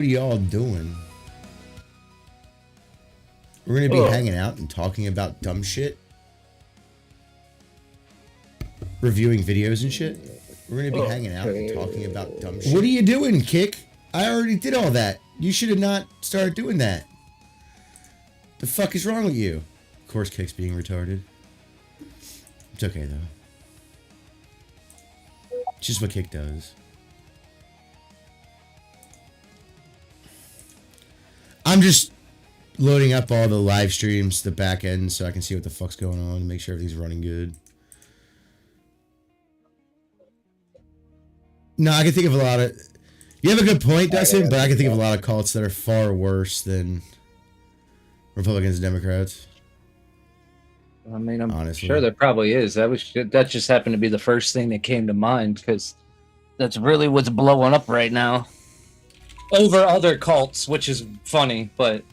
What are y'all doing? We're gonna be hanging out and talking about dumb shit, reviewing videos and shit. We're gonna be hanging out and talking about dumb shit. What are you doing, Kick? I already did all that. You should have not started doing that. The fuck is wrong with you? Of course, Kick's being retarded. It's okay though. It's just what Kick does. I'm just loading up all the live streams, the back end, so I can see what the fuck's going on and make sure everything's running good. No, I can think of a lot of... You have a good point, Dustin, but I can think of a lot of cults that are far worse than Republicans and Democrats. I mean, I'm sure there probably is. That just happened to be the first thing that came to mind, because that's really what's blowing up right now. Over other cults, which is funny, but...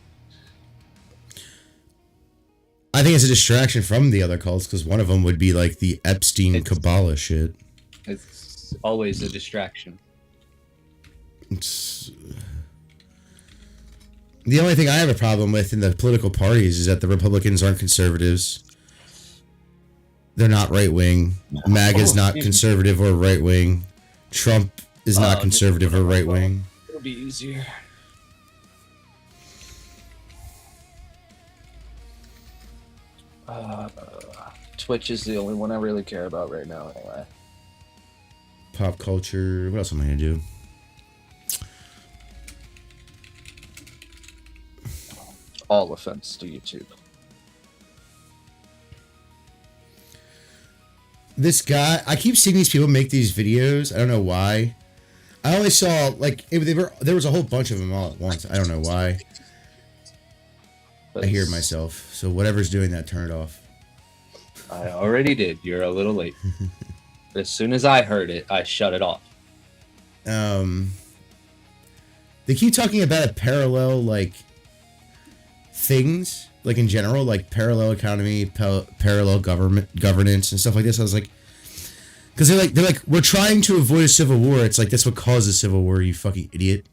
I think it's a distraction from the other cults, because one of them would be like the Epstein Kabbalah shit. It's always a distraction. It's... The only thing I have a problem with in the political parties is that the Republicans aren't conservatives. They're not right-wing. MAGA's not conservative or right-wing. Trump is not conservative or right-wing. It'll be easier. Twitch is the only one I really care about right now, anyway. Pop culture. What else am I going to do? All offense to YouTube. This guy, I keep seeing these people make these videos. I don't know why. I only saw, like, there was a whole bunch of them all at once. I don't know why. I hear myself. So whatever's doing that, turn it off. I already did. You're a little late. As soon as I heard it, I shut it off. They keep talking about a parallel, like, things, like in general, like parallel economy, parallel governance and stuff like this. I was like, because they're like, we're trying to avoid a civil war. It's like, that's what caused a civil war, you fucking idiot.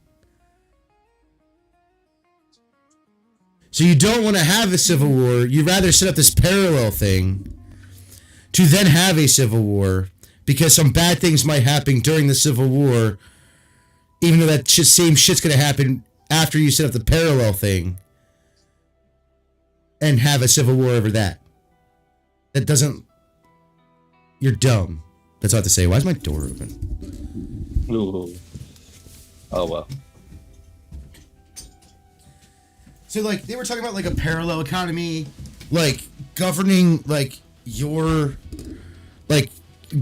So you don't want to have a civil war. You'd rather set up this parallel thing to then have a civil war, because some bad things might happen during the civil war, even though that same shit's going to happen after you set up the parallel thing and have a civil war over that. That doesn't... You're dumb. That's all I have to say. Why is my door open? Ooh. Oh, well. So, like, they were talking about, like, a parallel economy, like, governing, like, your, like,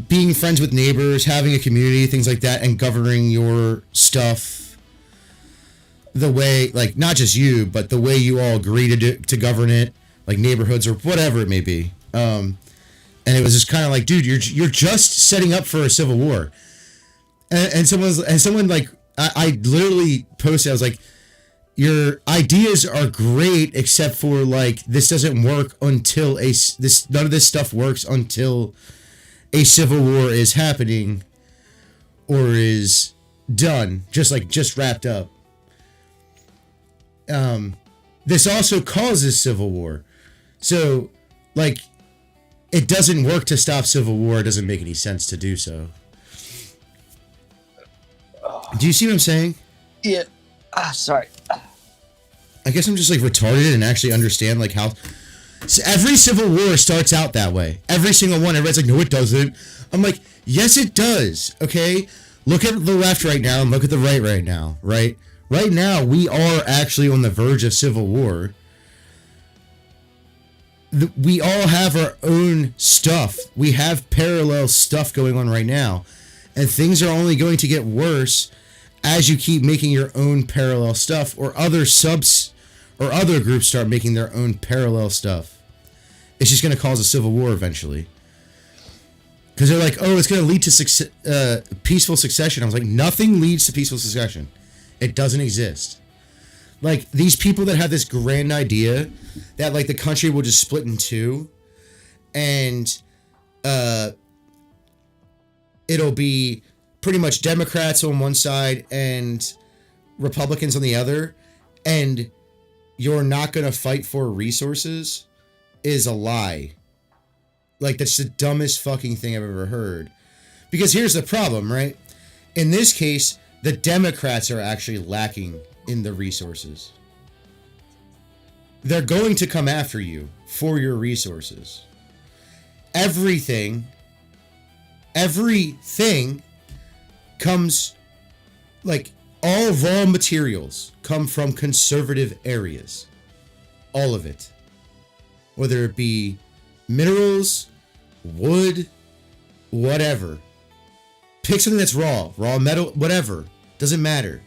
being friends with neighbors, having a community, things like that, and governing your stuff the way, like, not just you, but the way you all agree to govern it, like neighborhoods or whatever it may be. And it was just kind of like, dude, you're just setting up for a civil war. And someone like, I literally posted, I was like, your ideas are great, except for, like, this doesn't work until none of this stuff works until a civil war is happening or is done, just wrapped up. This also causes civil war. So, like, it doesn't work to stop civil war. It doesn't make any sense to do so. Do you see what I'm saying? Yeah. Sorry. I guess I'm just, like, retarded and actually understand, like, how... So every civil war starts out that way. Every single one. Everybody's like, no, it doesn't. I'm like, yes, it does. Okay? Look at the left right now and look at the right now. Right? Right now, we are actually on the verge of civil war. We all have our own stuff. We have parallel stuff going on right now. And things are only going to get worse as you keep making your own parallel stuff, or other subs or other groups start making their own parallel stuff. It's just going to cause a civil war eventually. Because they're like, oh, it's going to lead to peaceful succession. I was like, nothing leads to peaceful succession. It doesn't exist. Like, these people that have this grand idea that, like, the country will just split in two, and it'll be pretty much Democrats on one side and Republicans on the other, and you're not going to fight for resources is a lie. Like, that's the dumbest fucking thing I've ever heard. Because here's the problem, right? In this case, the Democrats are actually lacking in the resources. They're going to come after you for your resources. Everything comes, like, all raw materials come from conservative areas. All of it. Whether it be minerals, wood, whatever. Pick something that's raw metal, whatever. Doesn't matter.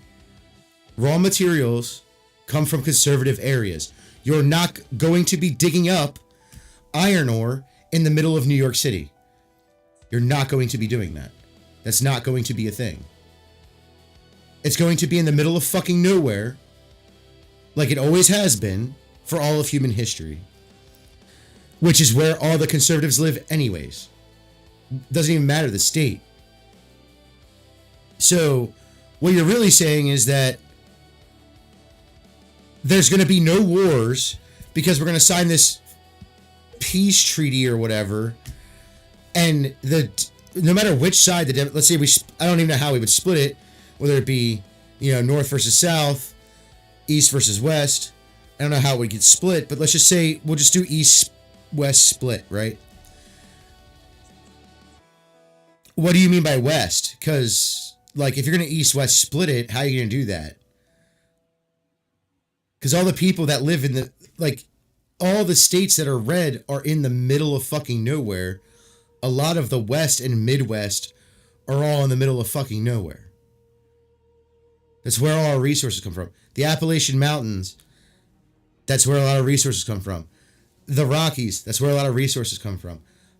Raw materials come from conservative areas. You're not going to be digging up iron ore in the middle of New York City. You're not going to be doing that. That's not going to be a thing. It's going to be in the middle of fucking nowhere, like it always has been for all of human history. Which is where all the conservatives live anyways. Doesn't even matter the state. So, what you're really saying is that there's going to be no wars because we're going to sign this peace treaty or whatever, and no matter which side let's say I don't even know how we would split it, whether it be, north versus south, east versus west. I don't know how it would get split, but let's just say we'll just do east-west split, right? What do you mean by west? Because, like, if you're going to east-west split it, how are you going to do that? Because all the people that live in all the states that are red are in the middle of fucking nowhere. A lot of the West and Midwest are all in the middle of fucking nowhere. That's where all our resources come from. The Appalachian Mountains, that's where a lot of resources come from. The Rockies, that's where a lot of resources come from.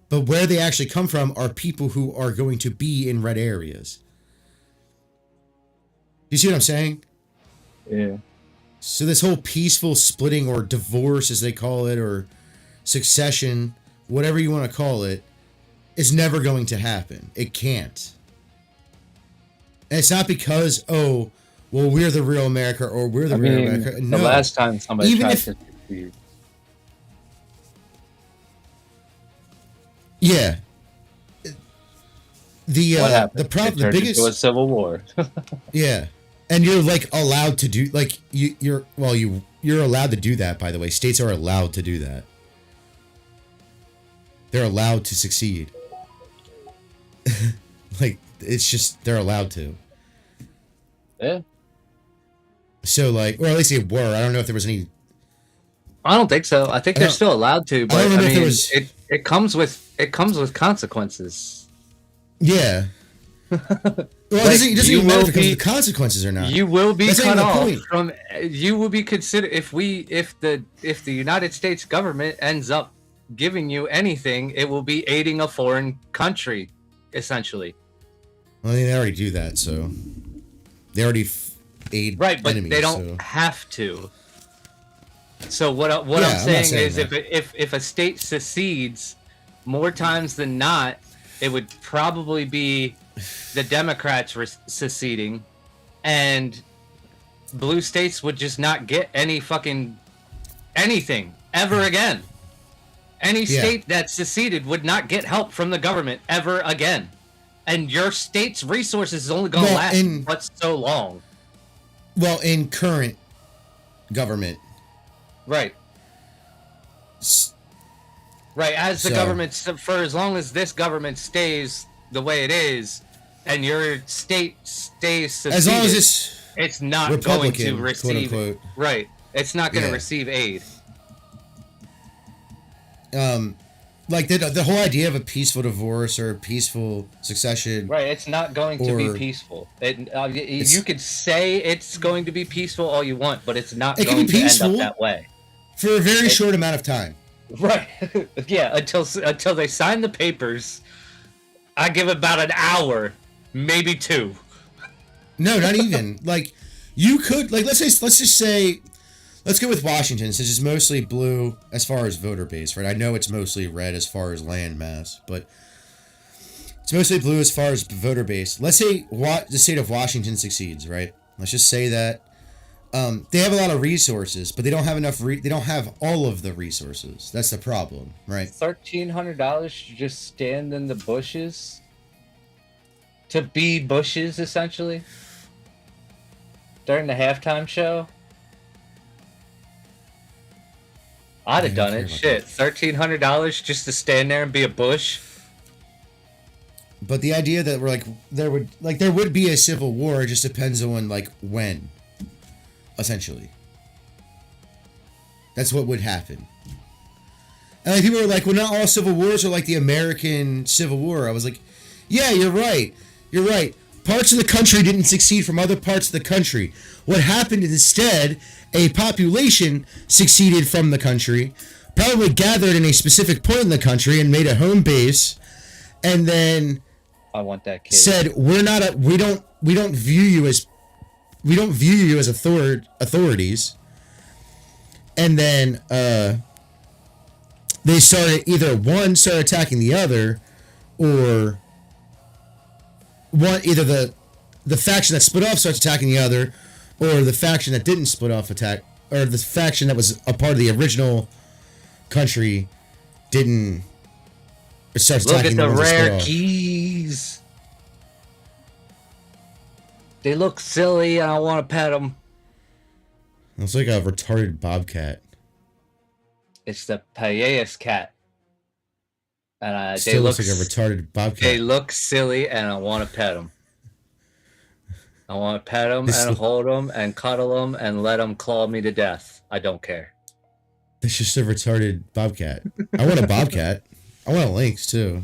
But where they actually come from are people who are going to be in red areas. You see what I'm saying? Yeah. So this whole peaceful splitting, or divorce as they call it, or succession, whatever you want to call it, is never going to happen. It can't. And it's not because, we're the real America, or we're the real America. No. The last time somebody tried to succeed. Yeah. The biggest was civil war. Yeah. And you're allowed to do you're allowed to do that, by the way. States are allowed to do that. They're allowed to succeed. It's just they're allowed to. Yeah. So or at least they were. I don't know if there was any. I don't think so. I think they're still allowed to, but I mean, it comes with consequences. Yeah. Well, it doesn't even matter if it comes with consequences or not. You will be cut off from. You will be considered if the United States government ends up giving you anything, it will be aiding a foreign country, essentially. Well, they already do that, so they already aid but enemies, they don't have to. So what I'm saying is, if a state secedes more times than not, it would probably be the Democrats seceding, and blue states would just not get any fucking anything ever again. Any state that seceded would not get help from the government ever again. And your state's resources is only going to last so long. Well, in current government. Right. Right, as the government, for as long as this government stays the way it is, and your state stays seceded, as long as it's not going to receive, quote unquote, right? It's not going to receive aid. The whole idea of a peaceful divorce or a peaceful succession, right? It's not going to be peaceful. You could say it's going to be peaceful all you want, but it's not going to end up that way for a very short amount of time. Right. Yeah, until they sign the papers. I give about an hour, maybe 2. No, not even. You could let's just say let's go with Washington, since it's mostly blue as far as voter base, right? I know it's mostly red as far as land mass, but it's mostly blue as far as voter base. Let's say the state of Washington succeeds, right? Let's just say that. They have a lot of resources, but they don't have enough. They don't have all of the resources. That's the problem, right? $1,300 to just stand in the bushes, to be bushes essentially during the halftime show. I'd have done it. Shit, $1,300 just to stand there and be a bush. But the idea that we're there would be a civil war. It just depends on when. Essentially, that's what would happen. And people were like, well, not all civil wars are like the American Civil War. I was like, yeah, you're right. Parts of the country didn't succeed from other parts of the country. What happened instead, a population succeeded from the country, probably gathered in a specific point in the country and made a home base, and then I want that kid. Said, we don't view you as authorities. And then they started started attacking the other, or either the faction that split off starts attacking the other, or the faction that didn't split off attack, or the faction that was a part of the original country didn't start attacking. Look at the rare keys. They look silly, and I want to pet them. It's like a retarded bobcat. It's the Payaeus cat. And they looks like a retarded bobcat. They look silly, and I want to pet them. I want to pet them and hold them and cuddle them and let them claw me to death. I don't care. It's just a retarded bobcat. I want a bobcat. I want a lynx, too.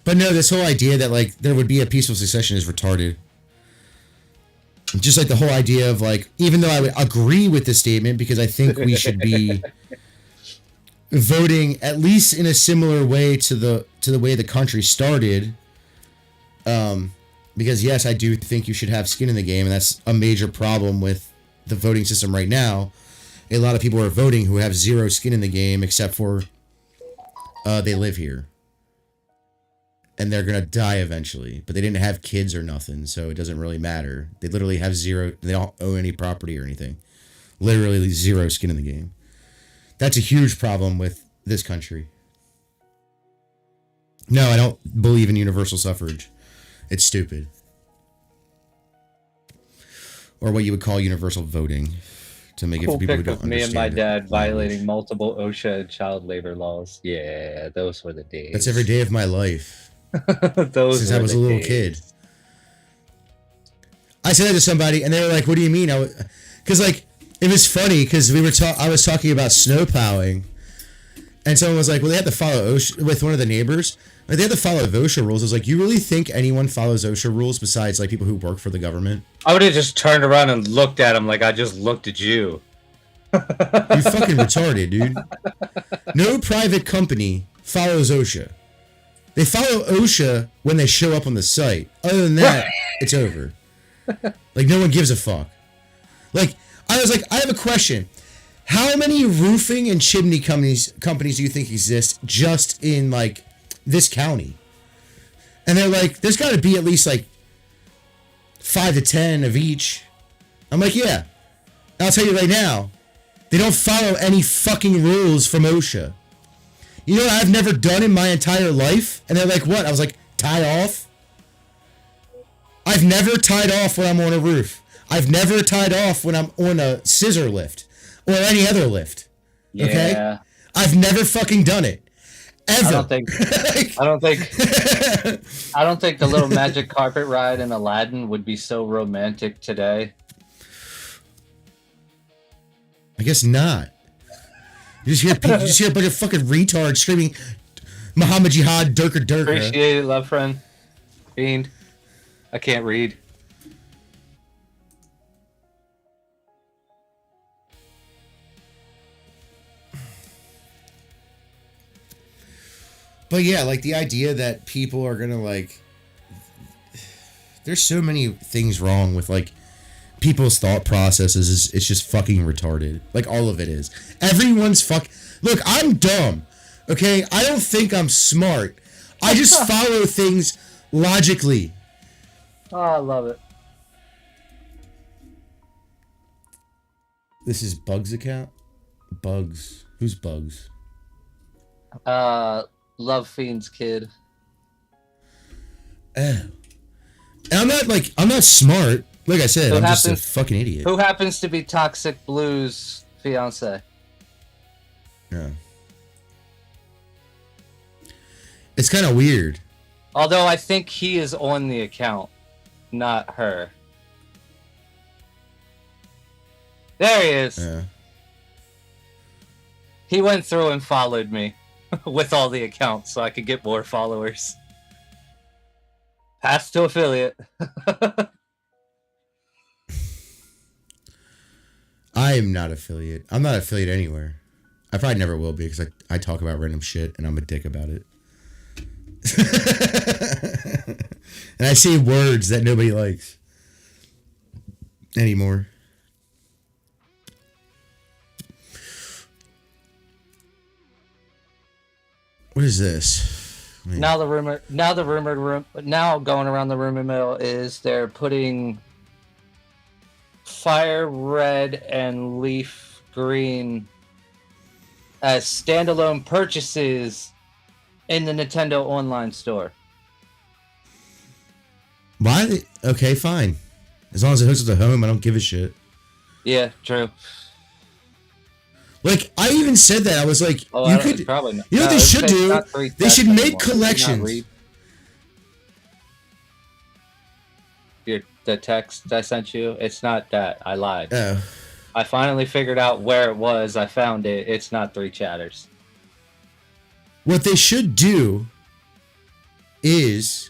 But no, this whole idea that there would be a peaceful succession is retarded. Just like the whole idea of even though I would agree with this statement because I think we should be voting at least in a similar way to the way the country started. Because yes, I do think you should have skin in the game, and that's a major problem with the voting system right now. A lot of people are voting who have zero skin in the game, except for they live here. And they're going to die eventually. But they didn't have kids or nothing, so it doesn't really matter. They literally have zero... They don't own any property or anything. Literally zero skin in the game. That's a huge problem with this country. No, I don't believe in universal suffrage. It's stupid. Or what you would call universal voting. To make it for people who don't understand. Me and my dad violating multiple OSHA and child labor laws. Yeah, those were the days. That's every day of my life. Since I was a little kid. I said that to somebody, and they were like, "What do you mean?" Because it was funny because I was talking about snow plowing, and someone was like, "Well, they have to follow OSHA," with one of the neighbors. They have to follow OSHA rules. I was like, "You really think anyone follows OSHA rules besides people who work for the government?" I would have just turned around and looked at him like I just looked at you. You fucking retarded, dude. No private company follows OSHA. They follow OSHA when they show up on the site. Other than that, it's over. No one gives a fuck. I was like, I have a question. How many roofing and chimney companies do you think exist just in this county? And they're like, there's got to be at least 5 to 10 of each. I'm like, yeah. I'll tell you right now, they don't follow any fucking rules from OSHA. You know what I've never done in my entire life? And they're like, what? I was like, tie off? I've never tied off when I'm on a roof. I've never tied off when I'm on a scissor lift or any other lift. Yeah. Okay? I've never fucking done it. Ever. I don't think the little magic carpet ride in Aladdin would be so romantic today. I guess not. You just hear a bunch of fucking retards screaming Muhammad Jihad, Durka Durka. Appreciate it, love friend. Fiend. I can't read. But yeah, the idea that people are gonna there's so many things wrong with people's thought processes. It's just fucking retarded. All of it is. Everyone's Look, I'm dumb. Okay? I don't think I'm smart. I just follow things logically. Oh, I love it. This is Bugs' account? Bugs. Who's Bugs? Love Fiend's kid. Oh. And I'm not smart. Like I said, I'm just a fucking idiot. Who happens to be Toxic Blue's fiance? Yeah. It's kind of weird. Although I think he is on the account, not her. There he is. Yeah. He went through and followed me with all the accounts so I could get more followers. Pass to affiliate. I am not affiliate. I'm not affiliate anywhere. I probably never will be because I talk about random shit and I'm a dick about it. And I say words that nobody likes anymore. What is this? Now going around the rumor mill is they're putting Fire Red and Leaf Green as standalone purchases in the Nintendo Online Store. Why? Okay, fine. As long as it hooks up to home, I don't give a shit. Yeah, true. Like, I even said that. I was like, you could... Probably not. You know what they should do? They should make collections. The text I sent you, it's not that. I lied. Oh. I finally figured out where it was. I found it. It's not 3 chatters. What they should do is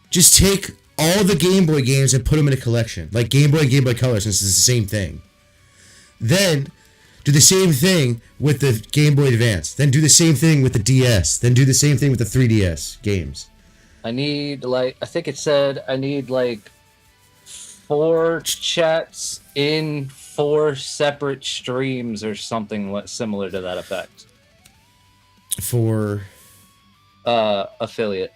just take all the Game Boy games and put them in a collection. Like Game Boy and Game Boy Color, since it's the same thing. Then do the same thing with the Game Boy Advance. Then do the same thing with the DS. Then do the same thing with the 3DS games. I need, I think it said I need, 4 chats in 4 separate streams or something similar to that effect. For? Affiliate.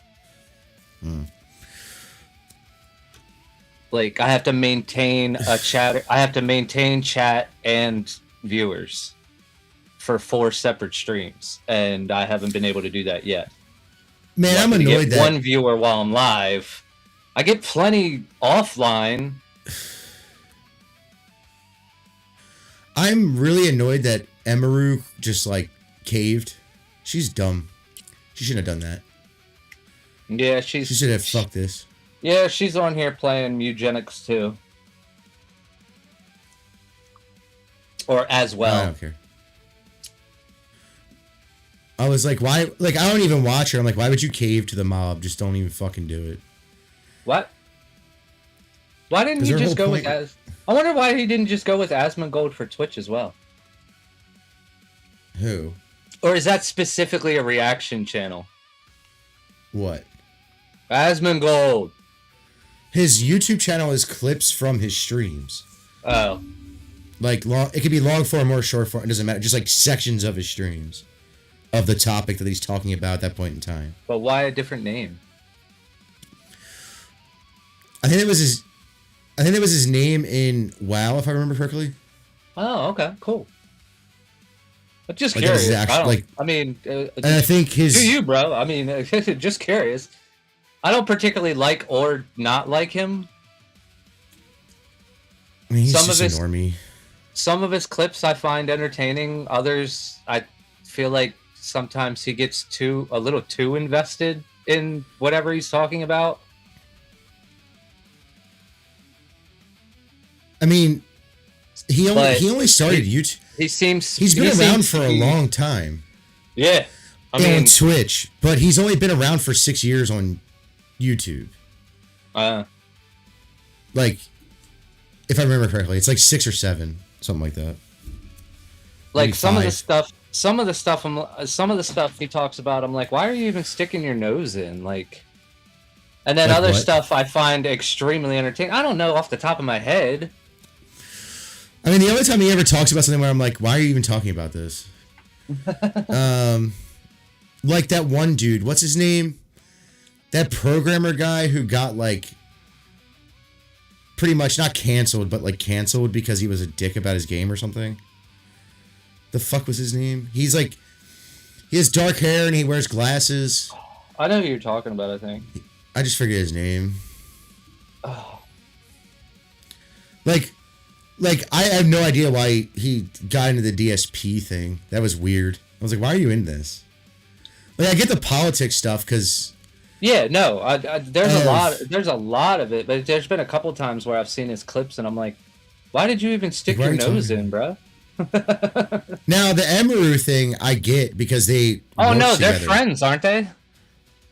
I have to maintain a chat. I have to maintain chat and viewers for 4 separate streams, and I haven't been able to do that yet. Man, I'm annoyed that one viewer while I'm live. I get plenty offline. I'm really annoyed that Emaru just caved. She's dumb. She shouldn't have done that. Yeah, she should have fucked this. Yeah, she's on here playing eugenics too. Or as well. I don't care. I was like, why? I don't even watch her. I'm like, why would you cave to the mob? Just don't even fucking do it. What? Why didn't he just go with I wonder why he didn't just go with Asmongold for Twitch as well. Who? Or is that specifically a reaction channel? What? Asmongold. His YouTube channel is clips from his streams. Oh. It could be long form or short form. It doesn't matter. Just sections of his streams. Of the topic that he's talking about at that point in time. But why a different name? I think it was his name in WoW, if I remember correctly. Oh, okay, cool. But just curious. And I think his. Do you, bro? I mean, just curious. I don't particularly like or not like him. I mean, he's just a normie. Some of his clips I find entertaining. Others, I feel like sometimes he gets a little too invested in whatever he's talking about. I mean, he only started YouTube. He's been around for a long time. Yeah, on Twitch, but he's only been around for 6 years on YouTube. If I remember correctly, it's 6 or 7, something like that. Maybe some 5. of the stuff he talks about, I'm like, why are you even sticking your nose in? And then other stuff I find extremely entertaining. I don't know off the top of my head. I mean, the only time he ever talks about something where I'm like, why are you even talking about this? That one dude, what's his name? That programmer guy who got pretty much not canceled, but like canceled because he was a dick about his game or something. The fuck was his name? He's like, he has dark hair and he wears glasses. I know who you're talking about, I think. I just forget his name. Oh. Like I have no idea why he got into the DSP thing. That was weird. I was like, why are you in this? Like, I get the politics stuff because. Yeah, no, there's a lot of it, but there's been a couple times where I've seen his clips and I'm like, why did you even stick your nose in, bro? Now the Emaru thing I get because they. Oh no, they're friends, aren't they?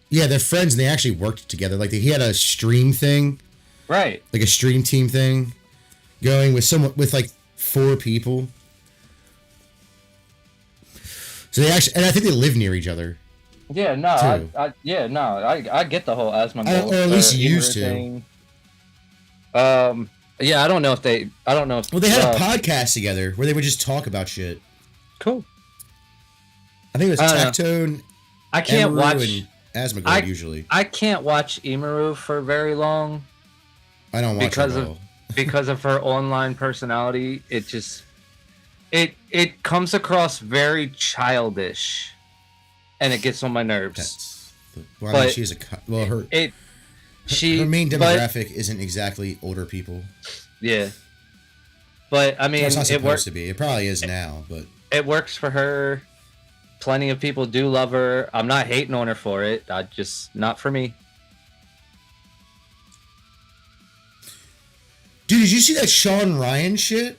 Yeah, they're friends and they actually worked together. Like he had a stream thing, right? Like a stream team thing, going with like 4 people. So they actually, and I think they live near each other. Yeah, no, I get the whole Asmongold or at least used to. Thing. Yeah, I don't know if. Well, they had a podcast together where they would just talk about shit. Cool. I think it was Tectone. I can't Emaru watch Asmongold usually. I can't watch Emaru for very long. I don't watch her because of her online personality. It just it comes across very childish, and it gets on my nerves. Well, I mean, she's her main demographic isn't exactly older people. Yeah, but I mean, it's not supposed to be. It probably is now, but it works for her. Plenty of people do love her. I'm not hating on her for it. Not for me. Dude, did you see that Sean Ryan shit?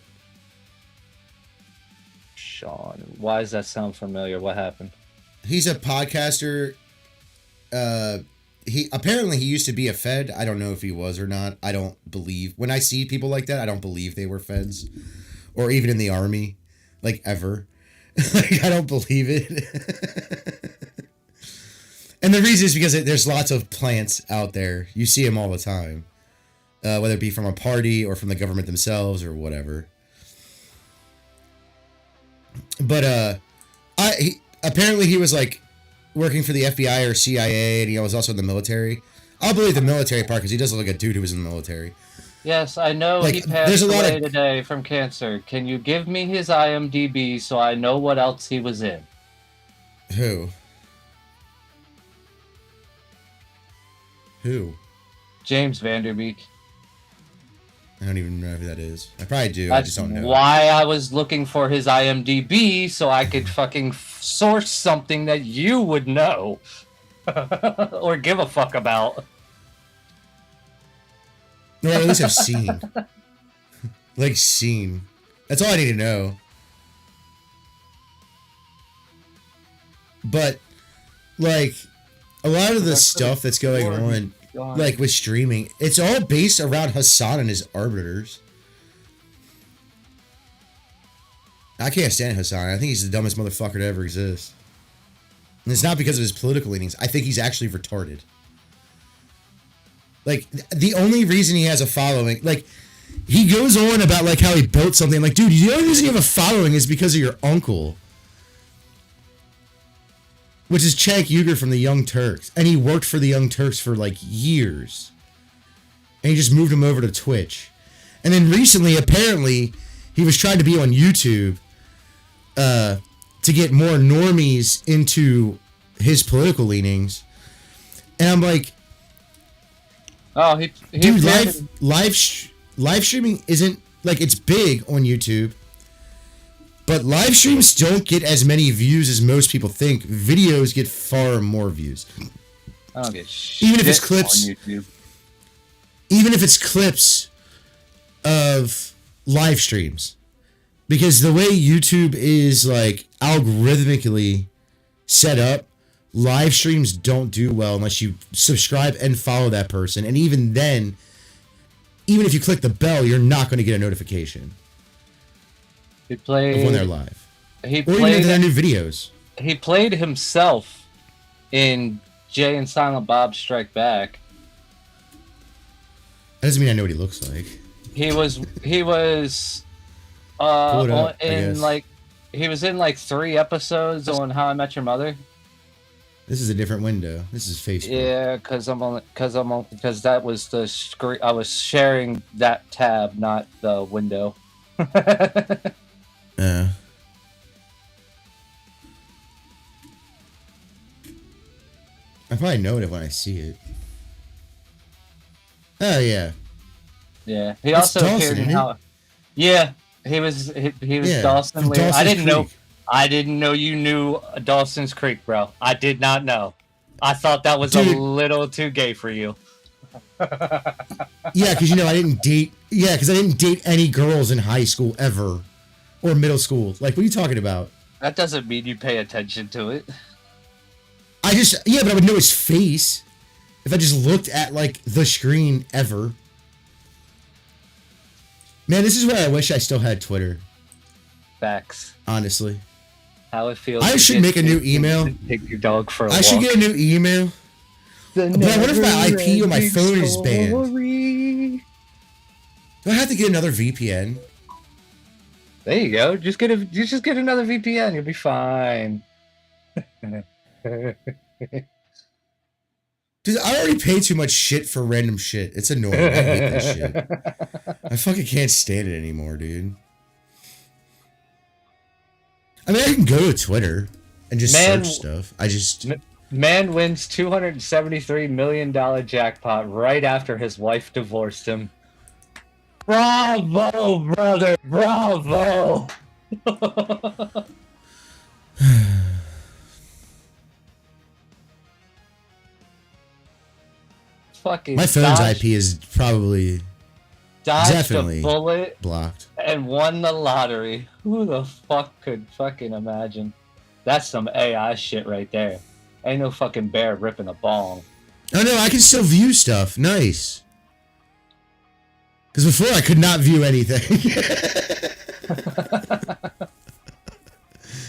Sean, why does that sound familiar? What happened? He's a podcaster. He used to be a Fed. I don't know if he was or not. I don't believe when I see people like that. I don't believe they were Feds, or even in the army, like ever. Like I don't believe it. And the reason is because there's lots of plants out there. You see them all the time, whether it be from a party or from the government themselves or whatever. But apparently he was like working for the FBI or CIA, and he was also in the military. I'll believe the military part because he does look like a dude who was in the military. Yes, I know he passed away today from cancer. Can you give me his IMDb so I know what else he was in? Who? James Vanderbeek. I don't even know who that is. I probably do. That's I just don't know. Why I was looking for his IMDb so I could fucking source something that you would know or give a fuck about. No, at least I've seen. Seen. That's all I need to know. But, like, a lot of the stuff that's going on, like, with streaming, it's all based around Hassan and his arbiters. I can't stand Hassan. I think he's the dumbest motherfucker to ever exist. And it's not because of his political leanings. I think he's actually retarded. Like, the only reason he has a following, like, he goes on about, like, how he built something. Like, dude, the only reason you have a following is because of your uncle. Which is Cenk Uygur from the Young Turks. And he worked for the Young Turks for, like, years. And he just moved him over to Twitch. And then recently, apparently, he was trying to be on YouTube to get more normies into his political leanings. And I'm like... Oh, dude, live streaming isn't like it's big on YouTube, but live streams don't get as many views as most people think. Videos get far more views. I don't get shit even if it's clips on YouTube. Even if it's clips of live streams, because the way YouTube is like algorithmically set up. Live streams don't do well unless you subscribe and follow that person. And even then, even if you click the bell, you're not going to get a notification of when they're live. Or even if they're new videos. He played himself in Jay and Silent Bob Strike Back. That doesn't mean I know what he looks like. He was in like 3 episodes on How I Met Your Mother. This is a different window. This is Facebook. Yeah, because that was the screen. I was sharing that tab, not the window. Yeah. I probably know it when I see it. Oh yeah. Yeah. He also appeared in how. Yeah, he was Dawson. I didn't know you knew Dawson's Creek, bro. I did not know. I thought that was a little too gay for you. Yeah, because I didn't date. Yeah, because I didn't date any girls in high school ever, or middle school. Like, what are you talking about? That doesn't mean you pay attention to it. But I would know his face if I just looked at like the screen ever. Man, this is where I wish I still had Twitter. Facts. Honestly. How it feels. I should make a new email. Take your dog for a walk. I should get a new email. But what if my IP on my phone is banned? Do I have to get another VPN? There you go. Just get another VPN. You'll be fine. Dude, I already pay too much shit for random shit. It's annoying. I hate this shit. I fucking can't stand it anymore, dude. I mean, I can go to Twitter and just search stuff. Man wins $273 million jackpot right after his wife divorced him. Bravo, brother! Bravo! Fucking my phone's IP is probably definitely a bullet blocked and won the lottery. Who the fuck could fucking imagine? That's some AI shit right there. Ain't no fucking bear ripping a bong. Oh no, I can still view stuff. Nice. Because before I could not view anything.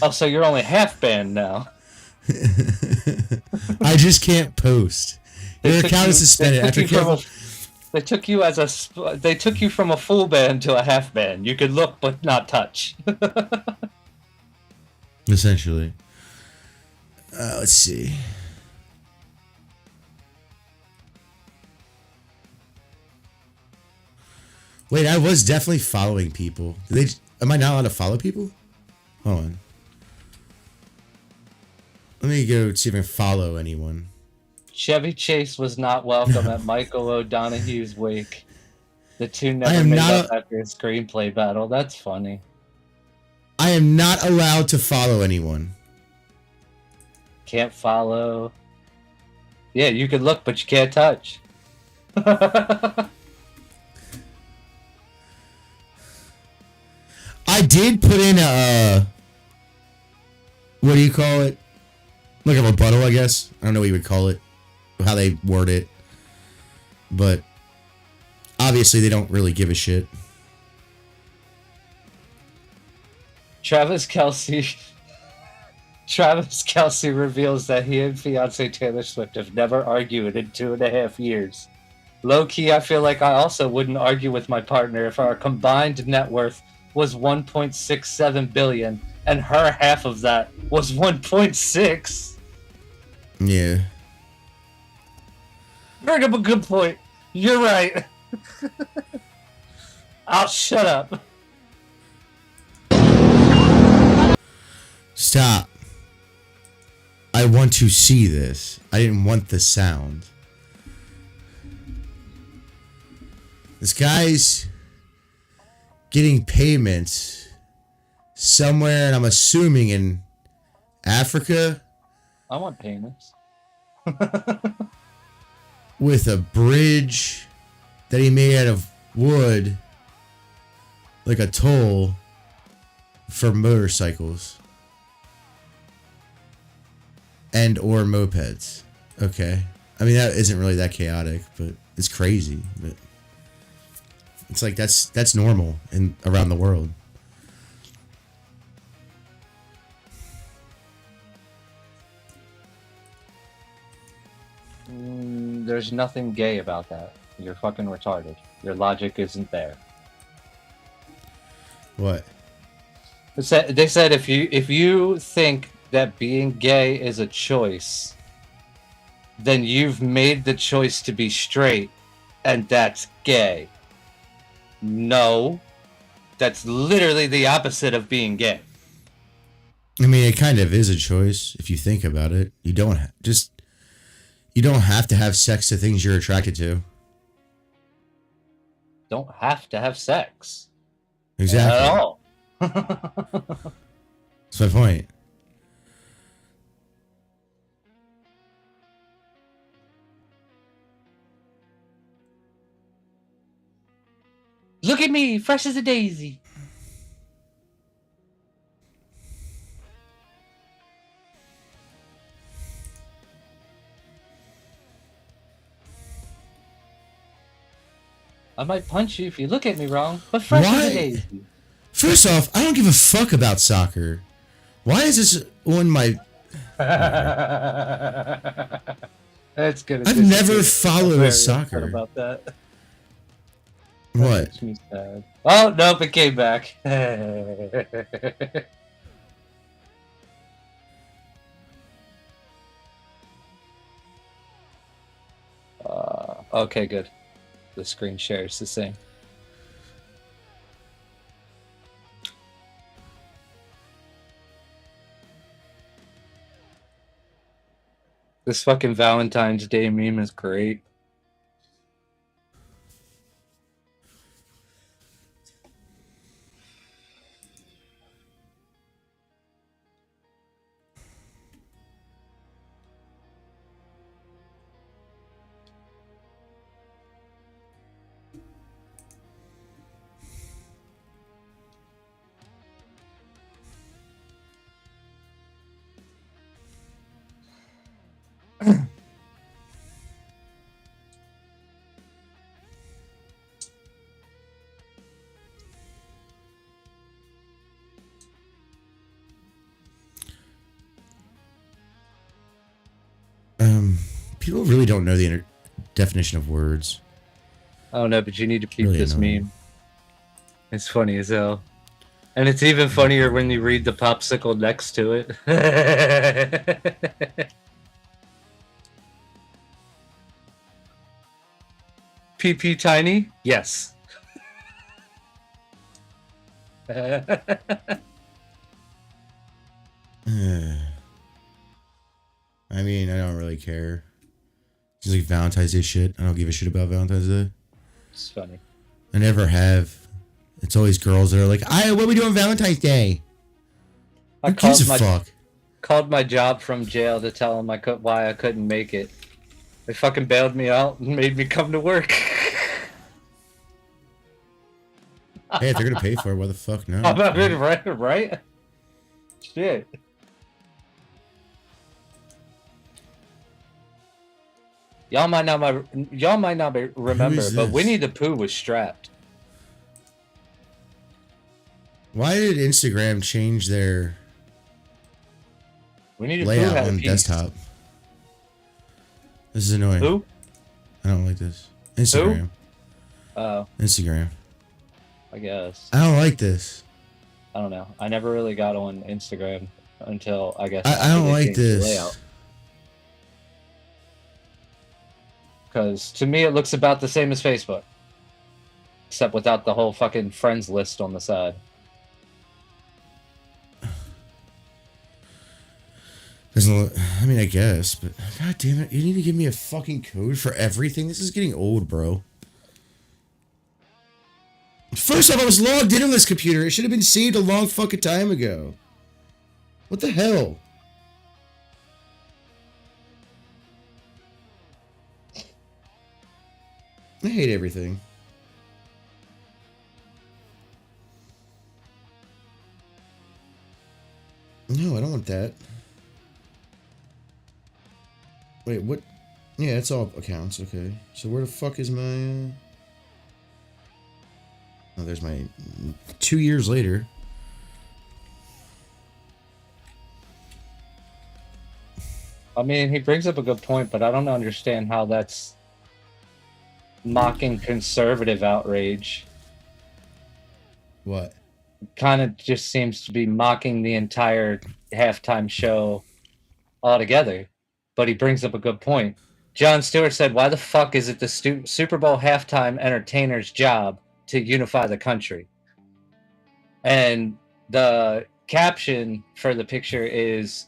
Oh, so you're only half banned now. I just can't post. Your account is suspended. They took you from a full ban to a half ban. You could look but not touch. Essentially. Let's see. Wait, I was definitely following people. Am I not allowed to follow people? Hold on. Let me go see if I can follow anyone. Chevy Chase was not welcome at Michael O'Donoghue's wake. The two never made up after a screenplay battle. That's funny. I am not allowed to follow anyone. Can't follow. Yeah, you can look, but you can't touch. I did put in a... What do you call it? Like a rebuttal, I guess. I don't know what you would call it. How they word it. But obviously they don't really give a shit. Travis Kelce reveals that he and fiancée Taylor Swift have never argued in 2.5 years. Low-key, I feel like I also wouldn't argue with my partner if our combined net worth was $1.67 billion and her half of that was 1.6. Yeah. Bring up a good point. You're right. I'll shut up. Stop. I want to see this. I didn't want the sound. This guy's getting payments somewhere, and I'm assuming in Africa. I want payments. With a bridge that he made out of wood, like a toll for motorcycles and or mopeds. Okay. I mean, that isn't really that chaotic, but it's crazy. But it's like that's normal around the world. There's nothing gay about that. You're fucking retarded. Your logic isn't there. What? They said if you think that being gay is a choice, then you've made the choice to be straight, and that's gay. No, that's literally the opposite of being gay. I mean, it kind of is a choice if you think about it. You don't have to have sex to things you're attracted to. Don't have to have sex. Exactly. At all. That's my point. Look at me, fresh as a daisy. I might punch you if you look at me wrong, but fresh as a daisy. First off, I don't give a fuck about soccer. Why is this on my... That's good. I've never followed soccer. About that. What? That makes me sad. Oh, nope, it came back. Okay, good. The screen shares the same. This fucking Valentine's Day meme is great. People really don't know the definition of words. I don't know, but you need to keep really this meme. It's funny as hell. And it's even funnier when you read the popsicle next to it. PP tiny? Yes. I mean, I don't really care. It's like Valentine's Day shit. I don't give a shit about Valentine's Day. It's funny. I never have. It's always girls that are like, what are we doing Valentine's Day? Who gives a fuck? Called my job from jail to tell them why I couldn't make it. They fucking bailed me out and made me come to work. Hey, if they're gonna pay for it, why the fuck no? Right? Shit. Y'all might not remember, but Winnie the Pooh was strapped. Why did Instagram change their layout on desktop? This is annoying. Who? I don't like this. Instagram. Oh. Instagram. I guess. I don't like this. I don't know. I never really got on Instagram until I guess. I don't like this. Layout. Because to me, it looks about the same as Facebook, except without the whole fucking friends list on the side. Doesn't look, I mean, I guess, but god damn it, you need to give me a fucking code for everything. This is getting old, bro. First off, I was logged in on this computer. It should have been saved a long fucking time ago. What the hell? I hate everything. No, I don't want that. Wait, what? Yeah, it's all accounts. Okay. So where the fuck is my... Oh, there's my 2 years later. I mean, he brings up a good point, but I don't understand how that's mocking conservative outrage. What? Kind of just seems to be mocking the entire halftime show altogether. but he brings up a good point. Jon Stewart said, "Why the fuck is it the Super Bowl halftime entertainer's job to unify the country?" And the caption for the picture is,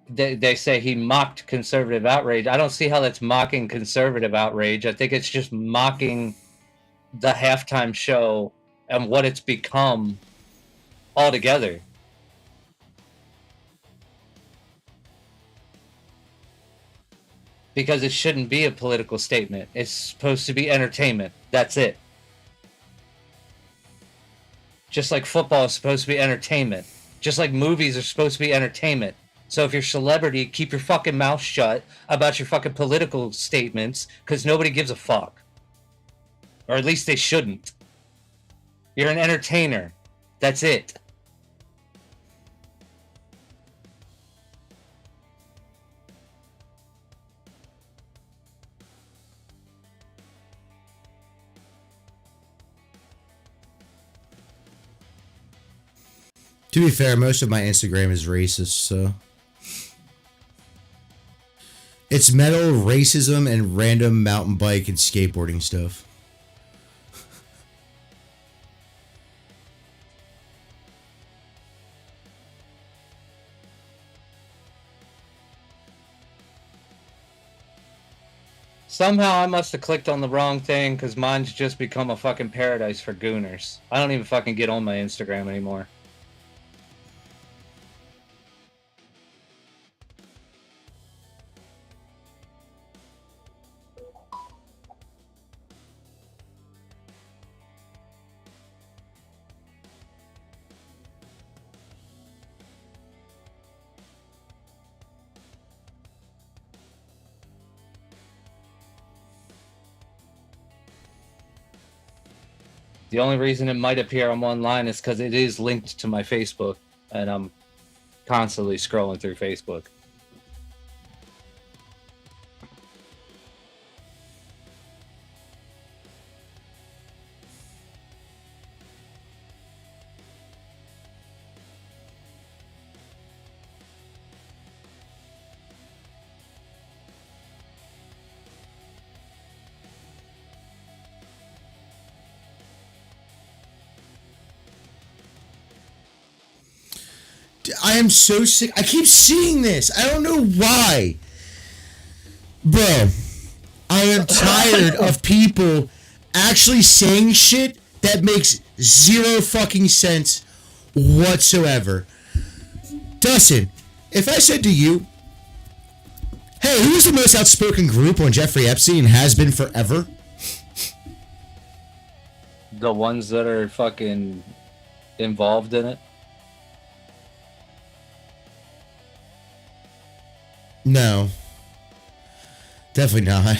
they say he mocked conservative outrage. I don't see how that's mocking conservative outrage. I think it's just mocking the halftime show and what it's become altogether. Because it shouldn't be a political statement. It's supposed to be entertainment. That's it. Just like football is supposed to be entertainment. Just like movies are supposed to be entertainment. So if you're a celebrity, keep your fucking mouth shut about your fucking political statements, because nobody gives a fuck. Or at least they shouldn't. You're an entertainer. That's it. To be fair, most of my Instagram is racist, so it's metal, racism, and random mountain bike and skateboarding stuff. Somehow I must have clicked on the wrong thing, because mine's just become a fucking paradise for gooners. I don't even fucking get on my Instagram anymore. The only reason it might appear I'm online is because it is linked to my Facebook, and I'm constantly scrolling through Facebook. I am so sick. I keep seeing this. I don't know why. Bro, I am tired of people actually saying shit that makes zero fucking sense whatsoever. Dustin, if I said to you, hey, who's the most outspoken group on Jeffrey Epstein and has been forever? The ones that are fucking involved in it? No. Definitely not.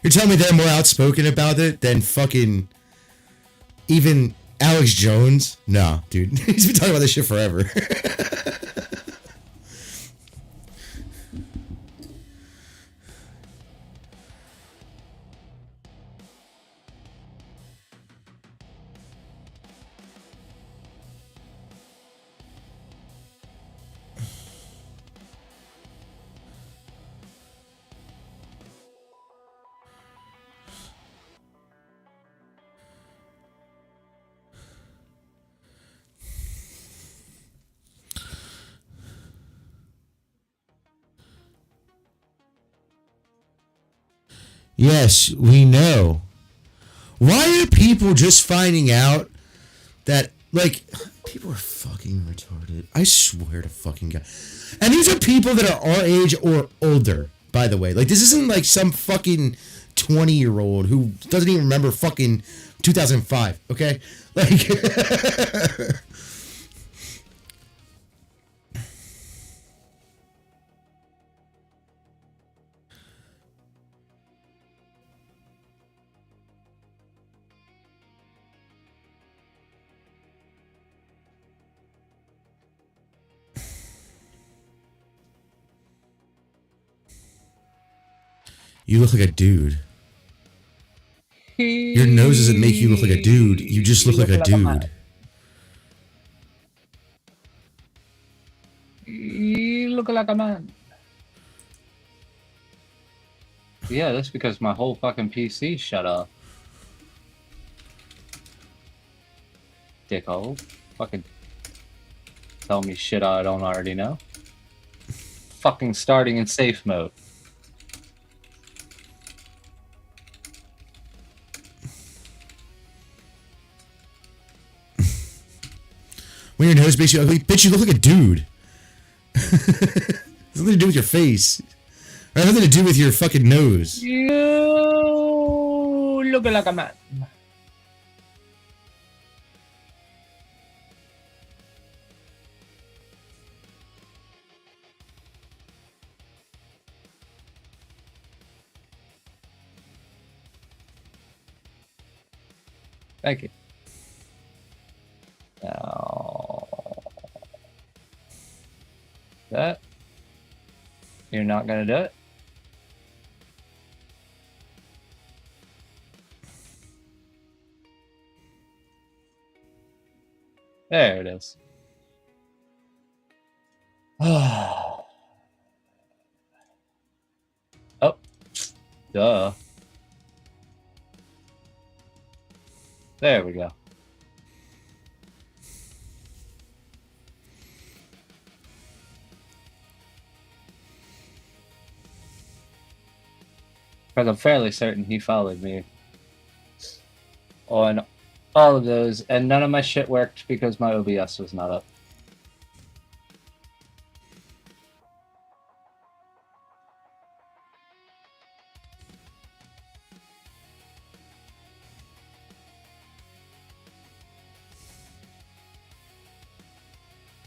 You're telling me they're more outspoken about it than fucking even Alex Jones? No, dude. He's been talking about this shit forever. Yes, we know. Why are people just finding out that, like, people are fucking retarded? I swear to fucking God. And these are people that are our age or older, by the way. Like, this isn't like some fucking 20-year-old who doesn't even remember fucking 2005, okay? Like... You look like a dude. Your nose doesn't make you look like a dude. You just look like a dude. You look like a man. Yeah, that's because my whole fucking PC shut off. Dickhole. Fucking tell me shit I don't already know. Fucking starting in safe mode. When your nose makes you ugly, bitch, you look like a dude. It's nothing to do with your face. It has nothing to do with your fucking nose. You look like a man. Thank you. Now, that you're not gonna do it. There it is. Oh, duh. There we go. Because I'm fairly certain he followed me on all of those, and none of my shit worked because my OBS was not up.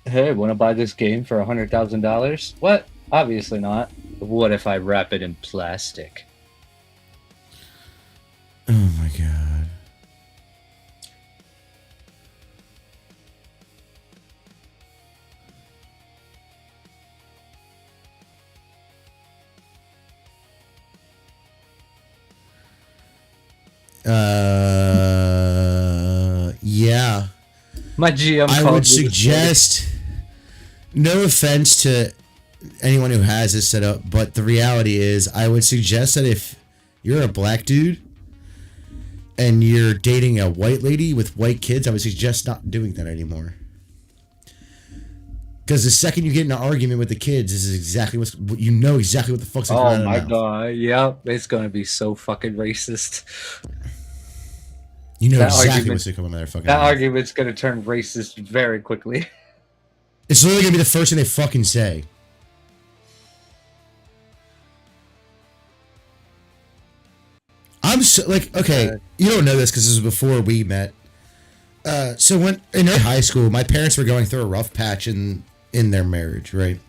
Hey, want to buy this game for $100,000? What? Obviously not. What if I wrap it in plastic? Oh my god. Yeah. My GM I would suggest, no offense to anyone who has this set up, but the reality is I would suggest that if you're a black dude and you're dating a white lady with white kids, I would suggest not doing that anymore. Because the second you get in an argument with the kids, this is exactly what you know exactly what the fuck's going on. Oh my god, yep, it's gonna be so fucking racist. You know exactly what's going to come out of their fucking That mouth. argument's going to turn racist very quickly. It's literally going to be the first thing they fucking say. I'm so, like, okay, you don't know this because this was before we met. So when in high school, my parents were going through a rough patch in their marriage, right?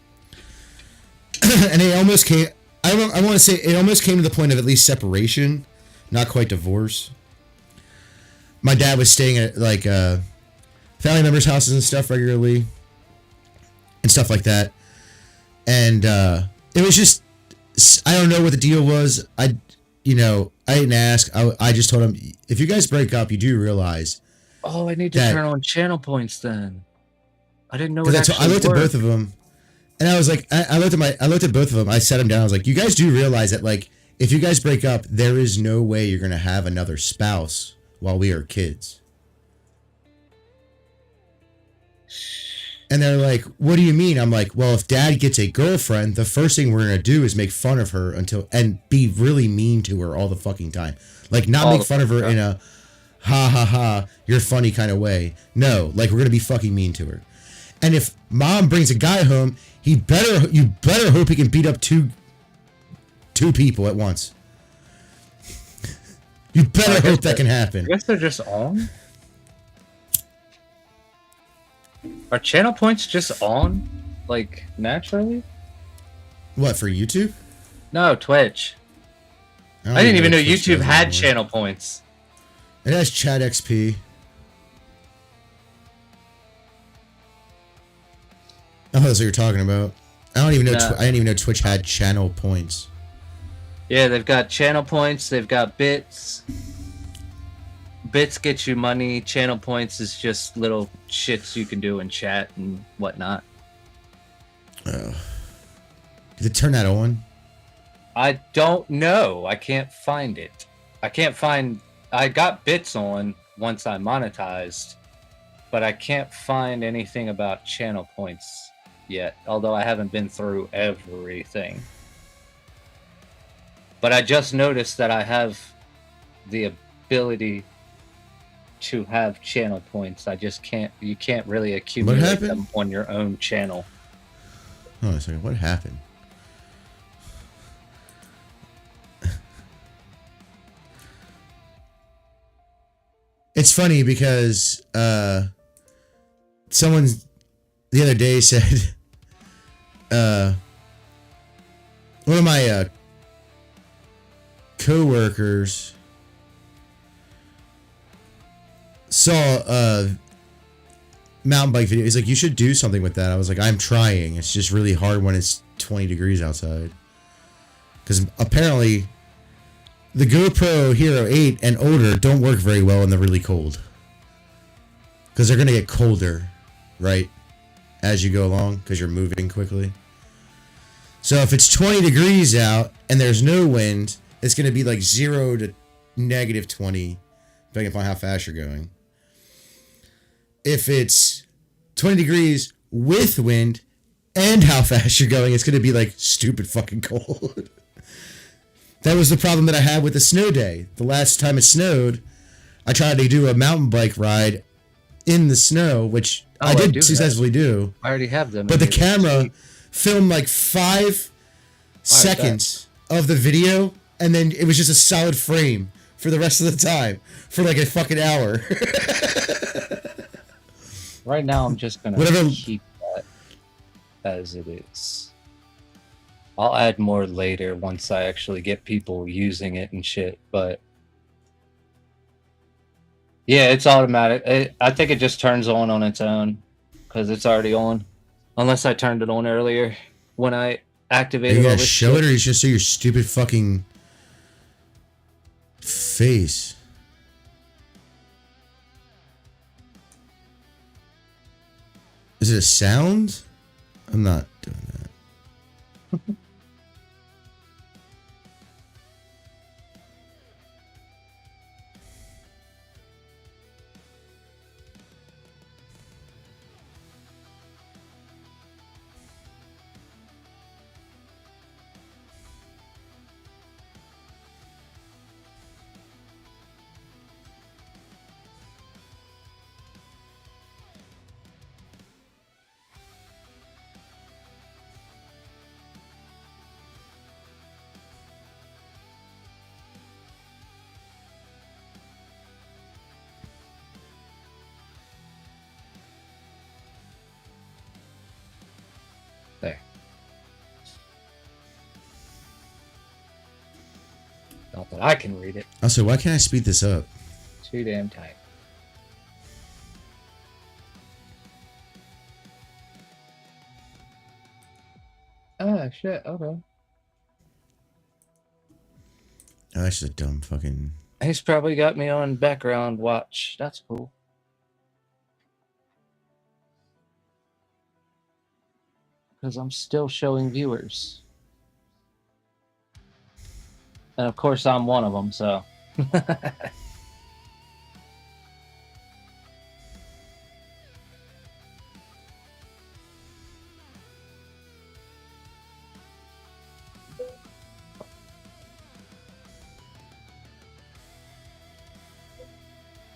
And it almost came, I want to say it almost came to the point of at least separation, not quite divorce. My dad was staying at like family members' houses and stuff regularly and stuff like that. And it was just, I don't know what the deal was. I didn't ask. I just told him, if you guys break up, you do realize. Oh, I need to turn on channel points then. I didn't know. I looked at both of them, and I was like, I looked at both of them. I sat them down. I was like, you guys do realize that, like, if you guys break up, there is no way you're gonna have another spouse while we are kids. And they're like, what do you mean? I'm like, well, if dad gets a girlfriend, the first thing we're going to do is make fun of her and be really mean to her all the fucking time. Like, not make fun of her in a ha ha ha, you're funny kind of way. No, like, we're going to be fucking mean to her. And if mom brings a guy home, you better hope he can beat up two people at once. You better hope that can happen. I guess they're just on. Are channel points just on, like, naturally? What, for YouTube? No, Twitch. I didn't even know YouTube had channel points. It has Chat XP. Oh, that's what you're talking about. I didn't even know Twitch had channel points. Yeah, they've got channel points. They've got bits. Bits get you money. Channel points is just little shits you can do in chat and whatnot. Oh. Did it turn that on? I don't know. I can't find it. I got bits on once I monetized, but I can't find anything about channel points yet, although I haven't been through everything. But I just noticed that I have the ability to have channel points. You can't really accumulate them on your own channel. Oh, a second. What happened? It's funny because someone the other day said one of my co-workers saw a mountain bike video. He's like, you should do something with that. I was like, I'm trying. It's just really hard when it's 20 degrees outside. Because apparently the GoPro Hero 8 and older don't work very well when they're really cold. Because they're going to get colder, right? As you go along, because you're moving quickly. So if it's 20 degrees out and there's no wind, it's going to be like 0 to negative 20, depending upon how fast you're going. If it's 20 degrees with wind and how fast you're going, it's going to be like stupid fucking cold. That was the problem that I had with the snow day. The last time it snowed, I tried to do a mountain bike ride in the snow, which I did successfully do. I already have them. But the camera filmed like 5 seconds of the video, and then it was just a solid frame for the rest of the time for like a fucking hour. Right now, I'm just going to keep that as it is. I'll add more later once I actually get people using it and shit, but yeah, it's automatic. I think it just turns on its own because it's already on, unless I turned it on earlier when I activated. You gotta show it, or you just show your stupid fucking face. Is it a sound? I'm not doing that. There. Not that I can read it. Also, why can't I speed this up? Too damn tight. Ah, shit. Okay. Oh, that's just a dumb fucking... He's probably got me on background watch. That's cool. Because I'm still showing viewers. And of course I'm one of them, so.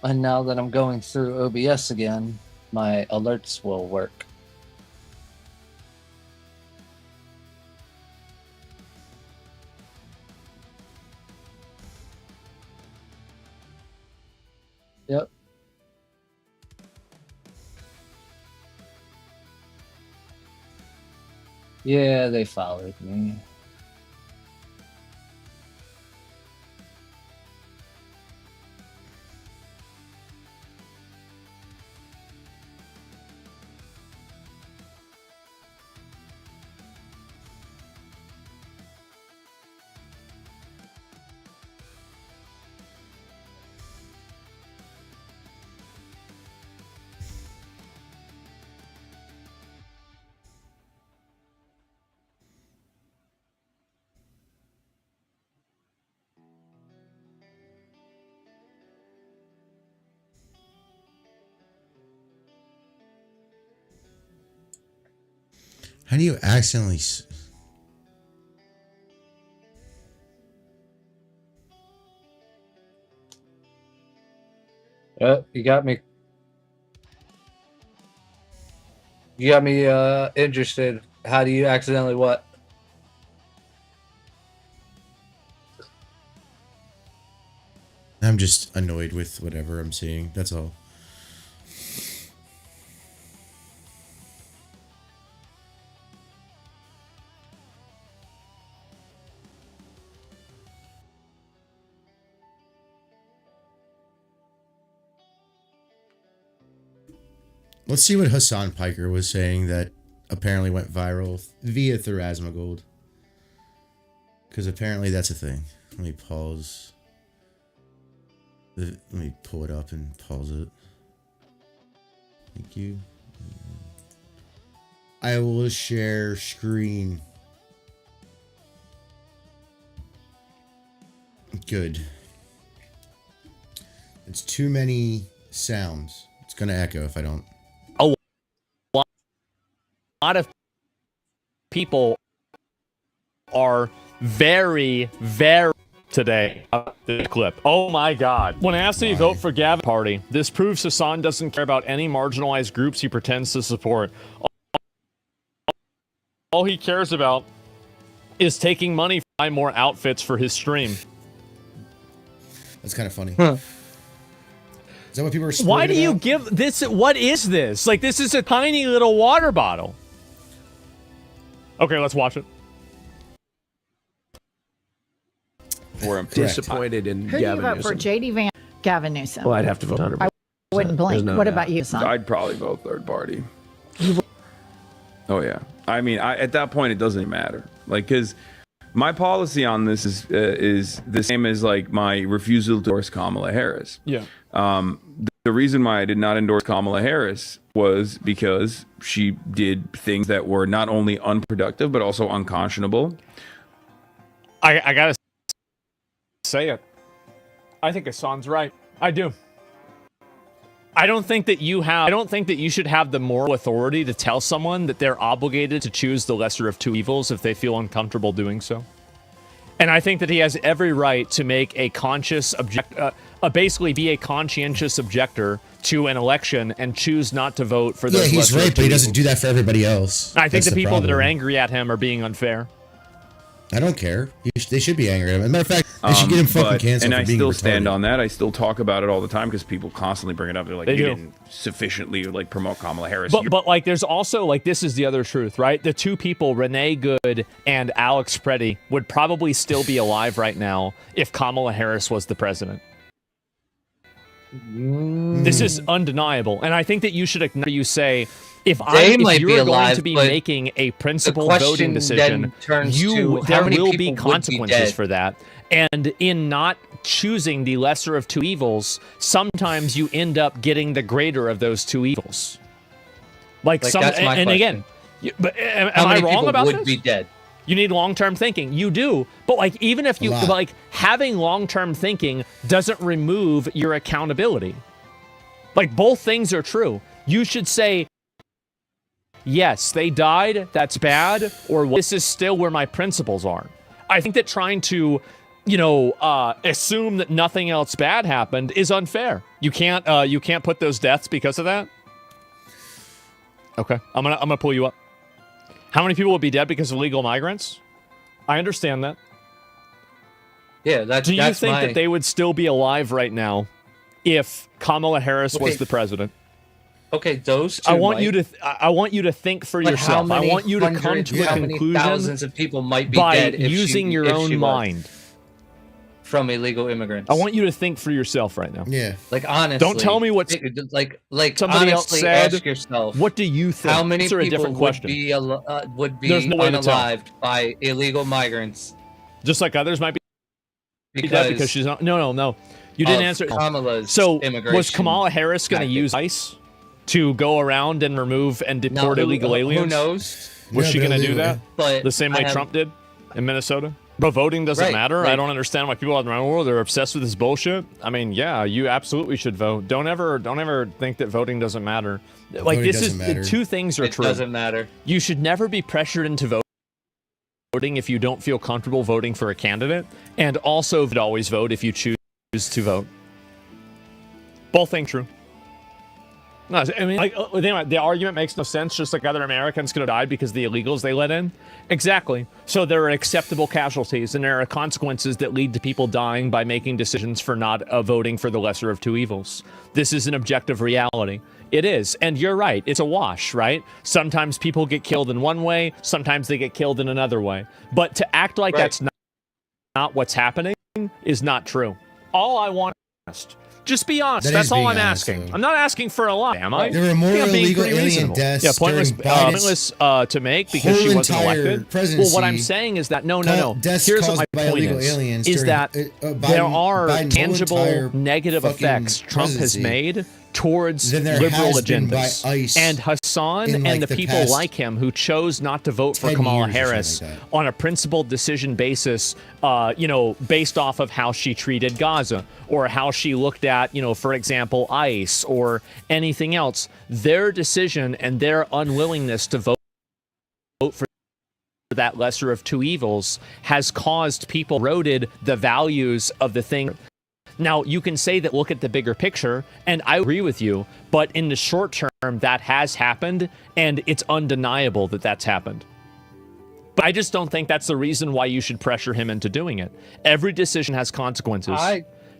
And now that I'm going through OBS again, my alerts will work. Yep. Yeah, they followed me. How do you accidentally... You got me. You got me interested. How do you accidentally what? I'm just annoyed with whatever I'm seeing. That's all. Let's see what Hassan Piker was saying that apparently went viral via Therasmagold. Because apparently that's a thing. Let me pause. Let me pull it up and pause it. Thank you. I will share screen. Good. It's too many sounds. It's going to echo if I don't. A lot of people are very today. The clip. Oh my God. When asked to vote for Gavin Party, this proves Hassan doesn't care about any marginalized groups he pretends to support. All he cares about is taking money to buy more outfits for his stream. That's kind of funny. Huh. Is that what people are Why do you about? give this? What is this? Like, this is a tiny little water bottle. Okay, let's watch it. I'm disappointed in Who Gavin do you vote for, Newsom. JD Gavin Newsom? Well, I'd have to vote 100%. I wouldn't blink. No What doubt. about you, son? I'd probably vote third party. Oh yeah. I mean, at that point, it doesn't even matter. Like, because my policy on this is the same as like my refusal to endorse Kamala Harris. Yeah. The reason why I did not endorse Kamala Harris was because she did things that were not only unproductive but also unconscionable. I gotta say it. I think Hassan's right. I do. I don't think that you should have the moral authority to tell someone that they're obligated to choose the lesser of two evils if they feel uncomfortable doing so. And I think that he has every right to make a basically be a conscientious objector to an election and choose not to vote for those. Yeah, he's right, but he doesn't do that for everybody else. I think That's the people that problem. are angry at him are being unfair. I don't care. They should be angry at him. As a matter of fact, they should get him fucking canceled. And for I being still retarded. stand on that. I still talk about it all the time because people constantly bring it up. They're like, They you do. didn't sufficiently like promote Kamala Harris. But like, there's also like, this is the other truth, right? The two people, Renee Good and Alex Preddy, would probably still be alive right now if Kamala Harris was the president. This is undeniable, and I think that you should acknowledge. You say, if you're going to be making a principal voting decision, there will be consequences for that. And in not choosing the lesser of two evils, sometimes you end up getting the greater of those two evils. Like some, that's my and question. again, but am How I many wrong people about would this? be dead? You need long-term thinking. You do. But like, even if you like, having long-term thinking doesn't remove your accountability. Like, both things are true. You should say, yes, they died, that's bad, or this is still where my principles are. I think that trying to, assume that nothing else bad happened is unfair. You can't put those deaths because of that. Okay, I'm gonna pull you up. How many people would be dead because of illegal migrants? I understand that. Yeah, Do you think that they would still be alive right now if Kamala Harris was the president? Okay, those two. I want you to think for yourself. I want you to come to a conclusion. Thousands of people might be by dead using your own mind. From illegal immigrants. I want you to think for yourself right now. Yeah. Like, honestly. Don't tell me what like somebody else said. Ask yourself, what do you think? How many Answer people a different question. would be There's no way to tell. unalived by illegal migrants? Just like others might be dead because she's not. No. You didn't answer. Kamala's so immigration was Kamala Harris going to use ICE to go around and remove and deport illegal aliens? Who knows? Was she going to do that? But the same way Trump did in Minnesota? But voting doesn't matter. Right. I don't understand why people around the world are obsessed with this bullshit. I mean, yeah, you absolutely should vote. Don't ever think that voting doesn't matter. Like Voting this is matter. two things are true. It doesn't matter. You should never be pressured into voting if you don't feel comfortable voting for a candidate, and also always vote if you choose to vote. Both things true. No, I mean, like, the argument makes no sense. Just like other Americans could have died because of the illegals they let in. Exactly. So there are acceptable casualties, and there are consequences that lead to people dying by making decisions for not voting for the lesser of two evils. This is an objective reality. It is, and you're right. It's a wash, right? Sometimes people get killed in one way, sometimes they get killed in another way. But to act like that's not what's happening is not true. All I want is just be honest. That's all I'm asking. I'm not asking for a lot, am I? There were more illegal alien deaths. Yeah, pointless to make because she wasn't elected. Well, what I'm saying is that no. Here's what my point is that there are tangible negative effects Trump has made towards liberal agendas. And Hassan and the people like him who chose not to vote for Kamala Harris on a principled decision basis, based off of how she treated Gaza or how she looked at, for example, ICE or anything else, their decision and their unwillingness to vote for that lesser of two evils has caused people eroded the values of the thing. Now, you can say that look at the bigger picture, and I agree with you, but in the short term, that has happened, and it's undeniable that that's happened. But I just don't think that's the reason why you should pressure him into doing it. Every decision has consequences.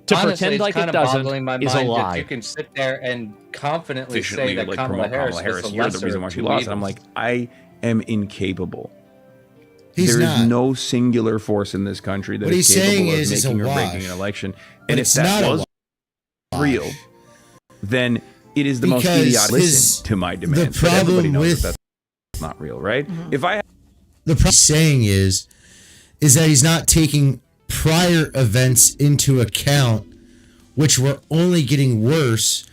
To pretend like it doesn't is a lie. You can sit there and confidently say that Kamala Harris was the you're the reason why she lost. I'm like, I am incapable. There is no singular force in this country that is capable of making or breaking an election. And if that was real, then it is the most idiotic. Listen to my demands. The problem everybody knows with that's not real, right? If I the problem saying is that he's not taking prior events into account, which were only getting worse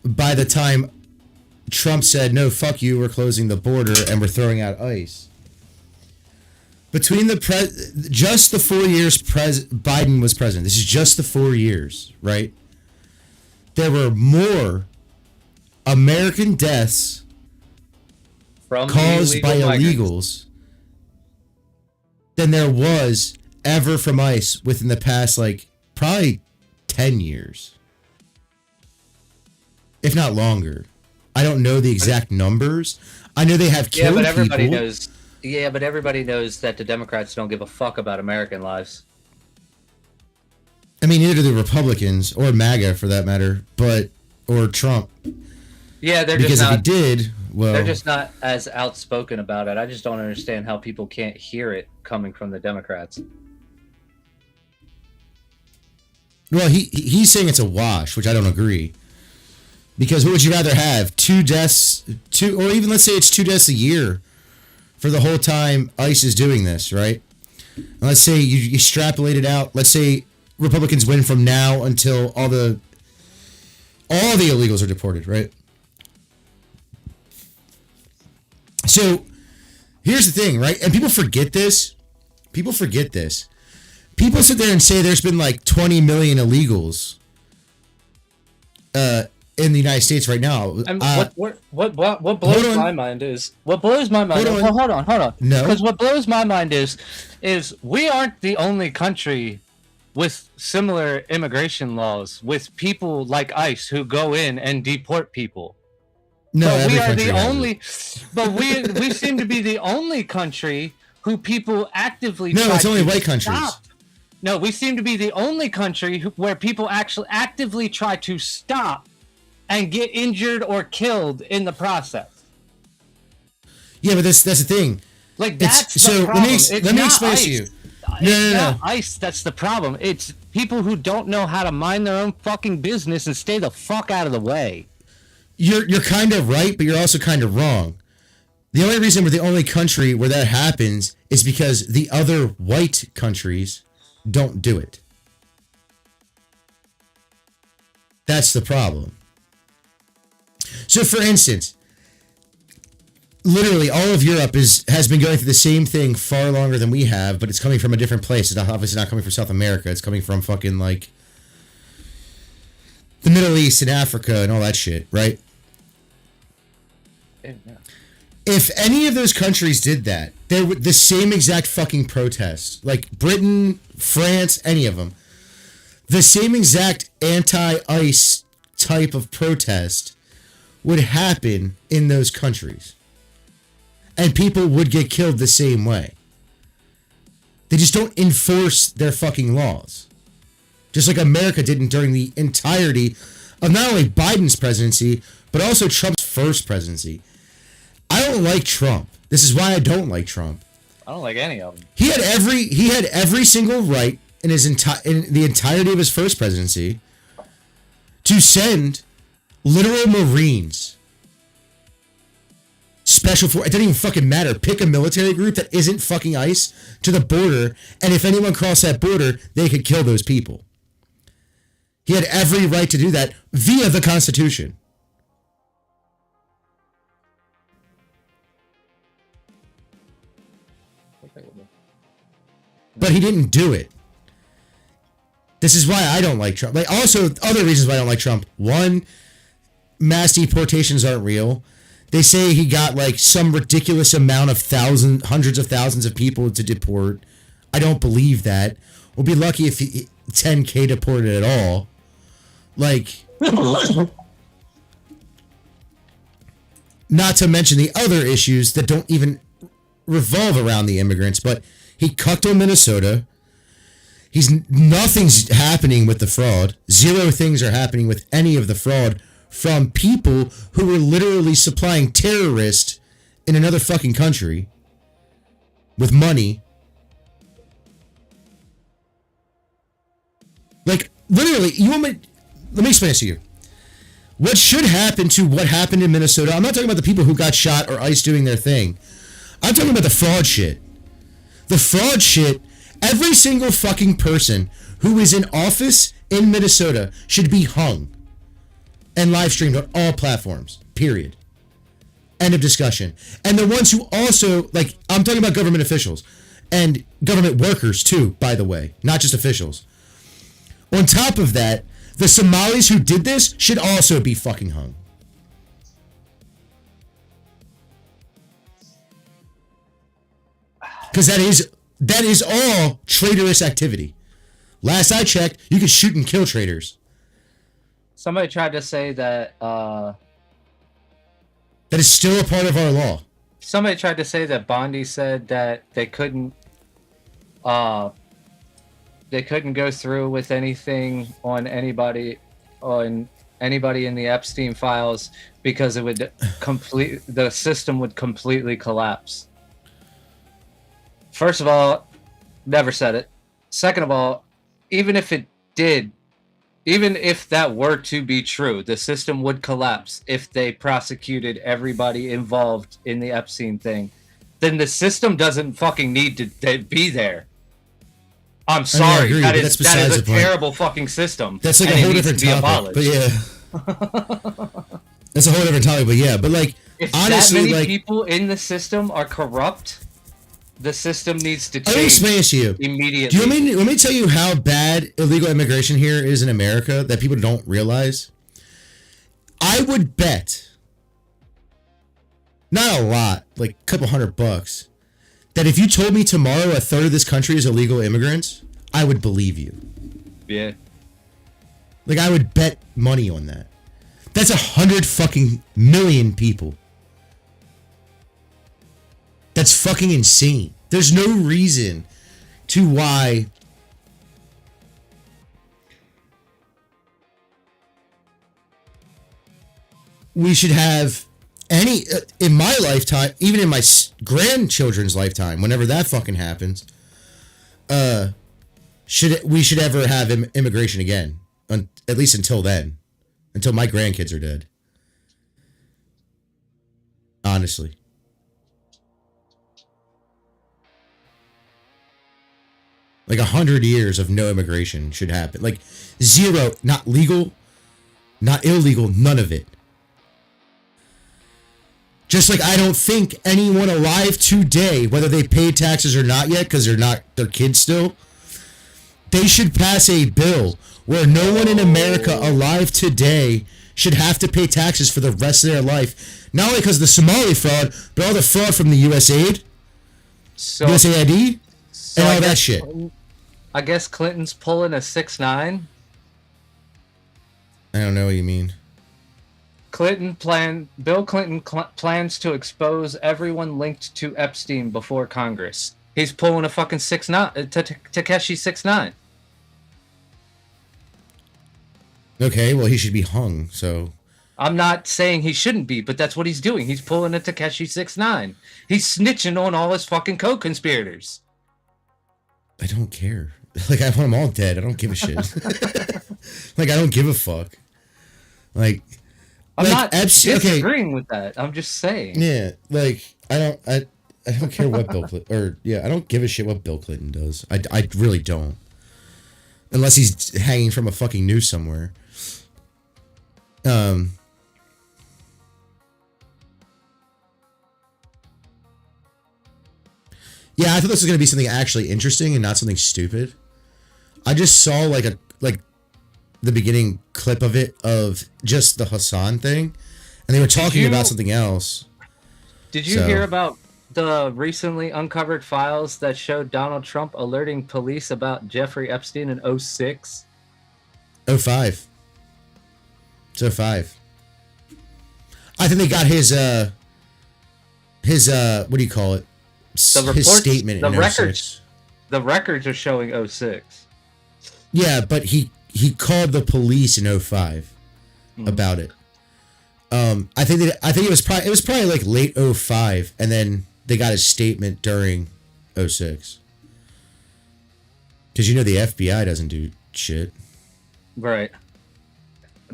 by the time Trump said, "No, fuck you, we're closing the border and we're throwing out ICE." Between just the 4 years Biden was president, this is just the 4 years, right? There were more American deaths caused by illegals than there was ever from ICE within the past, probably 10 years. If not longer. I don't know the exact numbers. I know they have killed people. Yeah, but everybody knows that the Democrats don't give a fuck about American lives. I mean, neither do the Republicans, or MAGA for that matter, or Trump. Yeah, they're because just not, if he did, well, they're just not as outspoken about it. I just don't understand how people can't hear it coming from the Democrats. Well, he's saying it's a wash, which I don't agree. Because what would you rather have? Or even let's say it's 2 deaths a year for the whole time ICE is doing this, right? And let's say you extrapolate it out. Let's say Republicans win from now until all the illegals are deported, right? So here's the thing, right? And people forget this. People sit there and say there's been 20 million illegals in the United States right now. What blows my mind is hold on. No, because what blows my mind is we aren't the only country with similar immigration laws with people like ICE who go in and deport people. No, but we are the only. But we seem to be the only country who people actively. No, it's only white countries. Stop. No, we seem to be the only country where people actually actively try to stop and get injured or killed in the process. Yeah, but that's the thing. That's the problem. Let me explain to you. No. ICE, that's the problem. It's people who don't know how to mind their own fucking business and stay the fuck out of the way. You're kind of right, but you're also kind of wrong. The only reason we're the only country where that happens is because the other white countries don't do it. That's the problem. So, for instance, literally all of Europe has been going through the same thing far longer than we have, but it's coming from a different place. It's obviously not coming from South America. It's coming from fucking like the Middle East and Africa and all that shit, right? Yeah. If any of those countries did that, they would the same exact fucking protest, like Britain, France, any of them, the same exact anti-ICE type of protest would happen in those countries. And people would get killed the same way. They just don't enforce their fucking laws. Just like America didn't during the entirety of not only Biden's presidency, but also Trump's first presidency. I don't like Trump. This is why I don't like Trump. I don't like any of them. He had every single right in the entirety of his first presidency to send literal Marines, special force. It doesn't even fucking matter. Pick a military group that isn't fucking ICE to the border, and if anyone crossed that border, they could kill those people. He had every right to do that via the Constitution. But he didn't do it. This is why I don't like Trump. Like, also, other reasons why I don't like Trump. One, mass deportations aren't real. They say he got like some ridiculous amount of hundreds of thousands of people to deport. I don't believe that. We'll be lucky if 10K deported at all. Like, not to mention the other issues that don't even revolve around the immigrants, but he cucked on Minnesota. Nothing's happening with the fraud. Zero things are happening with any of the fraud from people who were literally supplying terrorists in another fucking country with money. Like, literally, let me explain this to you. What should happen to what happened in Minnesota, I'm not talking about the people who got shot or ICE doing their thing. I'm talking about the fraud shit. The fraud shit, every single fucking person who is in office in Minnesota should be hung and live streamed on all platforms, period. End of discussion. And the ones who also, like, I'm talking about government officials and government workers too, by the way, not just officials. On top of that, the Somalis who did this should also be fucking hung. Because that is all traitorous activity. Last I checked, you could shoot and kill traitors. Somebody tried to say that that is still a part of our law. Somebody tried to say that Bondi said that they couldn't go through with anything on anybody in the Epstein files because it would the system would completely collapse. First of all, never said it. Second of all, even if it did, even if that were to be true, the system would collapse if they prosecuted everybody involved in the Epstein thing. Then the system doesn't fucking need to be there. I'm sorry. I mean, that is a terrible fucking system. That's like a whole different topic. But yeah. That's a whole different topic, but yeah. But like, if honestly, that many people in the system are corrupt, the system needs to change. Let me explain this to you immediately. Let me tell you how bad illegal immigration here is in America that people don't realize. I would bet, not a lot, like a couple $100, that if you told me tomorrow a third of this country is illegal immigrants, I would believe you. Yeah. Like, I would bet money on that. That's 100 fucking million people. That's fucking insane. There's no reason to why we should have any, in my lifetime, even in my grandchildren's lifetime, whenever that fucking happens, we should ever have immigration again. At least until then. Until my grandkids are dead. Honestly. Like 100 years of no immigration should happen. Like zero, not legal, not illegal, none of it. Just like I don't think anyone alive today, whether they paid taxes or not yet, because they're kids still, they should pass a bill where no one in America alive today should have to pay taxes for the rest of their life. Not only because of the Somali fraud, but all the fraud from the USAID, USAID, and all that shit. I guess Clinton's pulling a 6ix9ine. I don't know what you mean. Bill Clinton plans to expose everyone linked to Epstein before Congress. He's pulling a fucking 6ix9ine, Takeshi 6ix9ine. Okay, well he should be hung. So I'm not saying he shouldn't be, but that's what he's doing. He's pulling a Takeshi 6ix9ine. He's snitching on all his fucking co-conspirators. I don't care. Like I want them all dead. I don't give a shit. Like I don't give a fuck. Like I'm not disagreeing with that. I'm just saying. Yeah, like I don't care what Bill Clinton I don't give a shit what Bill Clinton does. I really don't. Unless he's hanging from a fucking noose somewhere. Yeah, I thought this was gonna be something actually interesting and not something stupid. I just saw like the beginning clip of it of just the Hassan thing, and they were talking about something else. Did you hear about the recently uncovered files that showed Donald Trump alerting police about Jeffrey Epstein in 2006? 2005. It's 2005. I think they got his what do you call it? His statement in 2006. The records are showing 2006. Yeah, but he called the police in 2005 about it. I think it was probably like late 2005, and then they got his statement during 2006. Because the FBI doesn't do shit. Right.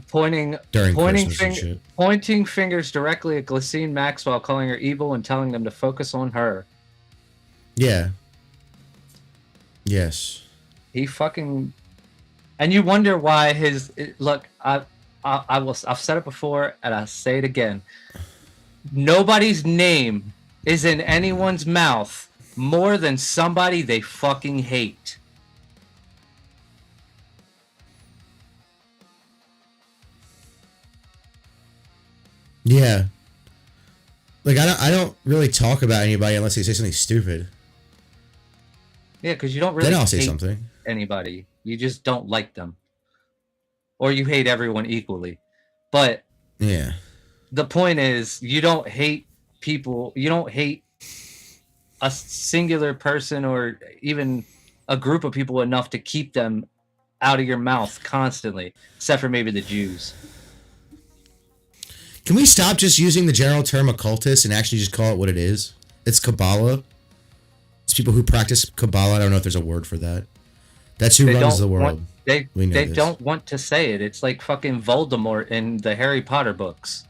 Pointing fingers directly at Ghislaine Maxwell, calling her evil and telling them to focus on her. Yeah. Yes. He fucking, and you wonder why look. I've said it before and I'll say it again. Nobody's name is in anyone's mouth more than somebody they fucking hate. Yeah. Like I don't really talk about anybody unless they say something stupid. Yeah, because you don't really then I'll say hate something. Anybody. You just don't like them. Or you hate everyone equally. But yeah. The point is, you don't hate people. You don't hate a singular person or even a group of people enough to keep them out of your mouth constantly, except for maybe the Jews. Can we stop just using the general term occultist and actually just call it what it is? It's Kabbalah. It's people who practice Kabbalah. I don't know if there's a word for that. That's who runs the world. They don't want to say it. It's like fucking Voldemort in the Harry Potter books.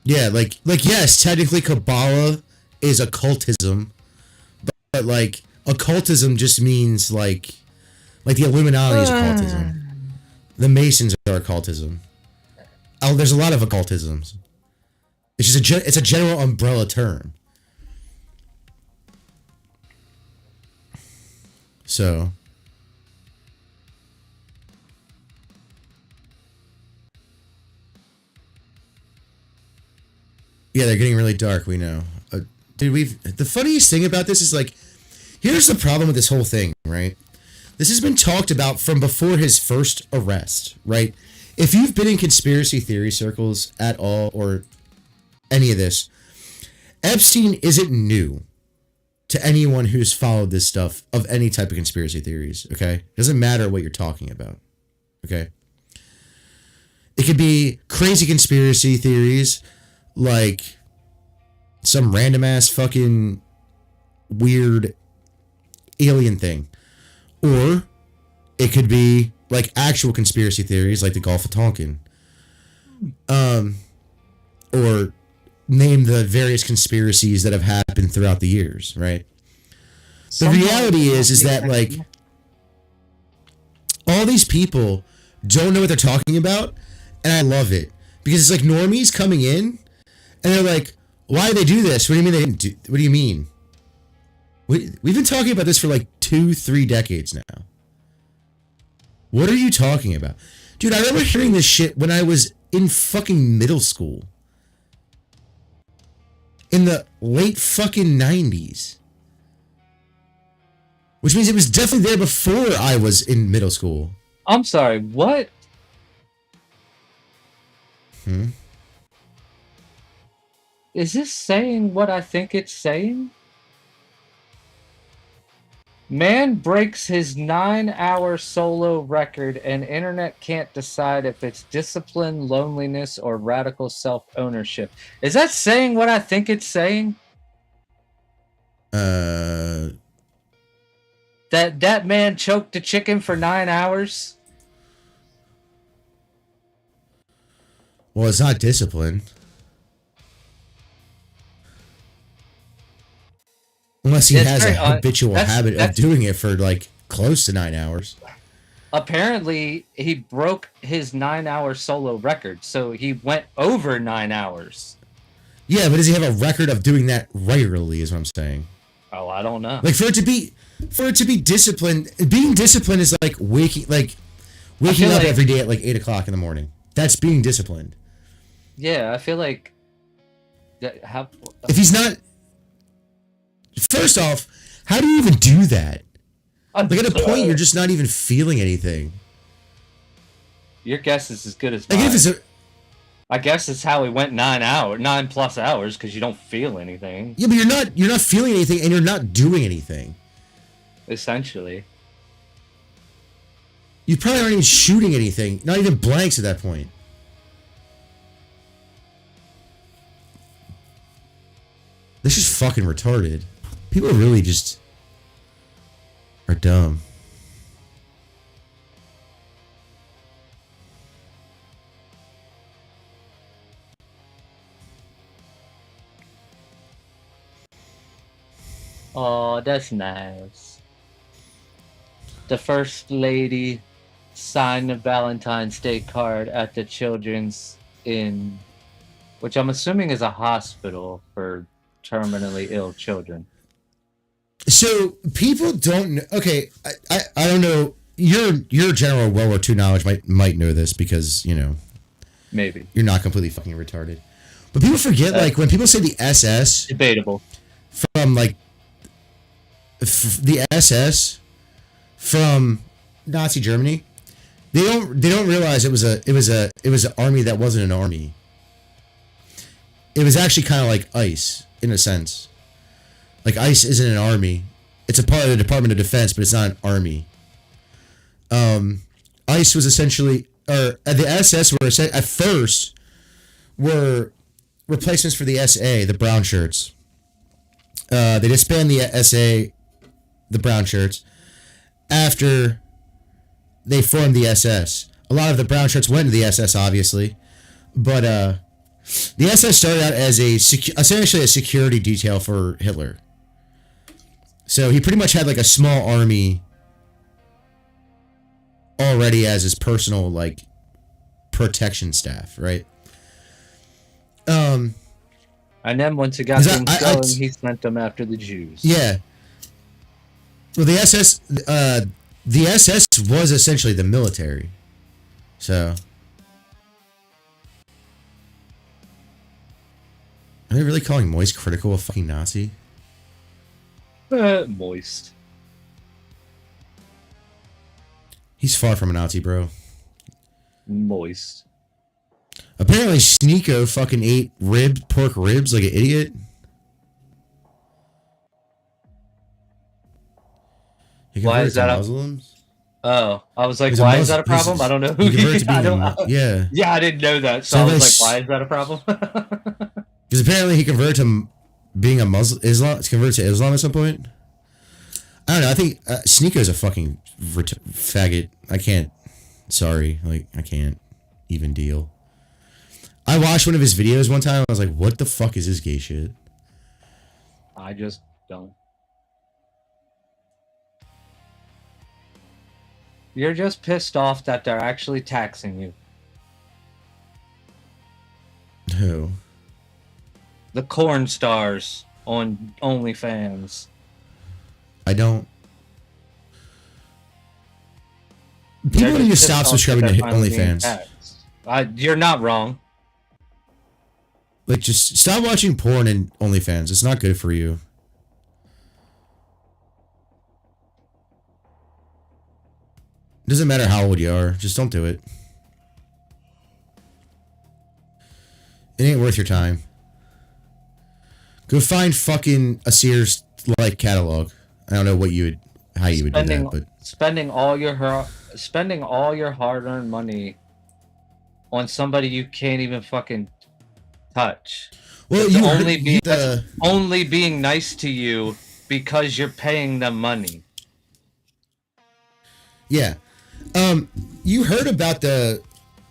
Yeah, like yes, technically Kabbalah is occultism, but like occultism just means like the Illuminati is occultism. The Masons are occultism. Oh, there's a lot of occultisms. It's just it's a general umbrella term. So. Yeah, they're getting really dark, we know. The funniest thing about this is like, here's the problem with this whole thing, right? This has been talked about from before his first arrest, right? If you've been in conspiracy theory circles at all, or any of this, Epstein isn't new to anyone who's followed this stuff of any type of conspiracy theories, okay? Doesn't matter what you're talking about, okay? It could be crazy conspiracy theories, like some random ass fucking weird alien thing. Or it could be like actual conspiracy theories like the Gulf of Tonkin. Or name the various conspiracies that have happened throughout the years, right? The reality is that like all these people don't know what they're talking about, and I love it. Because it's like normies coming in and they're like, Why do they do this? What do you mean they didn't do? What do you mean? We've been talking about this for like 2-3 decades now. What are you talking about? Dude, I remember hearing this shit when I was in fucking middle school. In the late fucking 90s. Which means it was definitely there before I was in middle school. I'm sorry, what? Is this saying what I think it's saying? Man breaks his 9-hour solo record and internet can't decide if it's discipline, loneliness, or radical self-ownership. Is that saying what I think it's saying? That man choked a chicken for 9 hours? Well, it's not discipline. Unless he has a habitual habit of doing it for like close to 9 hours. Apparently, he broke his 9-hour solo record, so he went over 9 hours. Yeah, but does he have a record of doing that regularly? Is what I'm saying. Oh, I don't know. Like for it to be disciplined, being disciplined is like waking up every day at like 8 o'clock in the morning. That's being disciplined. Yeah, I feel like if he's not. First off, how do you even do that? Like at a point, you're just not even feeling anything. Your guess is as good as mine. I guess it's how he went 9+ hours, because you don't feel anything. Yeah, but you're not feeling anything, and you're not doing anything. Essentially, you probably aren't even shooting anything. Not even blanks at that point. This is fucking retarded. People really just are dumb. oh, that's nice. The First Lady signed a Valentine's Day card at the Children's Inn, which I'm assuming is a hospital for terminally ill children. So people don't know. Okay, I don't know. Your general World War II knowledge might know this because maybe you're not completely fucking retarded. But people forget like when people say the SS, debatable, from like the SS from Nazi Germany, they don't realize it was an army that wasn't an army. It was actually kind of like ICE in a sense. Like ICE isn't an army; it's a part of the Department of Defense, but it's not an army. ICE was essentially, or the SS were at first were replacements for the SA, the brown shirts. They disbanded the SA, the brown shirts, after they formed the SS. A lot of the brown shirts went to the SS, obviously, but the SS started out as essentially a security detail for Hitler. So he pretty much had like a small army already as his personal like protection staff, right? And then once it got things going, he sent them after the Jews. Yeah. Well, the SS was essentially the military. So, are they really calling Moist Critical a fucking Nazi? Moist. He's far from a Nazi, bro. Moist. Apparently, Sneeko fucking ate pork ribs like an idiot. Why is that Muslims? Oh, I was like, why is that a problem? I don't know who he is. Yeah. Yeah, I didn't know that. So I was like, why is that a problem? Because apparently he converted to being a Muslim, converted to Islam at some point. I don't know. I think Sneeko's a fucking faggot. I can't. Sorry. Like, I can't even deal. I watched one of his videos one time. I was like, what the fuck is this gay shit? I just don't. You're just pissed off that they're actually taxing you. Who? the corn stars on OnlyFans. I don't. People need to stop subscribing to OnlyFans. You're not wrong. Like, just stop watching porn and OnlyFans. It's not good for you. Doesn't matter how old you are. Just don't do it. It ain't worth your time. Go find fucking a Sears like catalog. I don't know how you would do that, but spending all your hard-earned money on somebody you can't even fucking touch. Well, only being nice to you because you're paying them money. Yeah. You heard about the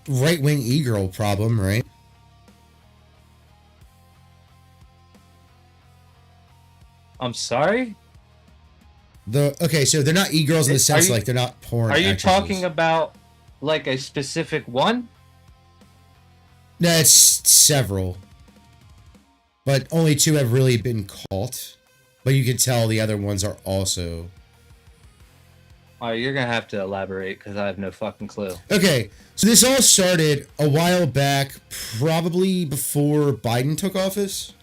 right-wing e-girl problem, right? I'm sorry? Okay, so they're not e-girls in the sense like they're not porn. Are you actresses. talking about like a specific one? No, it's several. But only 2 have really been caught. But you can tell the other ones are also. Alright, you're gonna have to elaborate because I have no fucking clue. Okay, so this all started a while back, probably before Biden took office.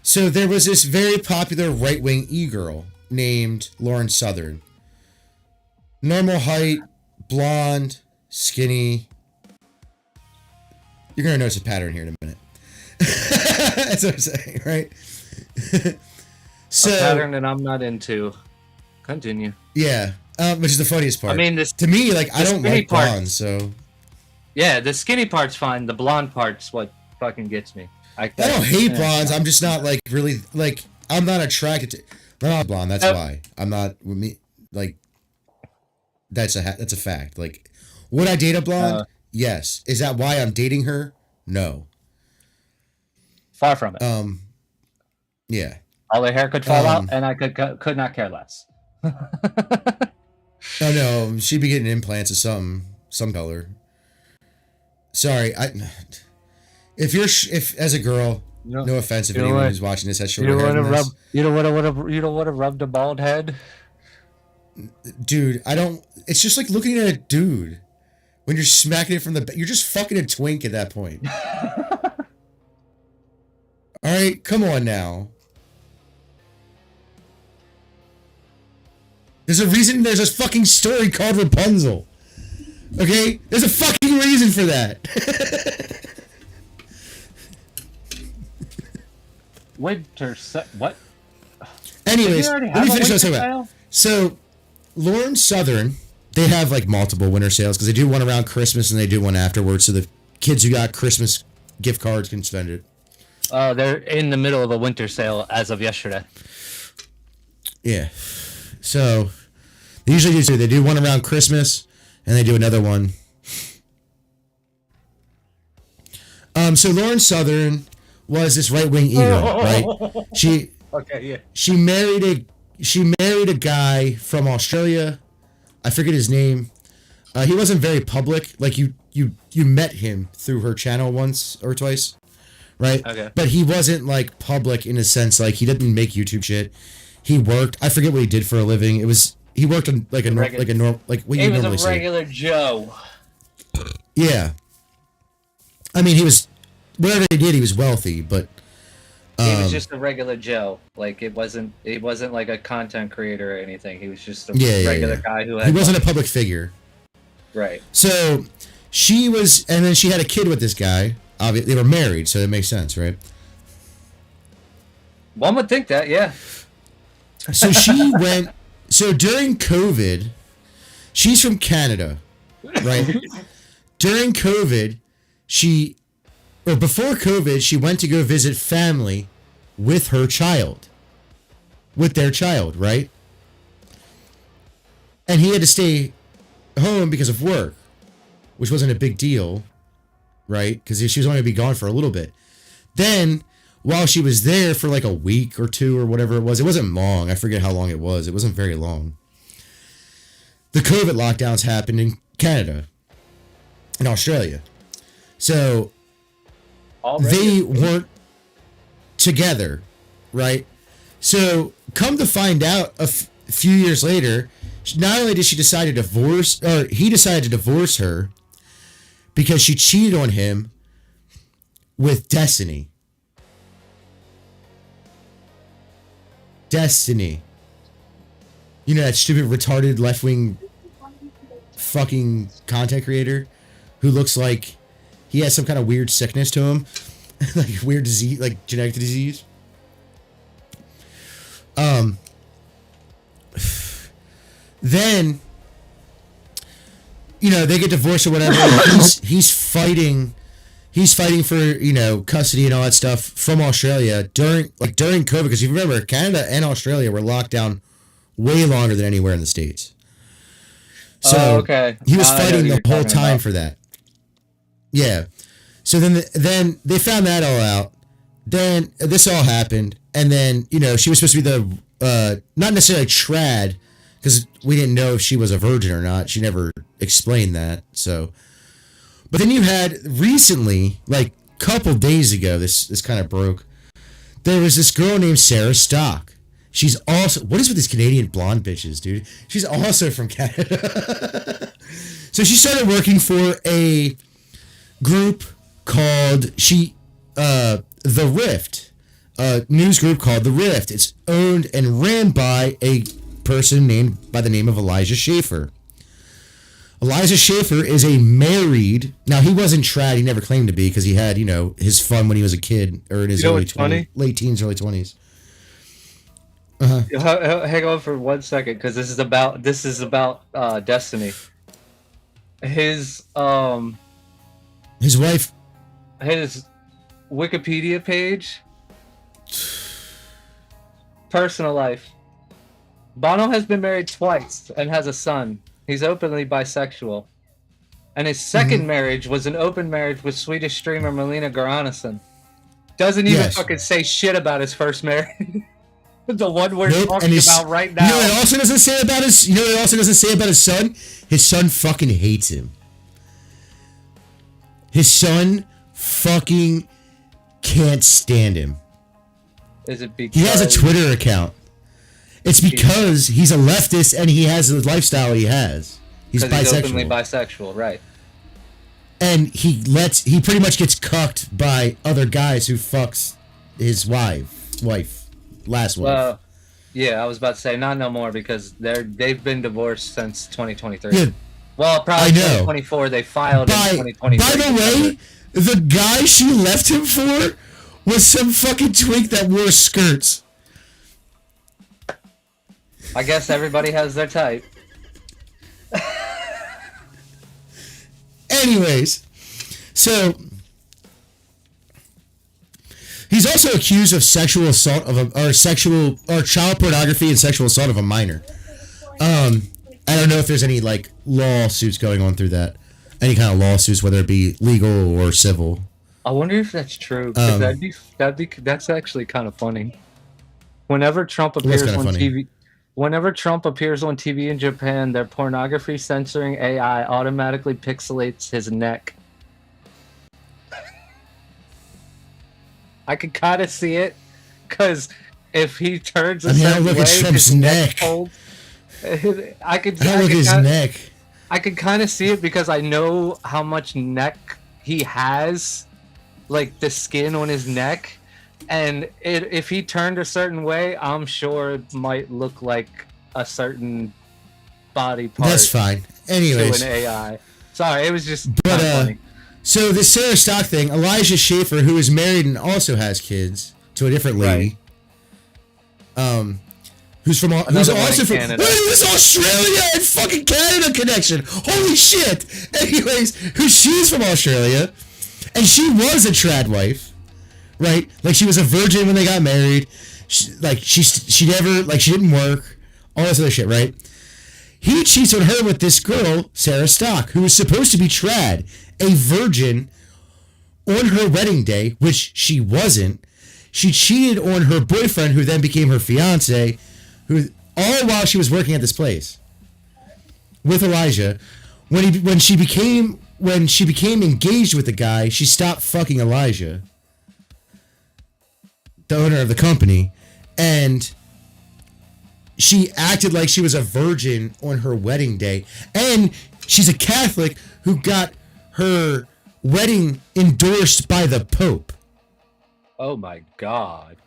So there was this very popular right-wing e-girl named Lauren Southern. Normal height, blonde, skinny. You're going to notice a pattern here in a minute. That's what I'm saying, right? So, a pattern that I'm not into. Continue. Yeah, which is the funniest part. I mean, to me, like, I don't like blonde, so... Yeah, the skinny part's fine. The blonde part's what fucking gets me. I don't hate blondes. I'm just not like really like. I'm not attracted to. I'm not blonde. That's why I'm not with me. Like, that's a fact. Like, would I date a blonde? Yes. Is that why I'm dating her? No. Far from it. Yeah. All her hair could fall out, and I could not care less. Oh no, she'd be getting implants of some color. Sorry, If as a girl, no offense if anyone who's watching this has short hair. You don't want to rub the bald head, dude. I don't. It's just like looking at a dude when you're smacking it from the. You're just fucking a twink at that point. All right, come on now. There's a reason. There's a fucking story called Rapunzel. Okay, there's a fucking reason for that. What? Anyways, let me finish what I was talking about. So, Lauren Southern, they have like multiple winter sales because they do one around Christmas and they do one afterwards. So the kids who got Christmas gift cards can spend it. They're in the middle of a winter sale as of yesterday. Yeah. So they usually do two. They do one around Christmas and they do another one. So Lauren Southern was this right-wing e-girl, right? She married a guy from Australia. I forget his name. He wasn't very public. Like you met him through her channel once or twice, right? Okay. But he wasn't like public in a sense. Like he didn't make YouTube shit. He worked. I forget what he did for a living. He worked on like what you normally see. He was a regular Joe. Yeah. I mean, he was. Whatever he did, he was wealthy, but he was just a regular Joe. Like it wasn't like a content creator or anything. He was just a regular guy who had. He wasn't a public figure. Right. So she was, and then she had a kid with this guy. Obviously, they were married, so that makes sense, right? One would think that, yeah. So she went. So during COVID, she's from Canada, right? During COVID, before COVID, she went to go visit family with their child, right? And he had to stay home because of work, which wasn't a big deal, right? Because she was only going to be gone for a little bit. Then, while she was there for like a week or two or whatever it wasn't long. I forget how long it was. It wasn't very long. The COVID lockdowns happened in Canada, in Australia. So... they weren't together, right? So come to find out a few years later, not only did she decide to divorce, or he decided to divorce her because she cheated on him with Destiny. Destiny. You know, that stupid, retarded, left-wing fucking content creator who looks like he has some kind of weird sickness to him. Like weird disease, like genetic disease. Then, you know, they get divorced or whatever. he's fighting for, you know, custody and all that stuff from Australia during COVID, because you remember Canada and Australia were locked down way longer than anywhere in the States. So okay. He was fighting the whole time for that. Yeah. So then they found that all out. Then this all happened, and then, you know, she was supposed to be the not necessarily trad, because we didn't know if she was a virgin or not. She never explained that. So, but then you had recently, like a couple days ago, this kind of broke. There was this girl named Sarah Stock. She's also, what is with these Canadian blonde bitches, dude? She's also from Canada. So she started working for a group called The Rift, a news group called The Rift. It's owned and ran by a person named by the name of Elijah Schaefer. Elijah Schaefer is a married, now he wasn't trad, he never claimed to be, because he had, you know, his fun when he was a kid, or in his late teens, early 20s. Hang on for 1 second, because this is about Destiny. His wife, his Wikipedia page, personal life. Bono has been married twice and has a son. He's openly bisexual. And his second marriage was an open marriage with Swedish streamer Melina Garanesson. Doesn't even fucking say shit about his first marriage. The one we're talking about right now. You know what it also doesn't say about his, son? His son fucking hates him. His son fucking can't stand him. Is it because he has a Twitter account? It's because he's a leftist and he has the lifestyle he has. He's bisexual. He's openly bisexual, right? And he pretty much gets cucked by other guys who fucks his last wife. Well, yeah, I was about to say not no more, because they've been divorced since 2023. Yeah, well, probably 2024. They filed in 2023. By the way, the guy she left him for was some fucking twink that wore skirts. I guess everybody has their type. Anyways, so he's also accused of sexual assault or child pornography and sexual assault of a minor. I don't know if there's any like lawsuits going on through that. Any kind of lawsuits, whether it be legal or civil. I wonder if that's true. That's actually kind of funny. Whenever Trump appears on TV. Whenever Trump appears on TV in Japan, their pornography censoring AI automatically pixelates his neck. I can kind of see it, because if he turns a certain way, Trump's his neck. Cold. I could look at his neck. I can kind of see it, because I know how much neck he has, like the skin on his neck. And if he turned a certain way, I'm sure it might look like a certain body part. That's fine. Anyways. To an AI. Sorry, it was just funny. So this Sarah Stock thing, Elijah Schaefer, who is married and also has kids to a different lady, who's also from Canada. This Australia and fucking Canada connection. Holy shit! Anyways, she's from Australia, and she was a trad wife. Right, like she was a virgin when they got married. She didn't work, all this other shit. Right, he cheats on her with this girl Sarah Stock, who was supposed to be trad, a virgin, on her wedding day, which she wasn't. She cheated on her boyfriend, who then became her fiance, who all while she was working at this place with Elijah. When she became engaged with the guy, she stopped fucking Elijah. the owner of the company, and she acted like she was a virgin on her wedding day. And she's a Catholic who got her wedding endorsed by the Pope. Oh my God.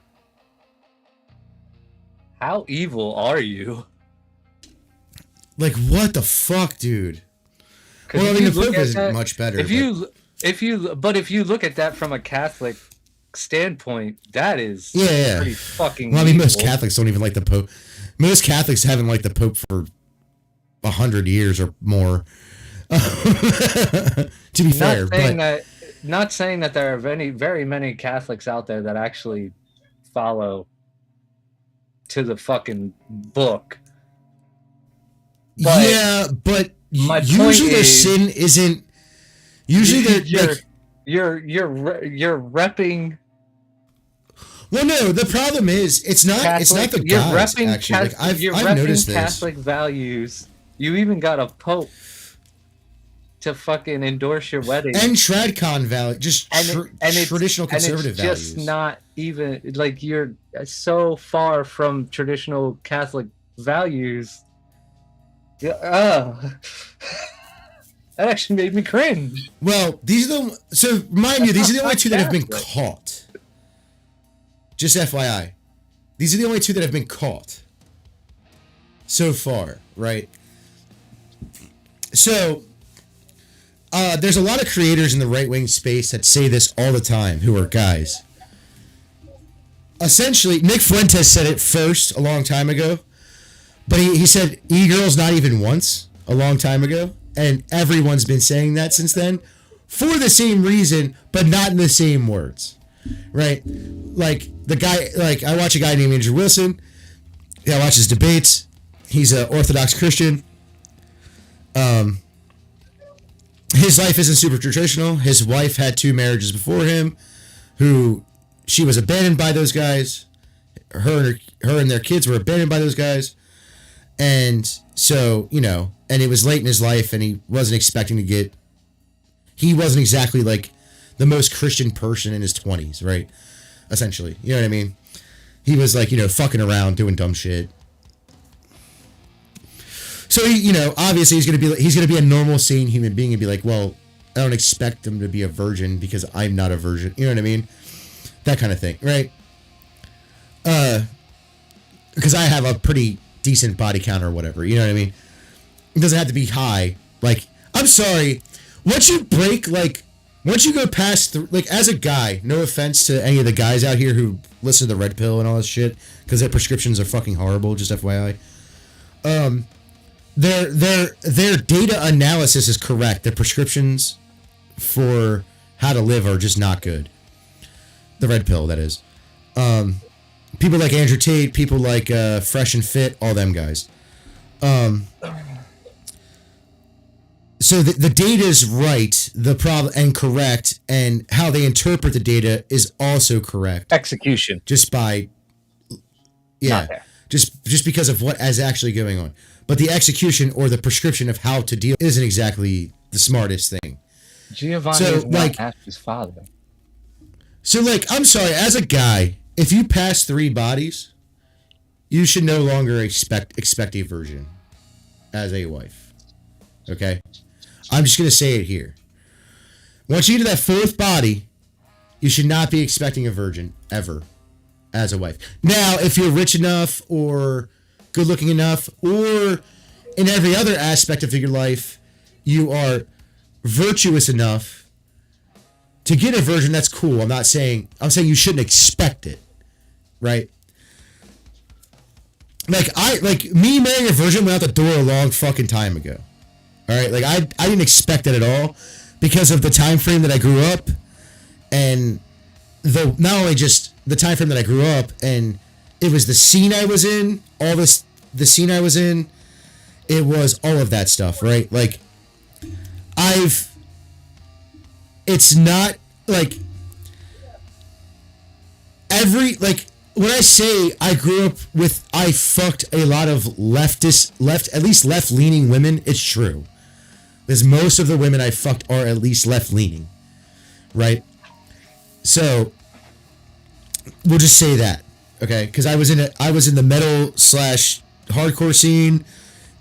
How evil are you? Like, what the fuck, dude? Well, I mean, the Pope isn't much better. If you look at that from a Catholic standpoint, that is pretty fucking well, I mean, evil. most Catholics don't even like the Pope. Most Catholics haven't liked the Pope for 100 years or more. To be fair, not saying that there are very many Catholics out there that actually follow to the fucking book. But yeah, but my usually their is, sin isn't. Usually you're repping. Well, no, the problem is it's not the guys. Actually, I've noticed this. Catholic values. You even got a Pope to fucking endorse your wedding and TradCon value, just traditional conservative values. Just not even like you're so far from traditional Catholic values. That actually made me cringe. Well, these are mind you, these are the only two that have been caught. Just FYI, these are the only two that have been caught so far, right? So, there's a lot of creators in the right-wing space that say this all the time, who are guys. Essentially, Nick Fuentes said it first a long time ago, but he said e-girls not even once a long time ago, and everyone's been saying that since then for the same reason, but not in the same words, right? Like the guy, like I watch a guy named Andrew Wilson. Yeah, I watch his debates. He's an Orthodox Christian. His life isn't super traditional. His wife had 2 marriages before him, she was abandoned by those guys. Her and their kids were abandoned by those guys. And so, and it was late in his life, and he wasn't exactly like the most Christian person in his 20s, right? Essentially, you know what I mean? He was like, fucking around, doing dumb shit. So obviously he's gonna be a normal, sane human being and be like, well, I don't expect him to be a virgin because I'm not a virgin. You know what I mean? That kind of thing, right? Because I have a pretty decent body count or whatever. You know what I mean? It doesn't have to be high. Like, I'm sorry, once you go past as a guy, no offense to any of the guys out here who listen to the red pill and all this shit, because their prescriptions are fucking horrible. Just FYI. Their data analysis is correct. Their prescriptions for how to live are just not good. The red pill, that is. People like Andrew Tate, people like Fresh and Fit, all them guys. So the data is right, the problem and correct, and how they interpret the data is also correct. Execution. Just because of what is actually going on. But the execution or the prescription of how to deal isn't exactly the smartest thing. Giovanni is not Ash's father. So, I'm sorry, as a guy, if you pass 3 bodies, you should no longer expect a virgin as a wife. Okay? I'm just going to say it here. Once you get to that 4th body, you should not be expecting a virgin ever as a wife. Now, if you're rich enough or good looking enough, or in every other aspect of your life, you are virtuous enough to get a virgin, that's cool. I'm saying you shouldn't expect it, right? Me marrying a virgin went out the door a long fucking time ago. All right, I didn't expect it at all because of the time frame that I grew up, and not only just the time frame that I grew up, and it was the scene I was in, the scene I was in, it was all of that stuff, right? It's not when I say I grew up with, I fucked a lot of left-leaning women, it's true. Because most of the women I fucked are at least left-leaning, right? So, we'll just say that, okay? Because I was in the metal / hardcore scene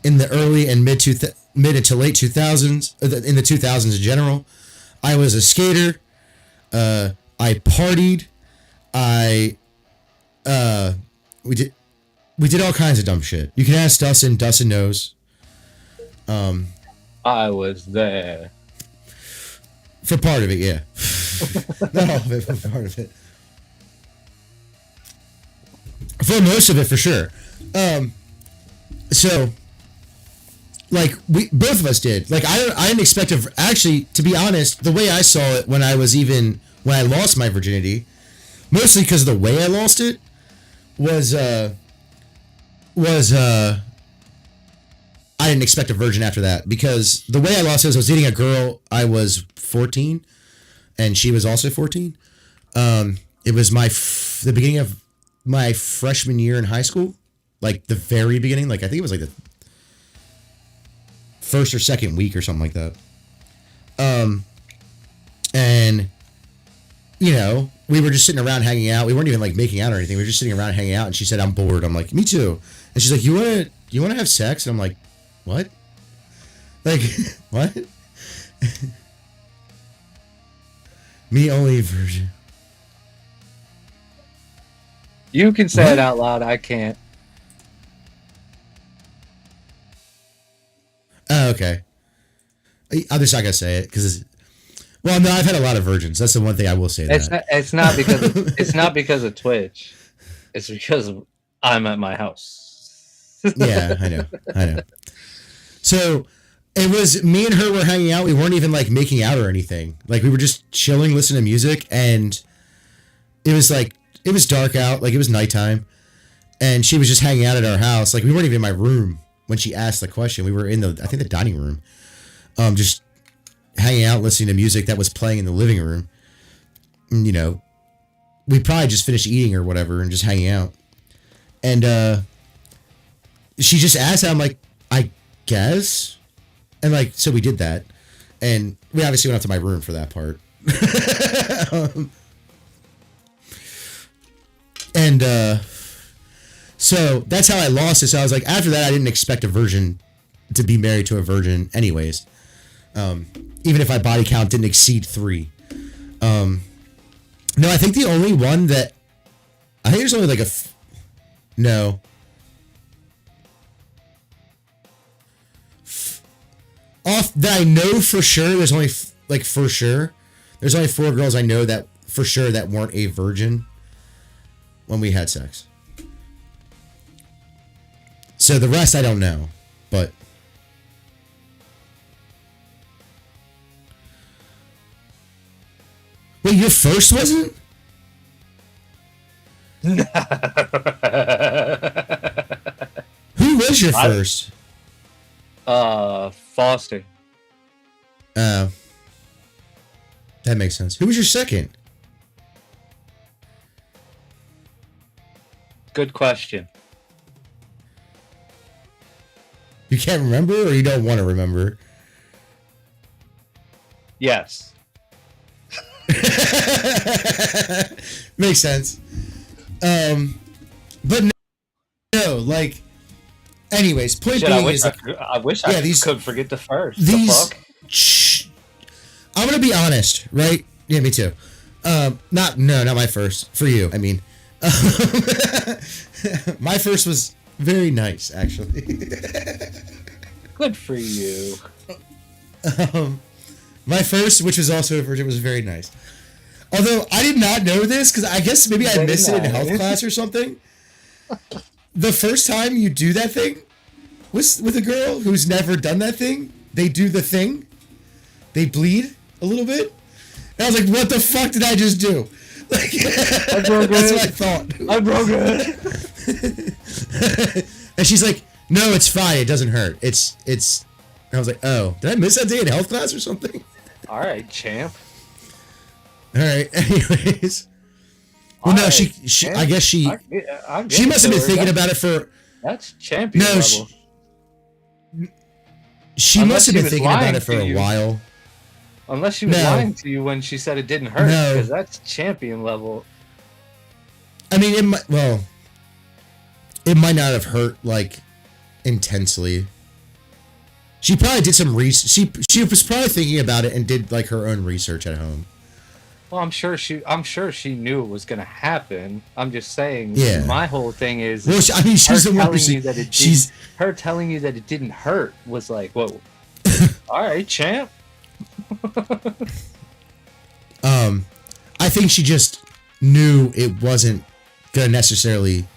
in the early and mid to late 2000s, in the 2000s in general. I was a skater. I partied. We did all kinds of dumb shit. You can ask Dustin. Dustin knows. I was there. For part of it, yeah. Not all of it, but part of it. For most of it, for sure. So, like, both of us did. Like, I didn't expect to, actually, to be honest, the way I saw it when I lost my virginity, mostly because of the way I lost it, was I didn't expect a virgin after that, because the way I lost it was I was dating a girl. I was 14 and she was also 14. It was the beginning of my freshman year in high school, like the very beginning. Like, I think it was like the first or second week or something like that. And you know, we were just sitting around hanging out. We weren't even like making out or anything. We were just sitting around hanging out, and she said, "I'm bored." I'm like, "Me too." And she's like, "You want to have sex?" And I'm like, "What? Like, what?" Me only virgin. You can say it out loud. I can't. Oh, okay. I'm just not gonna say it because, well, no, I've had a lot of virgins. That's the one thing I will say. It's not because of Twitch. It's because I'm at my house. Yeah, I know. So it was me and her were hanging out. We weren't even like making out or anything. Like, we were just chilling, listening to music, and it was dark out. Like, it was nighttime, and she was just hanging out at our house. Like, we weren't even in my room when she asked the question. We were in the dining room, just hanging out, listening to music that was playing in the living room. And, you know, we probably just finished eating or whatever and just hanging out. And she just asked, I'm like, I guess. And like, so we did that. And we obviously went up to my room for that part. So that's how I lost it. So I was like, after that, I didn't expect a virgin to be married to a virgin anyways. Even if my body count didn't exceed 3. No, I think the only one that, I think there's only like no. Off that I know for sure, there's only for sure, there's only 4 girls I know that for sure that weren't a virgin when we had sex. So the rest I don't know, but wait, your first wasn't? Who was your first? Foster. That makes sense. Who was your second? Good question. You can't remember, or you don't want to remember? Yes. Makes sense. But no, like, anyways, point Shit, being is, I wish I could forget the first. I'm gonna be honest, right? Yeah, me too. Not my first. For you, I mean. My first was very nice, actually. Good for you. My first, which was also a virgin, was very nice. Although I did not know this, because I guess maybe I missed it in health class or something. The first time you do that thing with a girl who's never done that thing, they do the thing. They bleed a little bit. And I was like, what the fuck did I just do? Like, that's what I thought. I broke it. And she's like, no, it's fine. It doesn't hurt. It's. I was like, oh, did I miss that day in health class or something? All right, champ. All right. Anyways. Well, no, she I guess she must have been thinking about it for. That's champion level. She must have been thinking about it for a while. Unless she was lying to you when she said it didn't hurt, because that's champion level. I mean, it might not have hurt like intensely. She probably did some research. She was probably thinking about it and did like her own research at home. Well, I'm sure she knew it was going to happen. I'm just saying. Yeah. My whole thing is. Well, she's the one her telling you that it didn't hurt was like, whoa. All right, champ. I think she just knew it wasn't gonna necessarily.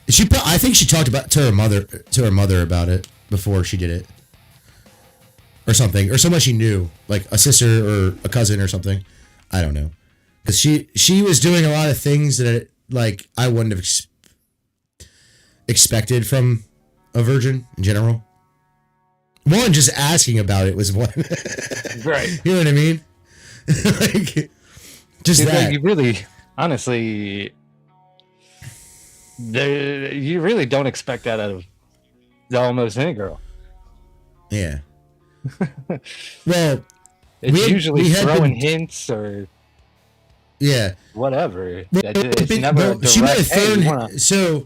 I think she talked to her mother about it before she did it, or something, or someone she knew, like a sister or a cousin or something. I don't know, because she was doing a lot of things that like I wouldn't have expected from a virgin in general. One, just asking about it was one. Right. You know what I mean? Like, just that. You really, honestly, you really don't expect that out of almost any girl. Yeah. Well, it's usually throwing hints or whatever. It's never she might have thrown. So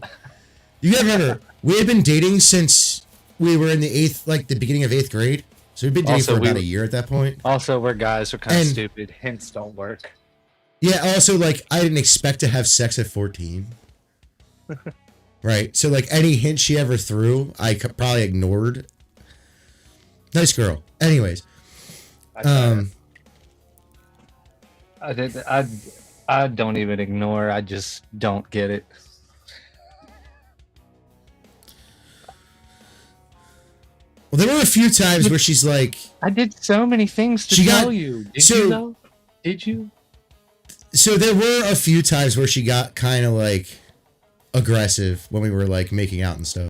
you gotta remember, we had been dating since we were in the beginning of 8th grade. So we've been dating for about a year at that point. Also, we're guys. We're kind of stupid. Hints don't work. Yeah. Also, like, I didn't expect to have sex at 14. Right. So, like, any hint she ever threw, I probably ignored. Nice girl. Anyways. I don't even ignore. I just don't get it. Well, there were a few times where she's like, I did so many things to tell you. Did you know? Did you? So there were a few times where she got kind of like aggressive when we were like making out and stuff.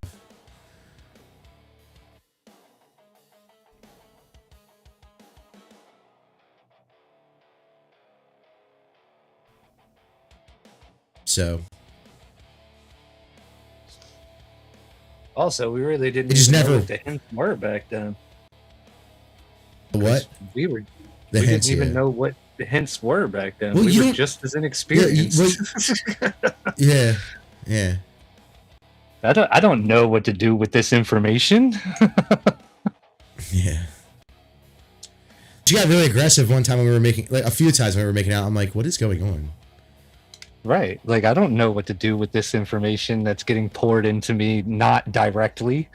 So. Also, we really didn't know what the hints were back then. What? We didn't even know what the hints were back then. Well, we were just as inexperienced. Yeah. I don't know what to do with this information. Yeah. She got really aggressive one time when we were making, like a few times when we were making out. I'm like, what is going on? Right. Like, I don't know what to do with this information that's getting poured into me, not directly.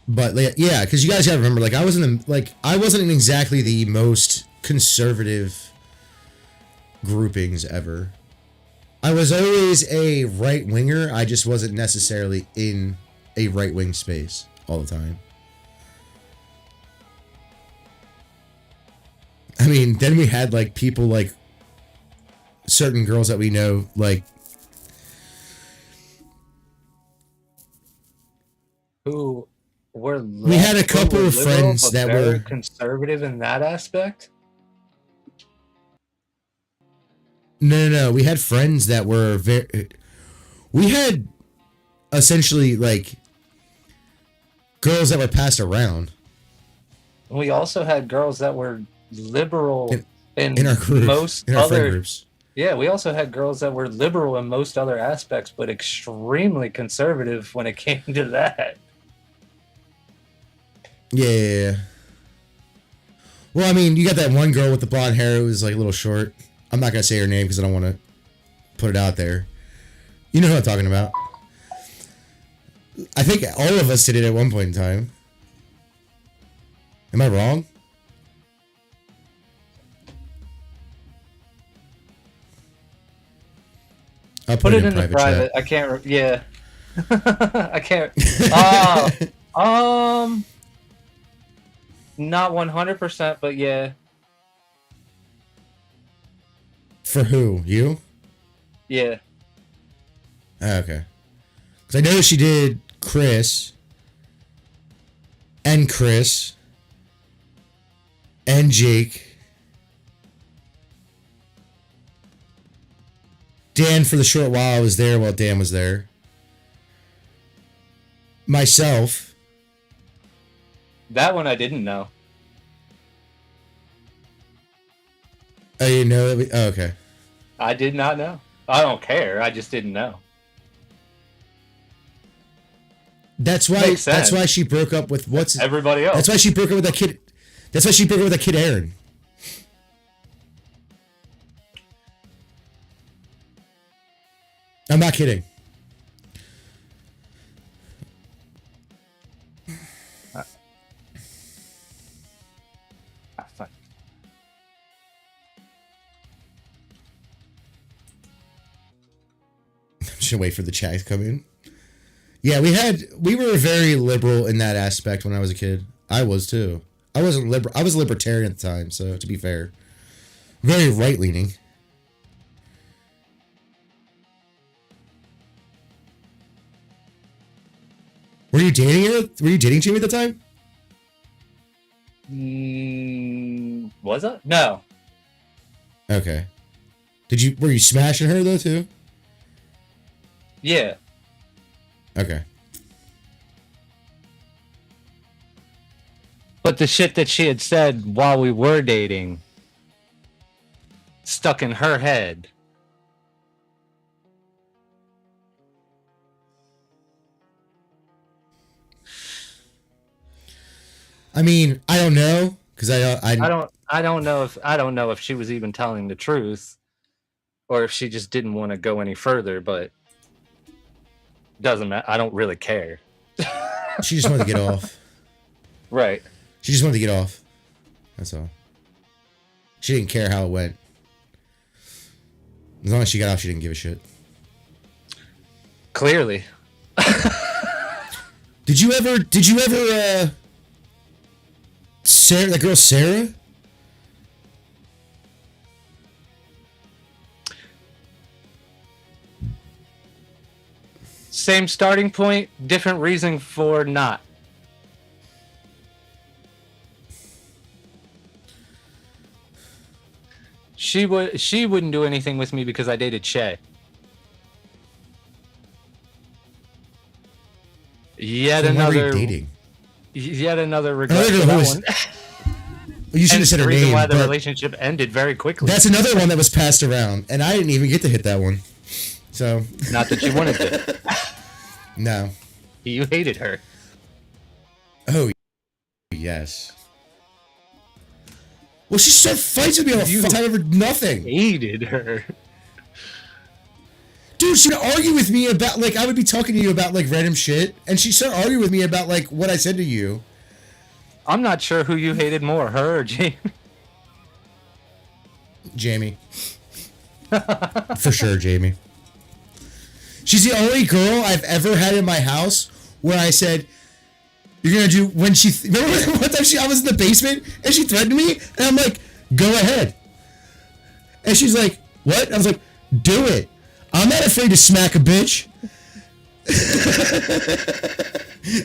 But yeah, because you guys gotta remember, like I wasn't exactly the most conservative groupings ever. I was always a right winger. I just wasn't necessarily in a right wing space all the time. I mean, then we had like people like certain girls that we know, like who were we had a couple of friends that were conservative in that aspect. No. We had friends that were we had essentially like girls that were passed around. We also had girls that were liberal in our group, in our friend groups. Yeah, we also had girls that were liberal in most other aspects, but extremely conservative when it came to that. Yeah. Well, I mean, you got that one girl with the blonde hair who was like a little short. I'm not gonna say her name because I don't want to put it out there. You know who I'm talking about. I think all of us did it at one point in time. Am I wrong? I'll put it in the private. I can't. Yeah, I can't. Not 100%, but yeah. For who? You? Yeah. Okay. Because I know she did Chris. And Jake. Dan for the short while I was there while Dan was there. Myself. That one I didn't know. Oh, you know that oh, okay. I did not know. I don't care. I just didn't know. That's why. That's why she broke up with everybody else. That's why she broke up with that kid. That's why she broke up with that kid, Aaron. I'm not kidding. Fuck. I'm just gonna wait for the chat to come in. Yeah, we were very liberal in that aspect when I was a kid. I was too. I wasn't liberal. I was libertarian at the time, so to be fair, very right leaning. Were you dating her? Were you dating Jamie at the time? Was I? No. Okay. Were you smashing her though too? Yeah. Okay. But the shit that she had said while we were dating stuck in her head. I mean, I don't know because I don't know if she was even telling the truth or if she just didn't want to go any further, but doesn't matter. I don't really care. She just wanted to get off. Right. She just wanted to get off. That's all. She didn't care how it went. As long as she got off, she didn't give a shit. Clearly. Did you ever Sarah, that girl Sarah? Same starting point, different reason for not. She wouldn't do anything with me because I dated Shay. Yet another dating. Yet another regret for that one. You should have said her name. Why the relationship ended very quickly. That's another one that was passed around, and I didn't even get to hit that one. So not that you wanted to. No. You hated her. Oh, yes. Well, she started fights with me all the time over nothing. Hated her. Dude, she'd argue with me about, like, I would be talking to you about, like, random shit, and she'd start arguing with me about, like, what I said to you. I'm not sure who you hated more, her or Jamie. Jamie. For sure, Jamie. She's the only girl I've ever had in my house where I said, you're gonna do, when she, remember one time I was in the basement, and she threatened me, and I'm like, go ahead. And she's like, what? I was like, do it. I'm not afraid to smack a bitch.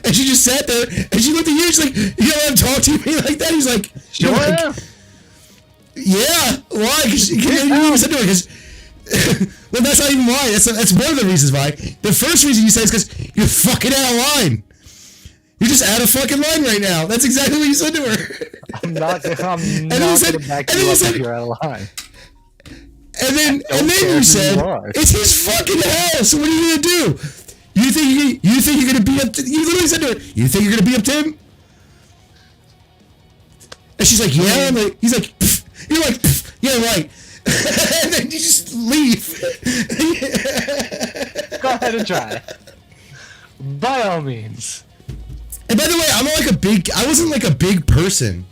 And she just sat there, and she looked at you, she's like, you don't want to talk to me like that? He's like, sure. Like, yeah, why? Because you said to her, because, well, that's not even why. That's one of the reasons why. The first reason you said is because you're fucking out of line. You're just out of fucking line right now. That's exactly what you said to her. I'm not going to back you up if you're out of line. And then you said, it's his fucking house. What are you gonna do? You think you're gonna beat up? You literally said to her, you think you're gonna beat up Tim? And she's like, yeah. I'm like, he's like, pff. You're like, pff. Yeah, right. And then you just leave. Go ahead and try. By all means. And by the way, I wasn't like a big person.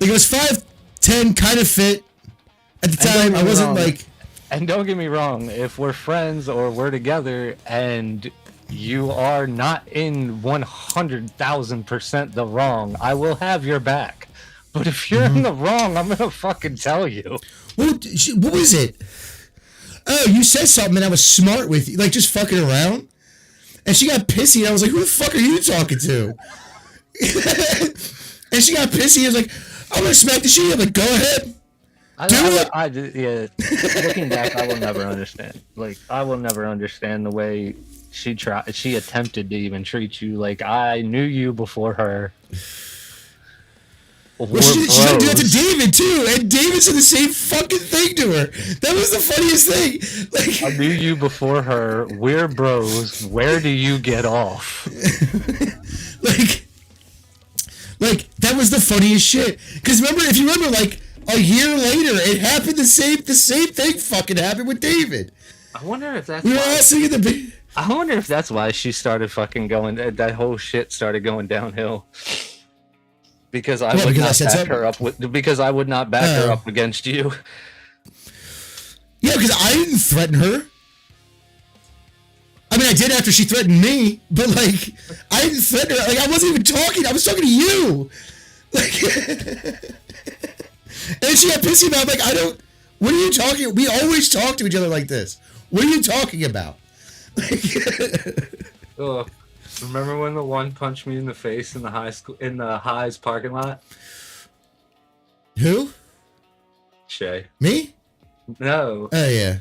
Like I was 5'10", kind of fit. At the time, I wasn't like... And don't get me wrong, if we're friends or we're together and you are not in 100,000% the wrong, I will have your back. But if you're in the wrong, I'm gonna fucking tell you. What was it? Oh, you said something and I was smart with you, like just fucking around. And she got pissy and I was like, who the fuck are you talking to? And she got pissy and was like, I'm gonna smack the shit. I'm like, go ahead. Looking back, I will never understand. Like, I will never understand the way she attempted to even treat you. Like, I knew you before her. Well, she tried to do that to David too, and David said the same fucking thing to her. That was the funniest thing. Like, I knew you before her. We're bros. Where do you get off? like that was the funniest shit. Because if you remember, like a year later, it happened. The same thing fucking happened with David. I wonder if that's. We were all singing the. I wonder if that's why she started fucking going. That whole shit started going downhill. Because I would not back her up because I would not back her up against you. Yeah, because I didn't threaten her. I mean, I did after she threatened me, but like, I didn't threaten her. Like, I wasn't even talking. I was talking to you. Like, and she got pissy about. Like, what are you talking? We always talk to each other like this. What are you talking about? Ugh. Remember when the one punched me in the face in the Highs parking lot? Who? Shay. Me? No. Oh yeah.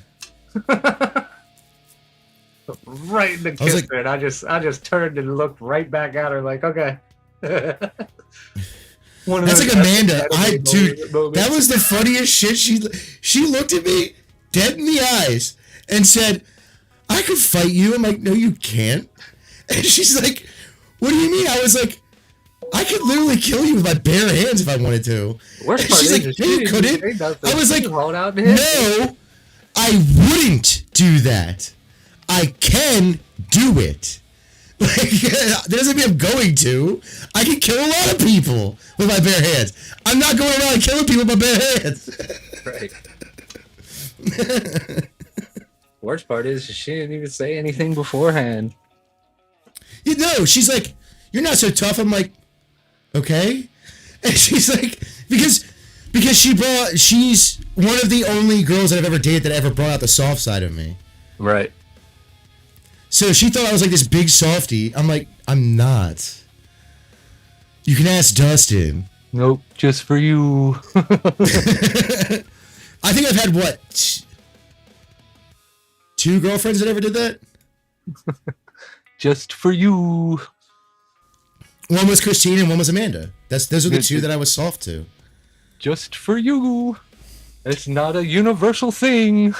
Right in the kiss, and I just turned and looked right back at her like, okay. That's like Amanda. Dude, that was the funniest shit. She looked at me dead in the eyes and said, "I could fight you." I'm like, "No, you can't." And she's like, "What do you mean?" I was like, "I could literally kill you with my bare hands if I wanted to." And she's like, "No, you couldn't." I was like, "No, I wouldn't do that. I can do it. Like, that doesn't mean I'm going to. I can kill a lot of people with my bare hands. I'm not going around killing people with my bare hands." Right. Worst part is she didn't even say anything beforehand. You know, she's like, "You're not so tough." I'm like, "Okay." And she's like, because she's one of the only girls that I've ever dated that ever brought out the soft side of me. Right. So she thought I was like this big softie. I'm like, I'm not. You can ask Dustin. Nope, just for you. I think I've had what? 2 girlfriends that ever did that? Just for you. One was Christine and one was Amanda. Those are the 2 that I was soft to. Just for you. It's not a universal thing.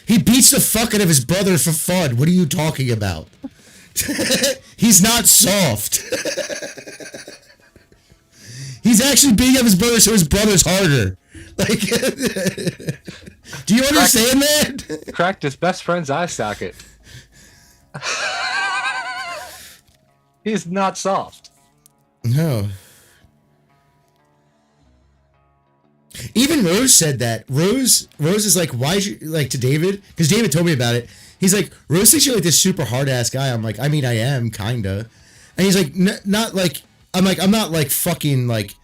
He beats the fuck out of his brother for fun. What are you talking about? He's not soft. He's actually beating up his brother so his brother's harder. Like, do you understand that? Cracked his best friend's eye socket. He's not soft. No. Even Rose said that. Rose is like, "Why is you like to David?" Because David told me about it. He's like, "Rose thinks you're like this super hard ass guy." I'm like, "I mean, I am kinda." And he's like, "Not like." I'm like, "I'm not like fucking like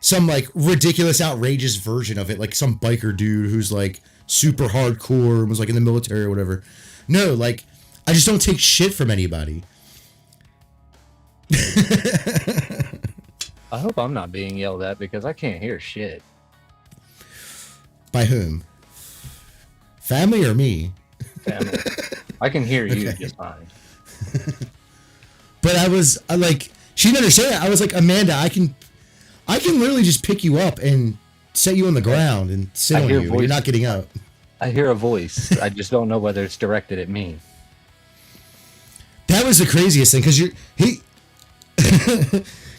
some like ridiculous, outrageous version of it, like some biker dude who's like super hardcore and was like in the military or whatever. No, like I just don't take shit from anybody." I hope I'm not being yelled at because I can't hear shit. By whom? Family or me? Family. I can hear you just fine. But I like, she didn't understand it. I was like, "Amanda, I can literally just pick you up and set you on the ground and sit on you. You're not getting up." I hear a voice. I just don't know whether it's directed at me. That was the craziest thing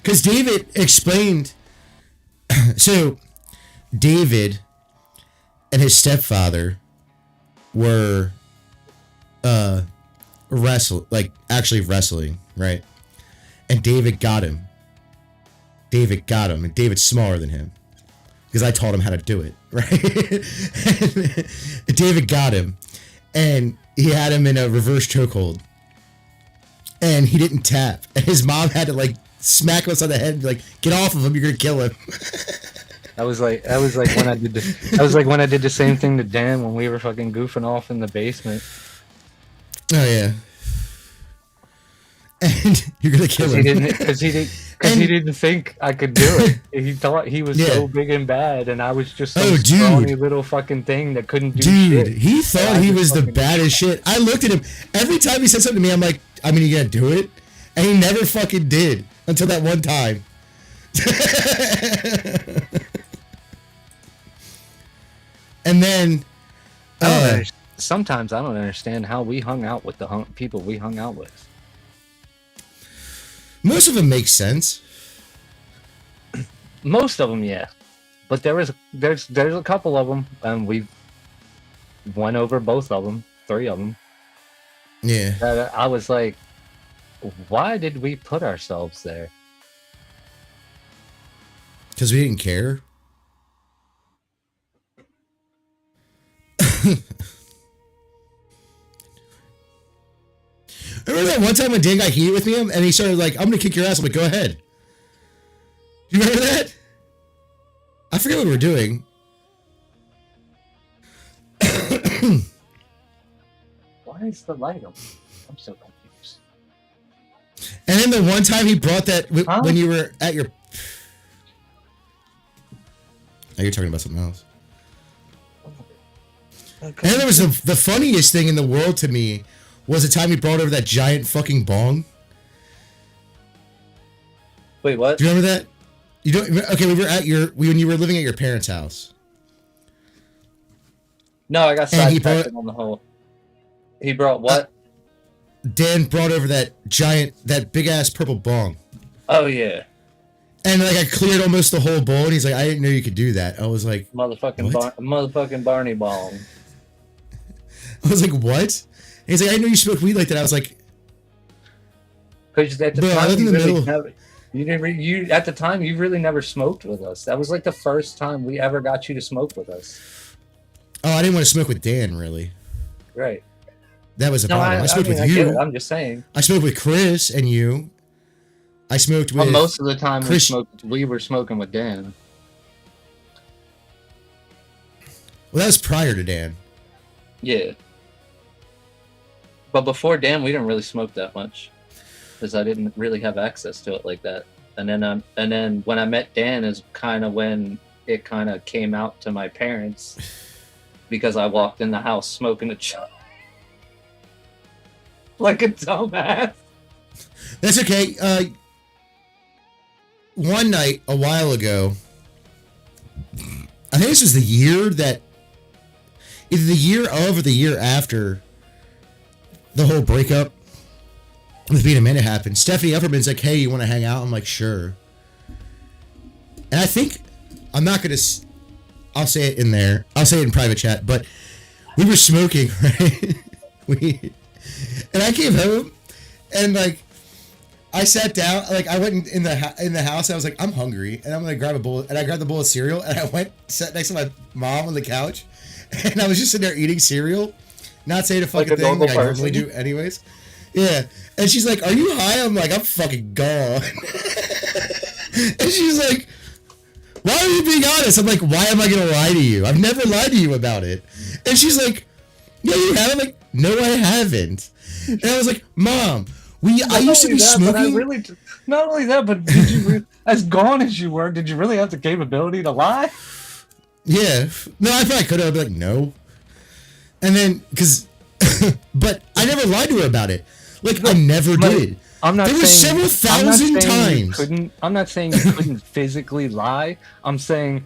because David explained. So David and his stepfather were wrestling, right? And David got him, and David's smaller than him because I taught him how to do it, right? And David got him, and he had him in a reverse chokehold, and he didn't tap, and his mom had to like smack him upside the head and be like, "Get off of him, you're gonna kill him." I was like when I did the same thing to Dan when we were fucking goofing off in the basement. Oh yeah. And you're gonna kill him because he didn't think I could do it. He thought he was so big and bad, and I was just some scrawny little fucking thing that couldn't do shit. Dude, he thought he was the baddest shit. I looked at him every time he said something to me. I'm like, "I mean, you gonna do it?" And he never fucking did until that one time. And then sometimes I don't understand how we hung out with the people we hung out with. Most of them make sense. Most of them, yeah. But there's a couple of them, and we went over both of them, 3 of them. Yeah. I was like, why did we put ourselves there? Because we didn't care. Remember that one time when Dan got heated with me and he started like, I'm gonna kick your ass. I'm like, go ahead. You remember that? I forget what we were doing. Why is the light on? I'm so confused. And then the one time he brought that when you were at your... Oh, you're talking about something else. Okay. And then there was the funniest thing in the world to me was the time he brought over that giant fucking bong. Wait, what? Do you remember that? You don't? Okay, we were at when you were living at your parents' house. No, I got sidetracked on the whole. He brought what? Dan brought over that big ass purple bong. Oh yeah. And like I cleared almost the whole bowl, and he's like, "I didn't know you could do that." I was like, "Motherfucking Barney bong." I was like, "What?" And he's like, "I didn't know you smoked weed like that." I was like, "Because at the time at the time you really never smoked with us. That was like the first time we ever got you to smoke with us." Oh, I didn't want to smoke with Dan, really. Right. That was a problem. I smoked with you. I'm just saying. I smoked with Chris and you. I smoked with. Well, most of the time we were smoking with Dan. Well, that was prior to Dan. Yeah. But before Dan, we didn't really smoke that much because I didn't really have access to it like that. And then when I met Dan is kind of when it kind of came out to my parents because I walked in the house smoking a joint. Like a dumbass. That's okay. One night a while ago, I think this was the year that, either the year of or the year after the whole breakup with me and Amanda happened. Stephanie Upperman's like, "Hey, you want to hang out?" I'm like, "Sure." And I think I'm not gonna. I'll say it in there. I'll say it in private chat. But we were smoking, right? And I came home, and like, I sat down. Like, I went in the house. And I was like, I'm hungry, and I'm gonna grab a bowl. And I grabbed the bowl of cereal, and I sat next to my mom on the couch, and I was just sitting there eating cereal, not saying a fucking thing like I normally do, anyways. Yeah. And she's like, "Are you high?" I'm like, "I'm fucking gone." And she's like, "Why are you being honest?" I'm like, "Why am I gonna lie to you? I've never lied to you about it." And she's like, "Yeah, you have." I'm like, "No, I haven't." And I was like, "Mom, I used to be smoking." Not only that, but did you, as gone as you were, did you really have the capability to lie? Yeah. No, I probably could have been like, "No." And then, but I never lied to her about it. Like, I never did. I'm not. There were several thousand times. I'm not saying you couldn't physically lie. I'm saying,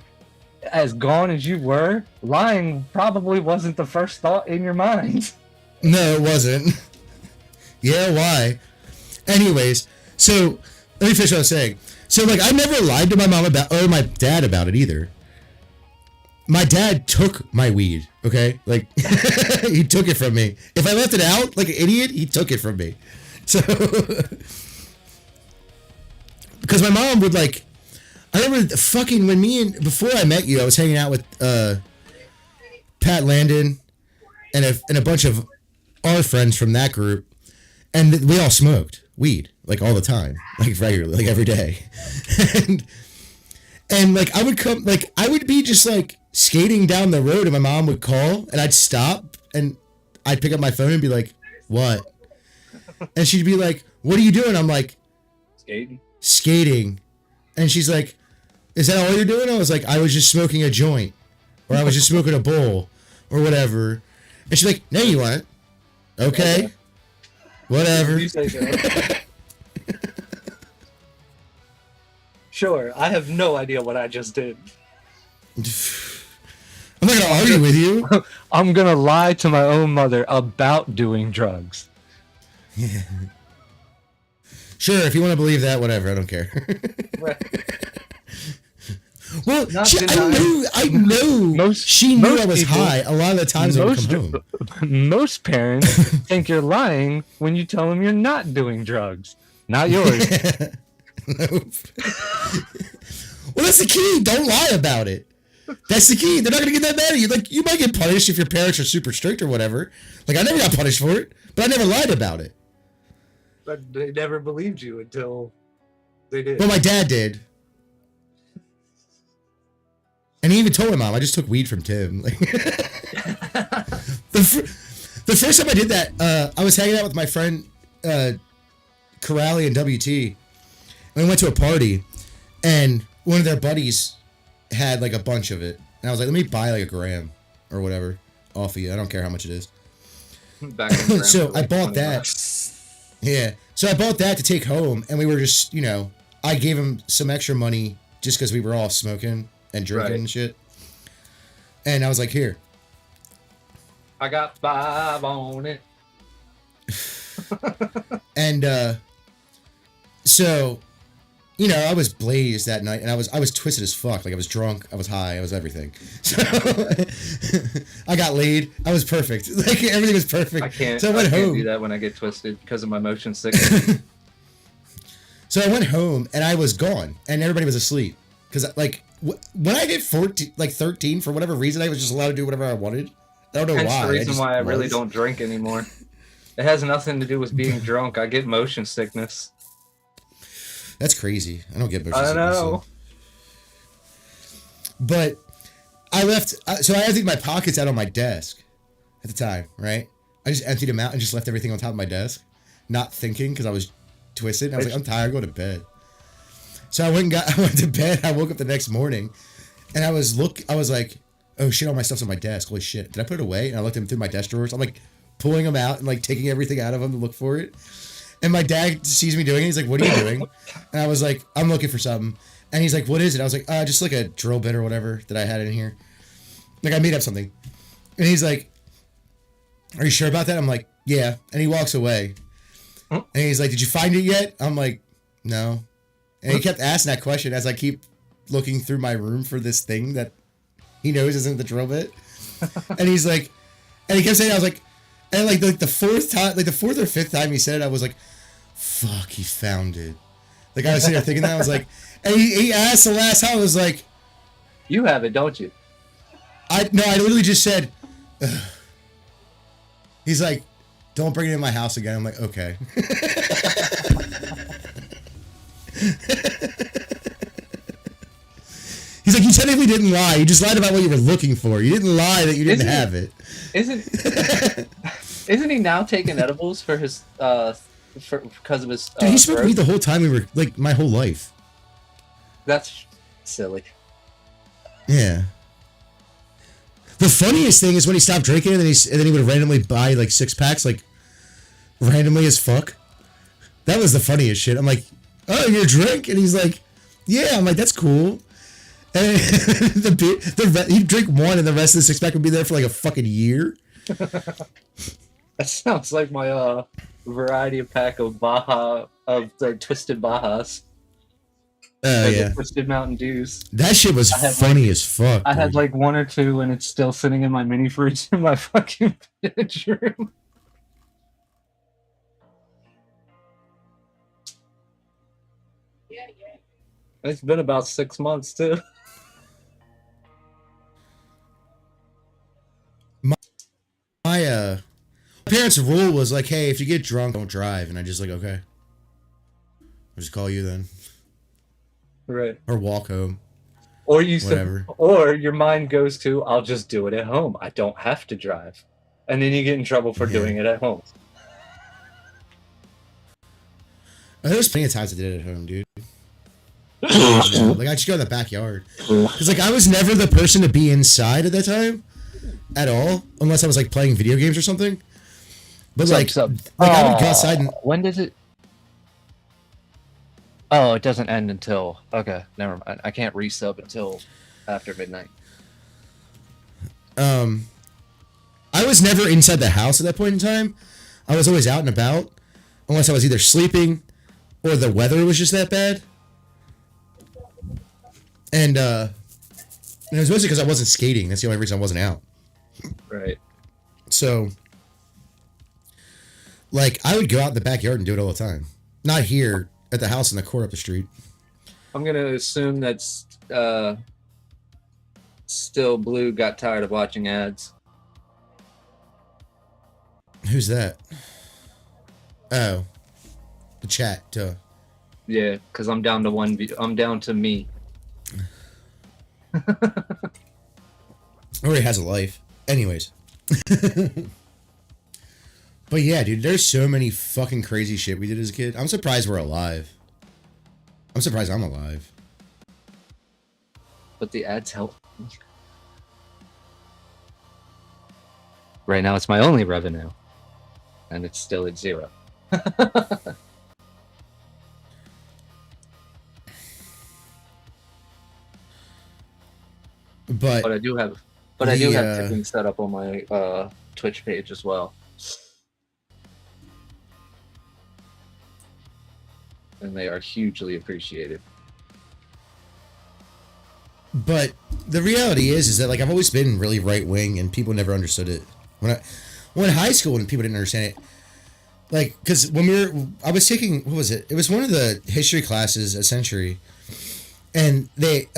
as gone as you were, lying probably wasn't the first thought in your mind. No, it wasn't. Yeah, why? Anyways, so let me finish what I was saying. So, like, I never lied to my mom or my dad about it either. My dad took my weed, okay? Like, he took it from me. If I left it out like an idiot, he took it from me. So, because my mom would, like, I remember fucking before I met you, I was hanging out with Pat Landon and a bunch of our friends from that group, and we all smoked weed, like, all the time, like, regularly, like, every day. And like, I would be just, like, skating down the road, and my mom would call, and I'd stop, and I'd pick up my phone and be like, "What?" And she'd be like, "What are you doing?" I'm like, skating. And she's like, "Is that all you're doing?" I was like, "I was just smoking a joint, or I was just smoking a bowl, or whatever." And she's like, "No, you weren't." "Okay, whatever." sure. I have no idea what I just did. I'm not gonna argue with you. I'm gonna lie to my own mother about doing drugs. Yeah. Sure, if you want to believe that, whatever. I don't care. Well, I know she knew I was high a lot of the times I would come home. Most parents think you're lying when you tell them you're not doing drugs. Not yours. Nope. Well, that's the key. Don't lie about it. That's the key. They're not going to get that mad at you. Like, you might get punished if your parents are super strict or whatever. Like, I never got punished for it, but I never lied about it. But they never believed you until they did. Well, my dad did. And he even told my mom, I just took weed from Tim. Like, the first time I did that, I was hanging out with my friend Corrali and WT. And we went to a party, and one of their buddies had like a bunch of it. And I was like, let me buy like a gram or whatever off of you. I don't care how much it is. So I bought that. Yeah. So I bought that to take home, and we were just, you know, I gave him some extra money just because we were all smoking and drinking and shit. And I was like, here. I got 5 on it. And so, you know, I was blazed that night, and I was twisted as fuck. Like, I was drunk, I was high, I was everything. So I got laid. I was perfect. Like, everything was perfect. I can't home. do that when I get twisted because of my motion sickness. So I went home, and I was gone, and everybody was asleep. Because, like, when I hit 13, for whatever reason, I was just allowed to do whatever I wanted. I don't know why. That's the reason why I really don't drink anymore. It has nothing to do with being drunk. I get motion sickness. That's crazy. I don't get motion sickness. I know. So. But I left... So I emptied my pockets out on my desk at the time, right? I just emptied them out and just left everything on top of my desk, not thinking because I was twisted. I was like, I'm tired. I'm going to bed. So I went to bed. I woke up the next morning, and I was like, oh shit, all my stuff's on my desk. Holy shit. Did I put it away? And I looked through my desk drawers. I'm like pulling them out and like taking everything out of them to look for it. And my dad sees me doing it. He's like, what are you doing? And I was like, I'm looking for something. And he's like, what is it? I was like, just like a drill bit or whatever that I had in here. Like, I made up something. And he's like, are you sure about that? I'm like, yeah. And he walks away. And he's like, did you find it yet? I'm like, no. And he kept asking that question as I keep looking through my room for this thing that he knows isn't the drill bit. And he's like, and he kept saying, I was like, and like the fourth or fifth time he said it, I was like, fuck, he found it. Like, I was sitting there thinking that. I was like, and he asked the last time, I was like, you have it, don't you? I literally just said, ugh. He's like, don't bring it in my house again. I'm like, okay. He's like, you technically didn't lie. You just lied about what you were looking for. You didn't lie that you didn't have it. Isn't he now taking edibles for his because of his? Dude, he smoked weed the whole time we were like my whole life. That's silly. Yeah. The funniest thing is when he stopped drinking and then he would randomly buy like 6-packs, like randomly as fuck. That was the funniest shit. I'm like, oh, you drink? And he's like, yeah. I'm like, that's cool. And he'd drink one and the rest of the 6-pack would be there for like a fucking year. That sounds like my variety pack of the Twisted Bajas. Oh, yeah. Twisted Mountain Dews. That shit was funny as fuck. I had like 1 or 2 and it's still sitting in my mini fridge in my fucking bedroom. It's been about 6 months too. My parents' rule was like, hey, if you get drunk, don't drive. And I just like, okay. I'll just call you then. Right. Or walk home. Or you whatever. Or your mind goes to, I'll just do it at home. I don't have to drive. And then you get in trouble for doing it at home. There was plenty of times I did it at home, dude. Like, I just go in the backyard. Because, like, I was never the person to be inside at that time. At all. Unless I was, like, playing video games or something. But, like, I would go outside and... When does it... Oh, it doesn't end until... Okay, never mind. I can't resub until after midnight. I was never inside the house at that point in time. I was always out and about, unless I was either sleeping or the weather was just that bad. And it was mostly because I wasn't skating. That's the only reason I wasn't out. Right. So, like, I would go out in the backyard and do it all the time. Not here, at the house in the court up the street. I'm going to assume that's Still Blue got tired of watching ads. Who's that? Oh. The chat, duh. Yeah, because I'm down to one. I'm down to me. Already has a life. Anyways. But yeah, dude, there's so many fucking crazy shit we did as a kid. I'm surprised we're alive. I'm surprised I'm alive. But the ads help. Right now, it's my only revenue. And it's still at 0. But I do have tipping set up on my Twitch page as well. And they are hugely appreciated. But the reality is that, like, I've always been really right wing, and people never understood it. When in high school, and people didn't understand it, like, because I was taking, what was it? It was one of the history classes at Century, and they,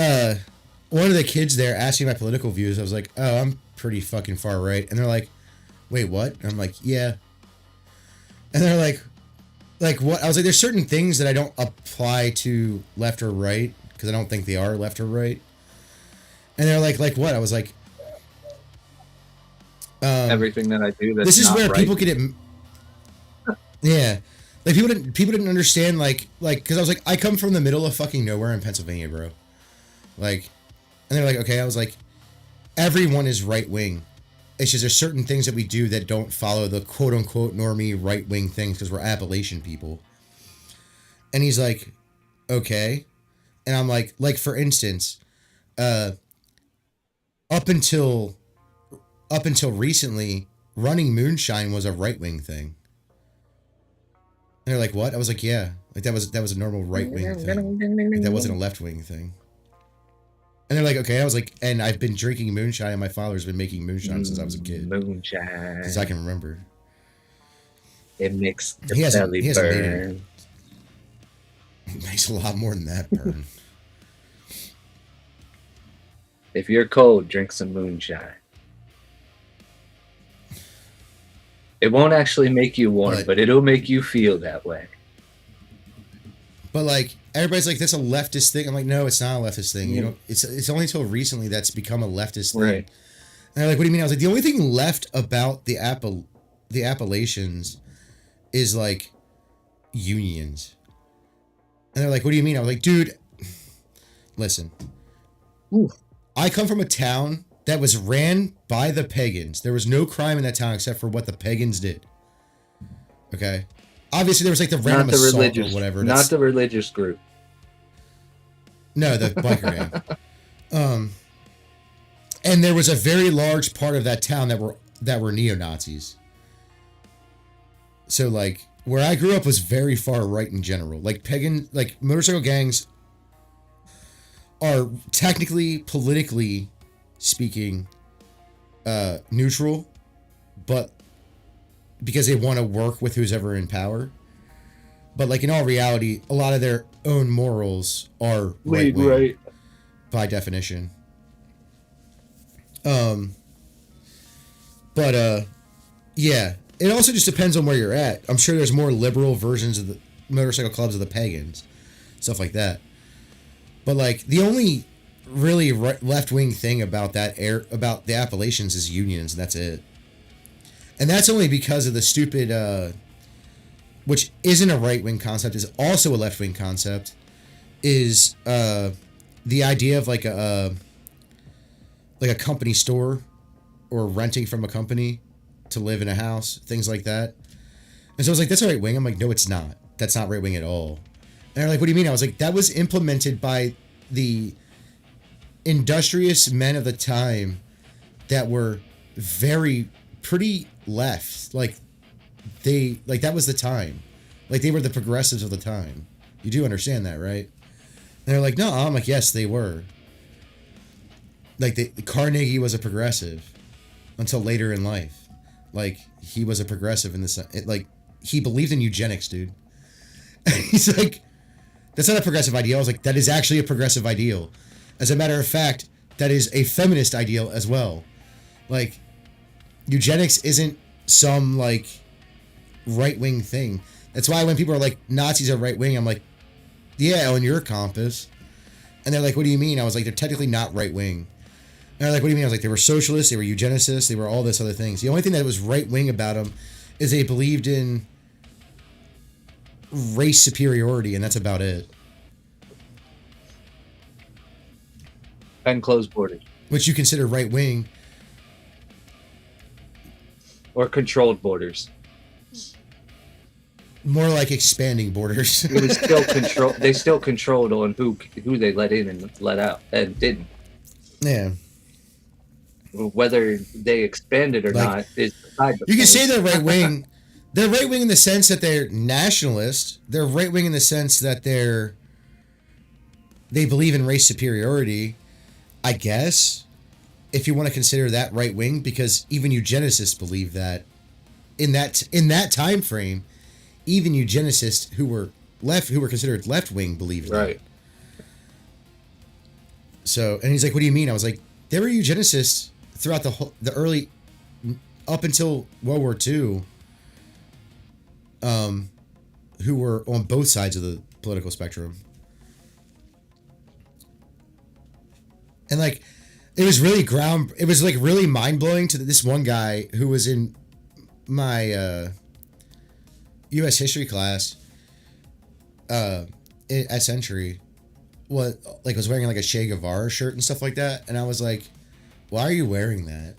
one of the kids there asked me my political views. I was like, oh, I'm pretty fucking far right, and they're like, wait, what? And I'm like, yeah, and they're like, what? I was like, there's certain things that I don't apply to left or right because I don't think they are left or right. And they're like what? I was like, everything that I do. That's this is not where right. people get it. Yeah, like people didn't understand like because I was like, I come from the middle of fucking nowhere in Pennsylvania, bro. Like, and they're like, okay. I was like, everyone is right wing. It's just there's certain things that we do that don't follow the quote unquote normie right wing things because we're Appalachian people. And he's like, okay. And I'm like for instance, up until recently, running moonshine was a right wing thing. And they're like, what? I was like, yeah, like that was a normal right wing thing. Like, that wasn't a left wing thing. And they're like, okay. I was like, and I've been drinking moonshine, and my father's been making moonshine since I was a kid. Moonshine. Because I can remember. It makes the belly burn. It makes a lot more than that burn. If you're cold, drink some moonshine. It won't actually make you warm, but it'll make you feel that way. But like everybody's like, that's a leftist thing. I'm like, no, it's not a leftist thing. You know, it's only until recently that's become a leftist thing. Right. And they're like, what do you mean? I was like, the only thing left about the Appalachians is like unions. And they're like, what do you mean? I was like, dude, listen. Ooh. I come from a town that was ran by the pagans. There was no crime in that town except for what the pagans did. Okay? Obviously, there was like the random assault or whatever. Not the religious group. No, the biker gang. And there was a very large part of that town that were neo-Nazis. So, like, where I grew up was very far right in general. Like, motorcycle gangs are technically, politically speaking, neutral, but because they want to work with who's ever in power. But like in all reality, a lot of their own morals are right by definition. Yeah, it also just depends on where you're at. I'm sure there's more liberal versions of the motorcycle clubs of the pagans, stuff like that. But like the only really left-wing thing about about the Appalachians is unions, and that's it. And that's only because of the stupid, which isn't a right-wing concept, is also a left-wing concept, is the idea of like a company store or renting from a company to live in a house, things like that. And so I was like, that's a right-wing. I'm like, no, it's not. That's not right-wing at all. And they're like, what do you mean? I was like, that was implemented by the industrious men of the time that were pretty left. Like that was the time. Like they were the progressives of the time. You do understand that, right? And they're like, no. I'm like, yes, they were. Like Carnegie was a progressive until later in life. Like he was a progressive in this. Like he believed in eugenics, dude. He's like, that's not a progressive ideal. I was like, that is actually a progressive ideal. As a matter of fact, that is a feminist ideal as well. Like, eugenics isn't some, like, right-wing thing. That's why when people are like, Nazis are right-wing, I'm like, yeah, on your compass. And they're like, what do you mean? I was like, they're technically not right-wing. And they're like, what do you mean? I was like, they were socialists, they were eugenicists, they were all this other things. The only thing that was right-wing about them is they believed in race superiority, and that's about it. And closed borders. Which you consider right wing. Or controlled borders. More like expanding borders. It was still control. They still controlled on who they let in and let out, and didn't. Yeah. Whether they expanded or not is beside the You can point. say they're right wing. They're right wing in the sense that they're nationalist. They're right wing in the sense that they believe in race superiority, I guess, if you want to consider that right wing, because even eugenicists believe that. In that time frame, even eugenicists who were considered left wing believed that. Right. So, and he's like, "What do you mean?" I was like, "There were eugenicists throughout the early, up until World War II." Who were on both sides of the political spectrum. And like, it was like really mind blowing to this one guy who was in my U.S. history class at Century. Was wearing like a Che Guevara shirt and stuff like that. And I was like, why are you wearing that?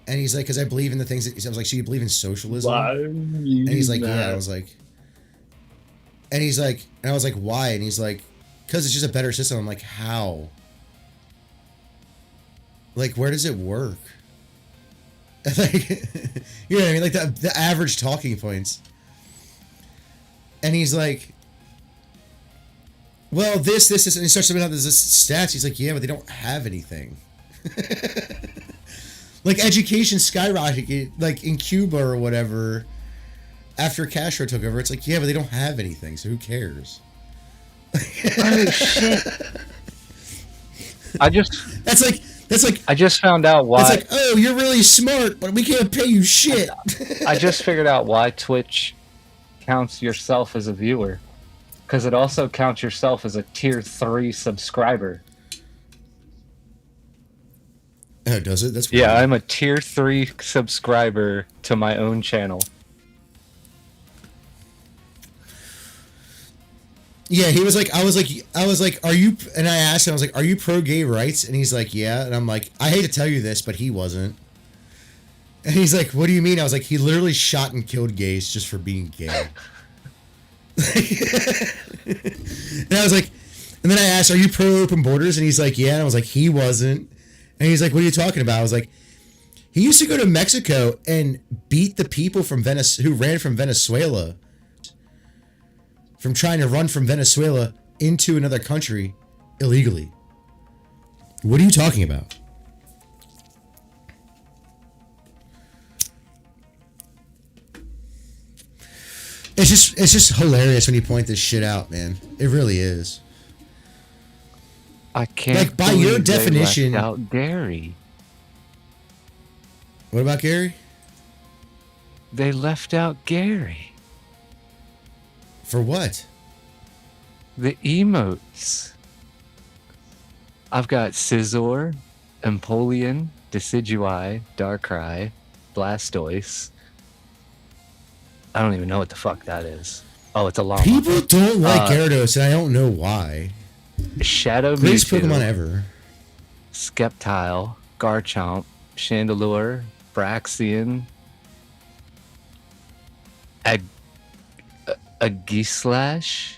And he's like, because I believe in the things that I was like, so you believe in socialism? And he's like, yeah. I was like, and he's like, and I was like, why? And he's like, because it's just a better system. I'm like, how? Like, where does it work? Like, you know what I mean? Like the average talking points. And he's like, well, this, and he starts to out this stats. He's like, yeah, but they don't have anything. Like education skyrocketed, like in Cuba or whatever. After Castro took over, it's like, yeah, but they don't have anything, so who cares? Oh shit! That's like. I just found out why. It's like, oh, you're really smart, but we can't pay you shit. I just figured out why Twitch counts yourself as a viewer, because it also counts yourself as a tier 3 subscriber. Oh, does it? That's weird. Yeah, I'm a tier 3 subscriber to my own channel. Yeah, he was like, I was like, are you? And I asked him, I was like, are you pro gay rights? And he's like, yeah. And I'm like, I hate to tell you this, but he wasn't. And he's like, what do you mean? I was like, he literally shot and killed gays just for being gay. And I was like, and then I asked, are you pro open borders? And he's like, yeah. And I was like, he wasn't. And he's like, what are you talking about? I was like, he used to go to Mexico and beat the people from who ran from Venezuela. From trying to run from Venezuela into another country illegally. What are you talking about? It's just hilarious when you point this shit out, man. It really is. I can't. Like by your definition, they left out Gary. What about Gary? They left out Gary. For what? The emotes. I've got Scizor, Empoleon, Decidueye, Darkrai, Blastoise. I don't even know what the fuck that is. Oh, it's a llama. People don't like Gyarados, and I don't know why. Shadow Greatest Mewtwo, Pokemon ever. Sceptile, Garchomp, Chandelure, Braxian, Aegislash,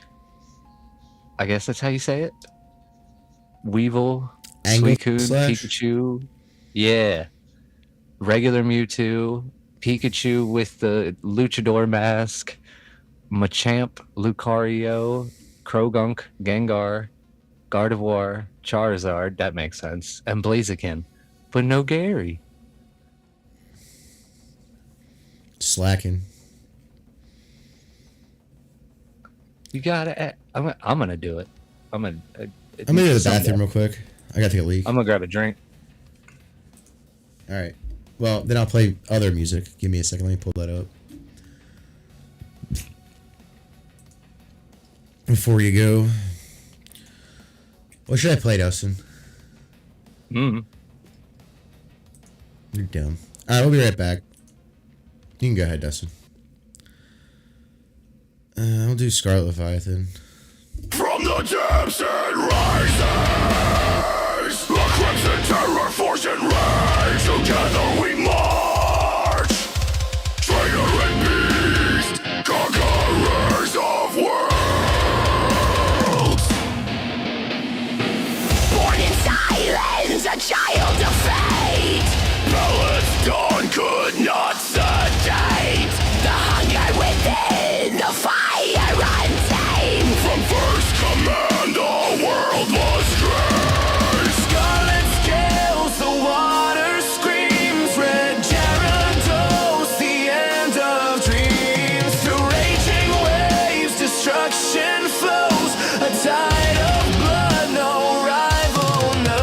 I guess that's how you say it. Weevil, Angle Suicune, slash? Pikachu. Yeah. Regular Mewtwo, Pikachu with the Luchador mask, Machamp, Lucario, Krogunk, Gengar, Gardevoir, Charizard, that makes sense, and Blaziken. But no Gary. Slacking. You gotta. I'm gonna do it. I'm gonna go to the bathroom real quick. I gotta take a leak. I'm gonna grab a drink. All right. Well, then I'll play other music. Give me a second. Let me pull that up. Before you go, what should I play, Dustin? You're dumb. All right, we'll be right back. You can go ahead, Dustin. I'll do Scarlet Leviathan. From the depths it rises, the crimson terror force and rage. Together we march, traitor and beast, conquerors of worlds. Born in silence, a child of fate. Pellets dawn could not sedate the hunger within, the fire untamed. From first command, the world was strange. Scarlet scales, the water screams. Red Gyarados, the end of dreams. Through raging waves, destruction flows. A tide of blood, no rival, no.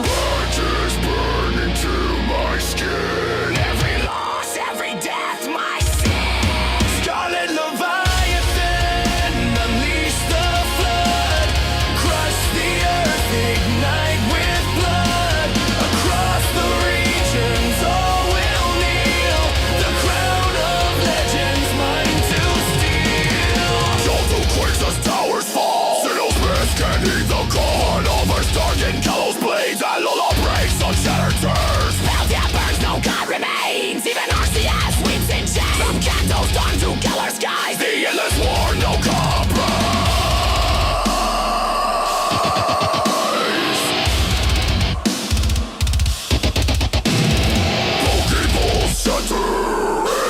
Blood is burning to my skin. Every loss, every death, my sin. Scarlet Leviathan, unleash the flood. Crush the earth, ignite with blood. Across the regions, all will kneel. The crown of legends, mine to steal. Jolt who quakes as towers fall. Signals miss, can heed the call. And over starting gallows blades. And Lola breaks on shattered tears. Spell that burns, no god remains. Even Arceus weeps in shame. From candles dawn to color skies. The endless war, no compromise. Pokeballs shatter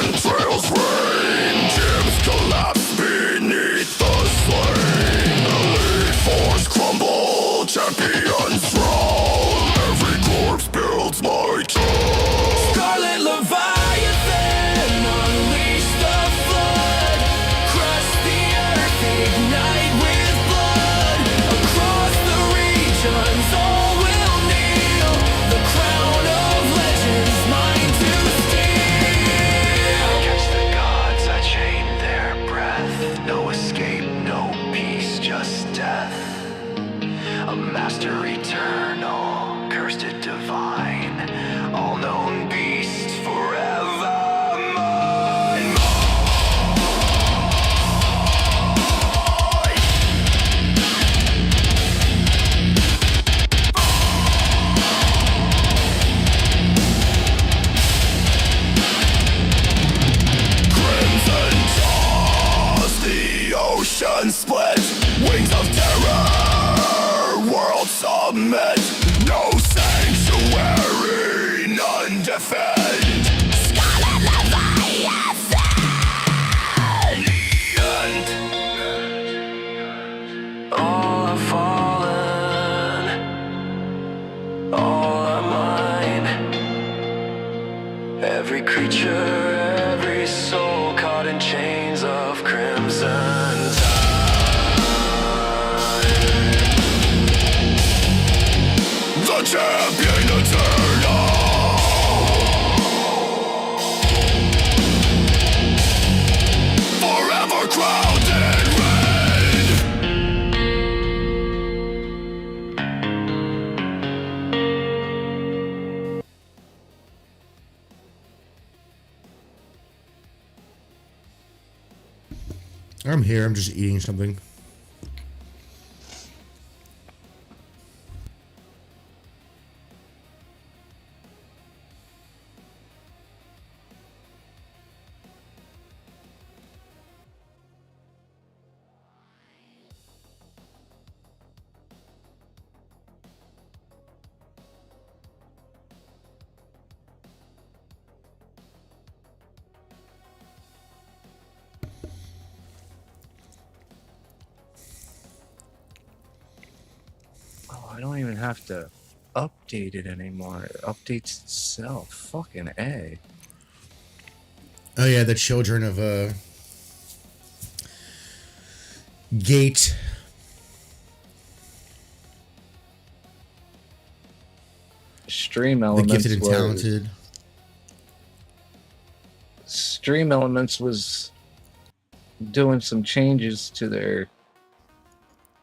and trails rain. Gyms collapse beneath the slain. Elite force crumble, champions fall. Every corpse builds my throne. Scarlet Leviathan, unleash the flood. Crush the earth, ignite with blood. Across the regions, all will kneel. The crown of legends, mine to steal. Against the gods, I chain their breath. No escape, no peace, just death. A master eternal, cursed and divine. All known beast, forever mine. Crimson toss, the ocean split. Wings of terror, world submit. No sanctuary, none defend. Scarlet Leviathan. The end. All are fallen, all are mine. Every creature, every soul caught in chains of crimson tide. The champion eternal. Forever crowned in red. I'm here. I'm just eating something. have to update it anymore. It updates itself. Fucking A. Oh yeah, the children of Gate. Stream The Elements. gifted and talented. Stream Elements was doing some changes to their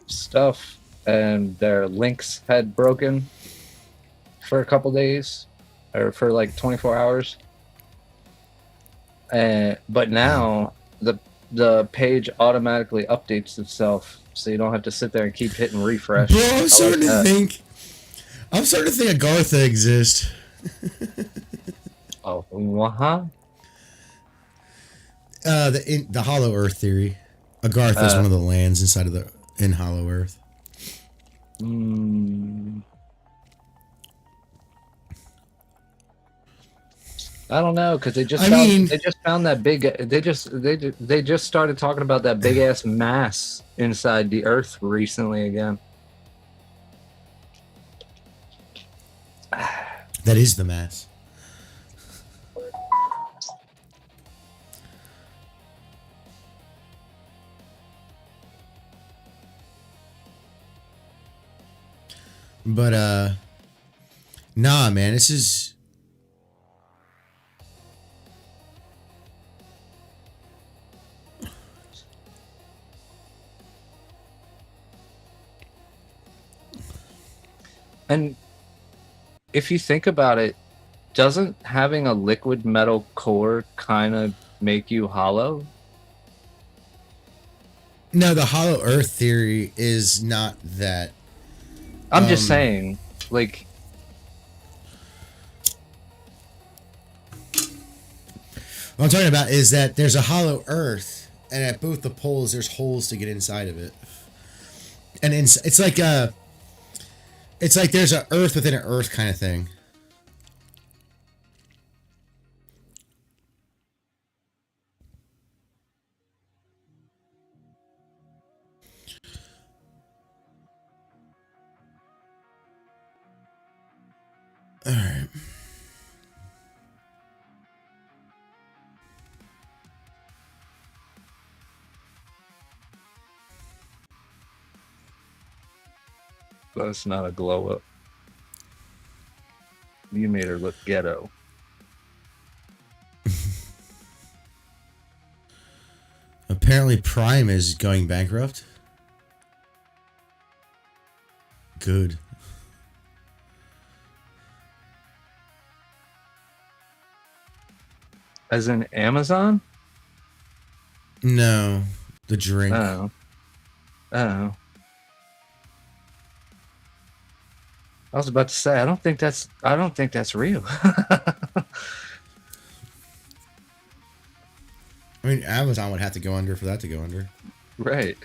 stuff, and their links had broken for a couple days, or for like 24 hours. But now the page automatically updates itself, so you don't have to sit there and keep hitting refresh. Bro, I'm starting to think Agartha exists. Oh, uh-huh. The Hollow Earth theory. Agartha is one of the lands inside of in Hollow Earth. I don't know, because they just found that big. They just started talking about that big ass mass inside the Earth recently again. That is the mass. But nah, man, this is. And if you think about it, doesn't having a liquid metal core kind of make you hollow? No, the Hollow Earth theory is not that. I'm just saying, like... What I'm talking about is that there's a Hollow Earth, and at both the poles, there's holes to get inside of it. And it's like there's an Earth within an Earth kind of thing. All right. That's not a glow up. You made her look ghetto. Apparently Prime is going bankrupt. Good. As in Amazon? No, the drink. Oh. I was about to say, I don't think that's real. I mean, Amazon would have to go under for that to go under. Right.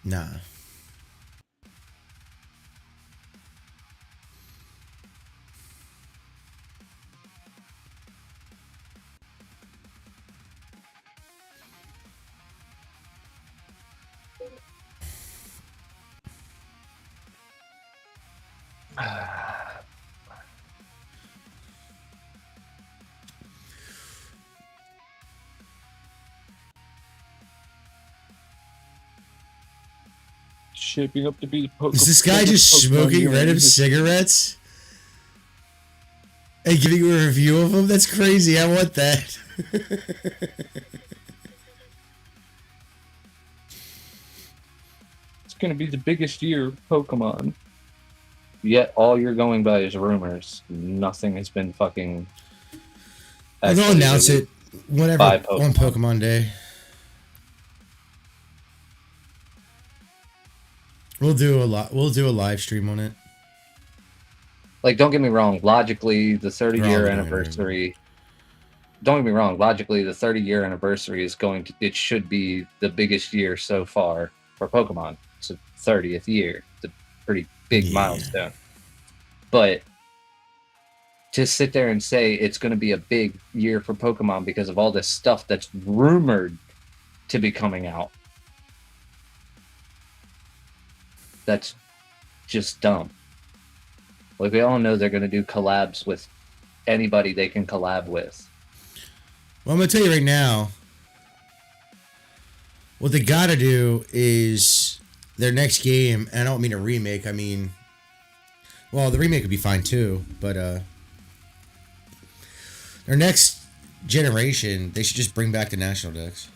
Nah. Shaping up to be Is this guy just smoking random cigarettes and giving a review of them? That's crazy. I want that. It's gonna be the biggest year of Pokemon. Yet all you're going by is rumors. Nothing has been fucking. They'll announce it Whenever on Pokemon Day. We'll do a live stream on it. Like, don't get me wrong. Logically, the 30-year anniversary. Don't get me wrong. Logically, the 30-year anniversary is it should be the biggest year so far for Pokemon. It's the 30th year. It's a pretty big milestone. But to sit there and say it's going to be a big year for Pokemon because of all this stuff that's rumored to be coming out, that's just dumb. Like, we all know they're going to do collabs with anybody they can collab with. Well, I'm going to tell you right now, what they got to do is their next game, and I don't mean a remake, I mean, well, the remake would be fine too, but their next generation, they should just bring back the National Dex.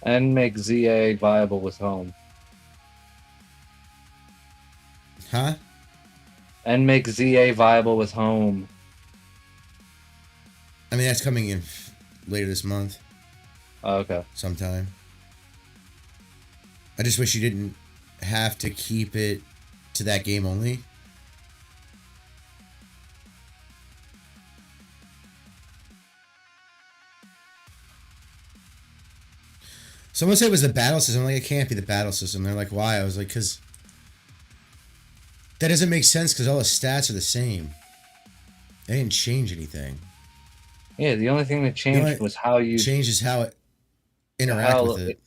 And make ZA viable with home. Huh? And make ZA viable with home. I mean, that's coming in later this month. Oh, okay. Sometime. I just wish you didn't have to keep it to that game only. Someone said it was the battle system. I'm like, it can't be the battle system. They're like, why? I was like, because that doesn't make sense because all the stats are the same. They didn't change anything. Yeah, the only thing that changed was how you... Changes how it interact with it.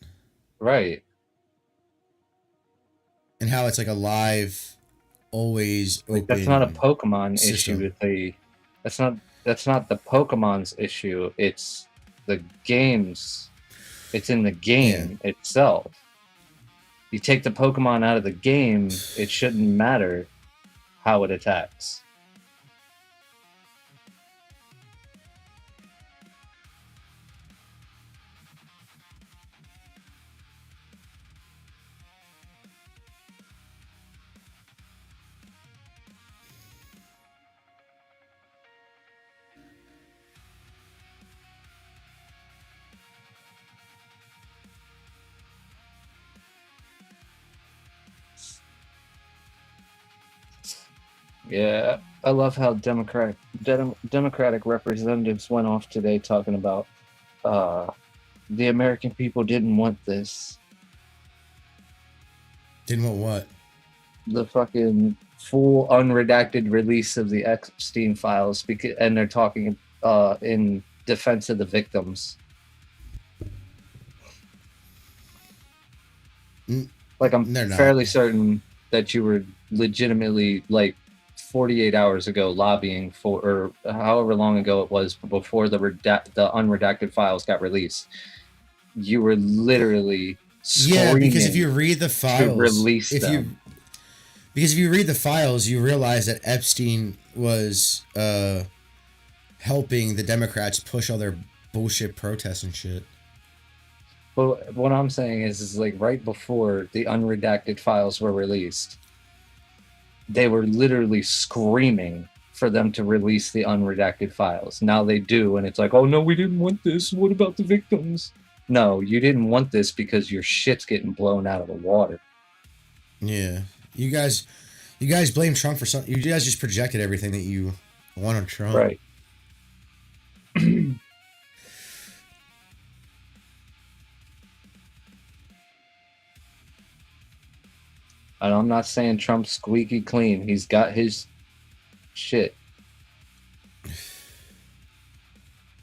Right. And how it's like a live, always open. That's not a Pokemon system. issue. That's not the Pokemon's issue. It's the game's. It's in the game itself. You take the Pokemon out of the game, it shouldn't matter how it attacks. Yeah, I love how Democratic representatives went off today talking about the American people didn't want this. Didn't want what? The fucking full unredacted release of the Epstein files, and they're talking in defense of the victims. Like, I'm fairly certain that you were legitimately, like, 48 hours ago lobbying for, or however long ago it was before the unredacted files got released. You were literally screaming because if you read the files, to release them. Because if you read the files, you realize that Epstein was helping the Democrats push all their bullshit protests and shit. Well, what I'm saying is like right before the unredacted files were released, they were literally screaming for them to release the unredacted files. Now they do, and it's like, oh no, we didn't want this. What about the victims? No, you didn't want this because your shit's getting blown out of the water. Yeah. You guys blame Trump for something. You guys just projected everything that you want on Trump. Right. And I'm not saying Trump's squeaky clean. He's got his shit.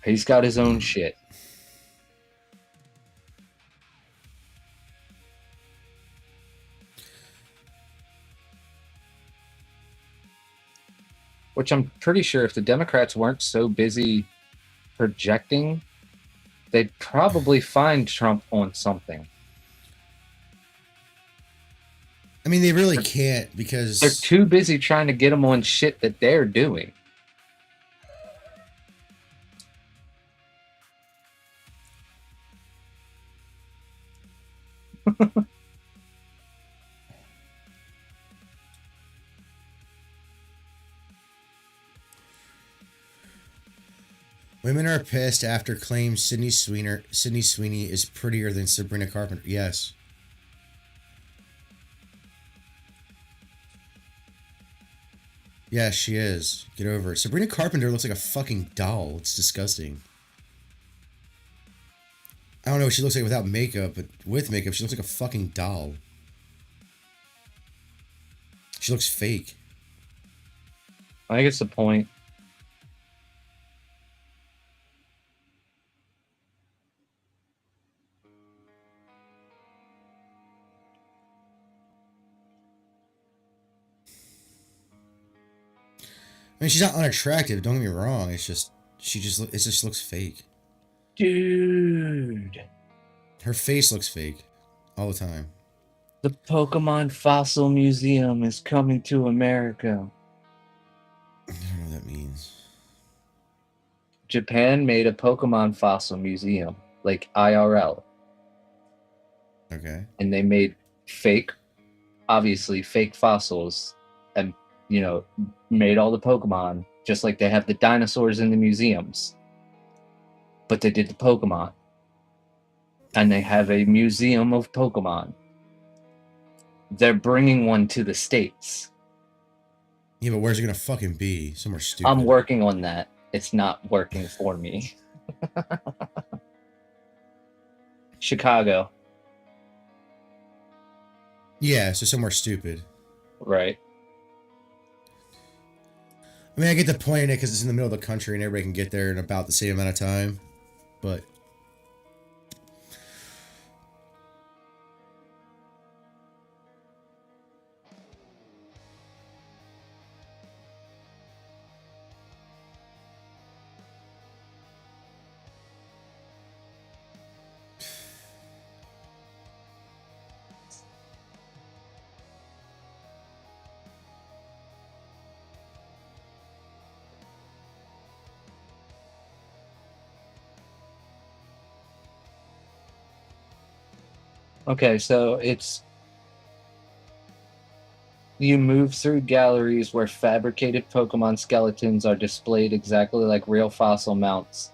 He's got his own shit. Which I'm pretty sure if the Democrats weren't so busy projecting, they'd probably find Trump on something. I mean, they really can't because... They're too busy trying to get him on shit that they're doing. Women are pissed after claims Sydney Sweeney is prettier than Sabrina Carpenter. Yes. Yeah, she is. Get over it. Sabrina Carpenter looks like a fucking doll. It's disgusting. I don't know what she looks like without makeup, but with makeup, she looks like a fucking doll. She looks fake. I think it's the point. I mean, she's not unattractive. Don't get me wrong. It's just it just looks fake. Dude. Her face looks fake all the time. The Pokemon Fossil Museum is coming to America. I don't know what that means. Japan made a Pokemon Fossil Museum, like IRL. Okay. And they made obviously fake fossils, and, you know, made all the Pokemon, just like they have the dinosaurs in the museums. But they did the Pokemon. And they have a museum of Pokemon. They're bringing one to the States. Yeah, but where's it gonna fucking be? Somewhere stupid. I'm working on that. It's not working for me. Chicago. Yeah, so somewhere stupid. Right. I mean, I get the point in it because it's in the middle of the country and everybody can get there in about the same amount of time. But okay, so you move through galleries where fabricated Pokemon skeletons are displayed exactly like real fossil mounts,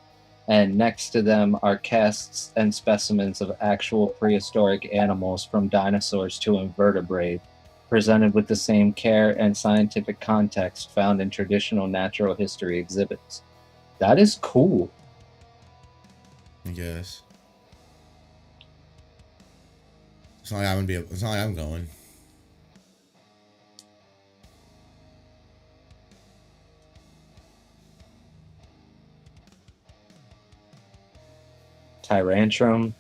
and next to them are casts and specimens of actual prehistoric animals from dinosaurs to invertebrate, presented with the same care and scientific context found in traditional natural history exhibits. That is cool. I guess. It's not like it's not like I'm going. Tyrantrum.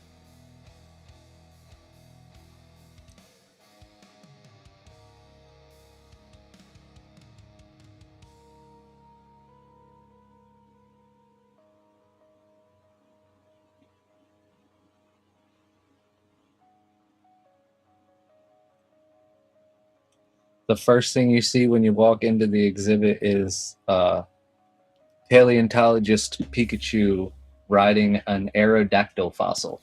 The first thing you see when you walk into the exhibit is paleontologist Pikachu riding an aerodactyl fossil.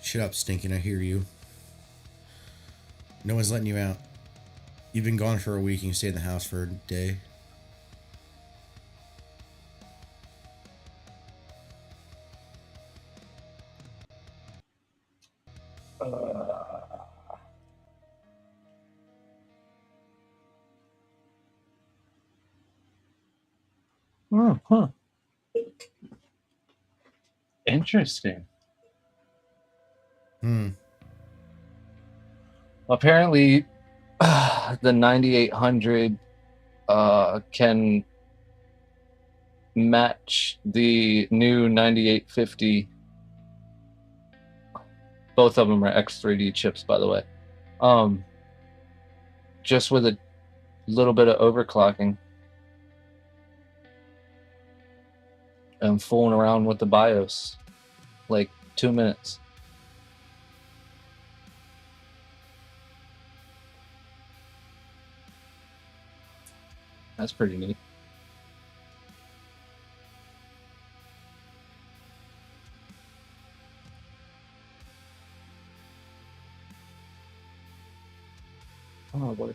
Shut up, Stinking. I hear you. No one's letting you out. You've been gone for a week and you stayed in the house for a day. Huh. Interesting. Apparently, the 9800 can match the new 9850. Both of them are X3D chips, by the way. Just with a little bit of overclocking. And fooling around with the BIOS. Like 2 minutes. That's pretty neat. Oh boy.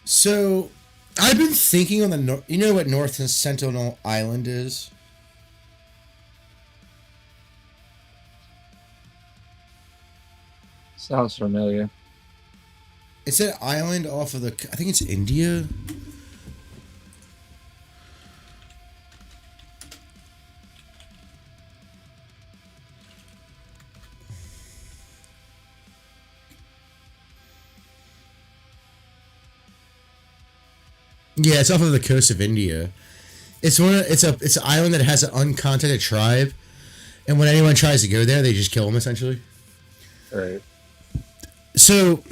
So, I've been thinking on the you know what North Sentinel Island is? Sounds familiar. It's an island off of I think it's India. Yeah, it's off of the coast of India. It's an island that has an uncontacted tribe, and when anyone tries to go there, they just kill them essentially. All right. So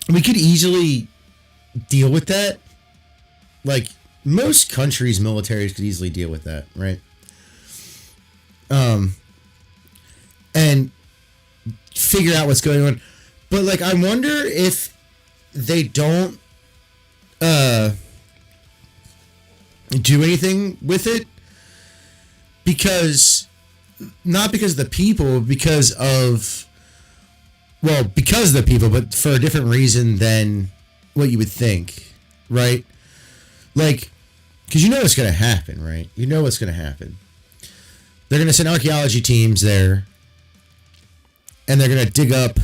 we could easily deal with that. Like most countries' militaries could easily deal with that, right? And figure out what's going on. But like, I wonder if they don't do anything with it not because of the people, because of the people, but for a different reason than what you would think, right? Like, because you know what's going to happen, right? You know what's going to happen. They're going to send archaeology teams there, and they're going to dig up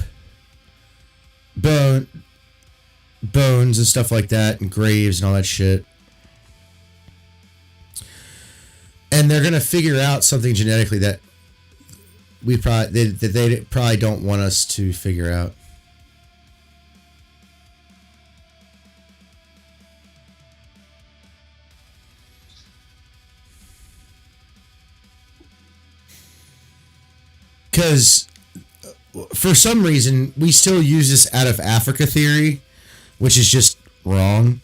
bones and stuff like that, and graves and all that shit. And they're going to figure out something genetically that they probably don't want us to figure out. Because for some reason we still use this out of Africa theory, which is just wrong,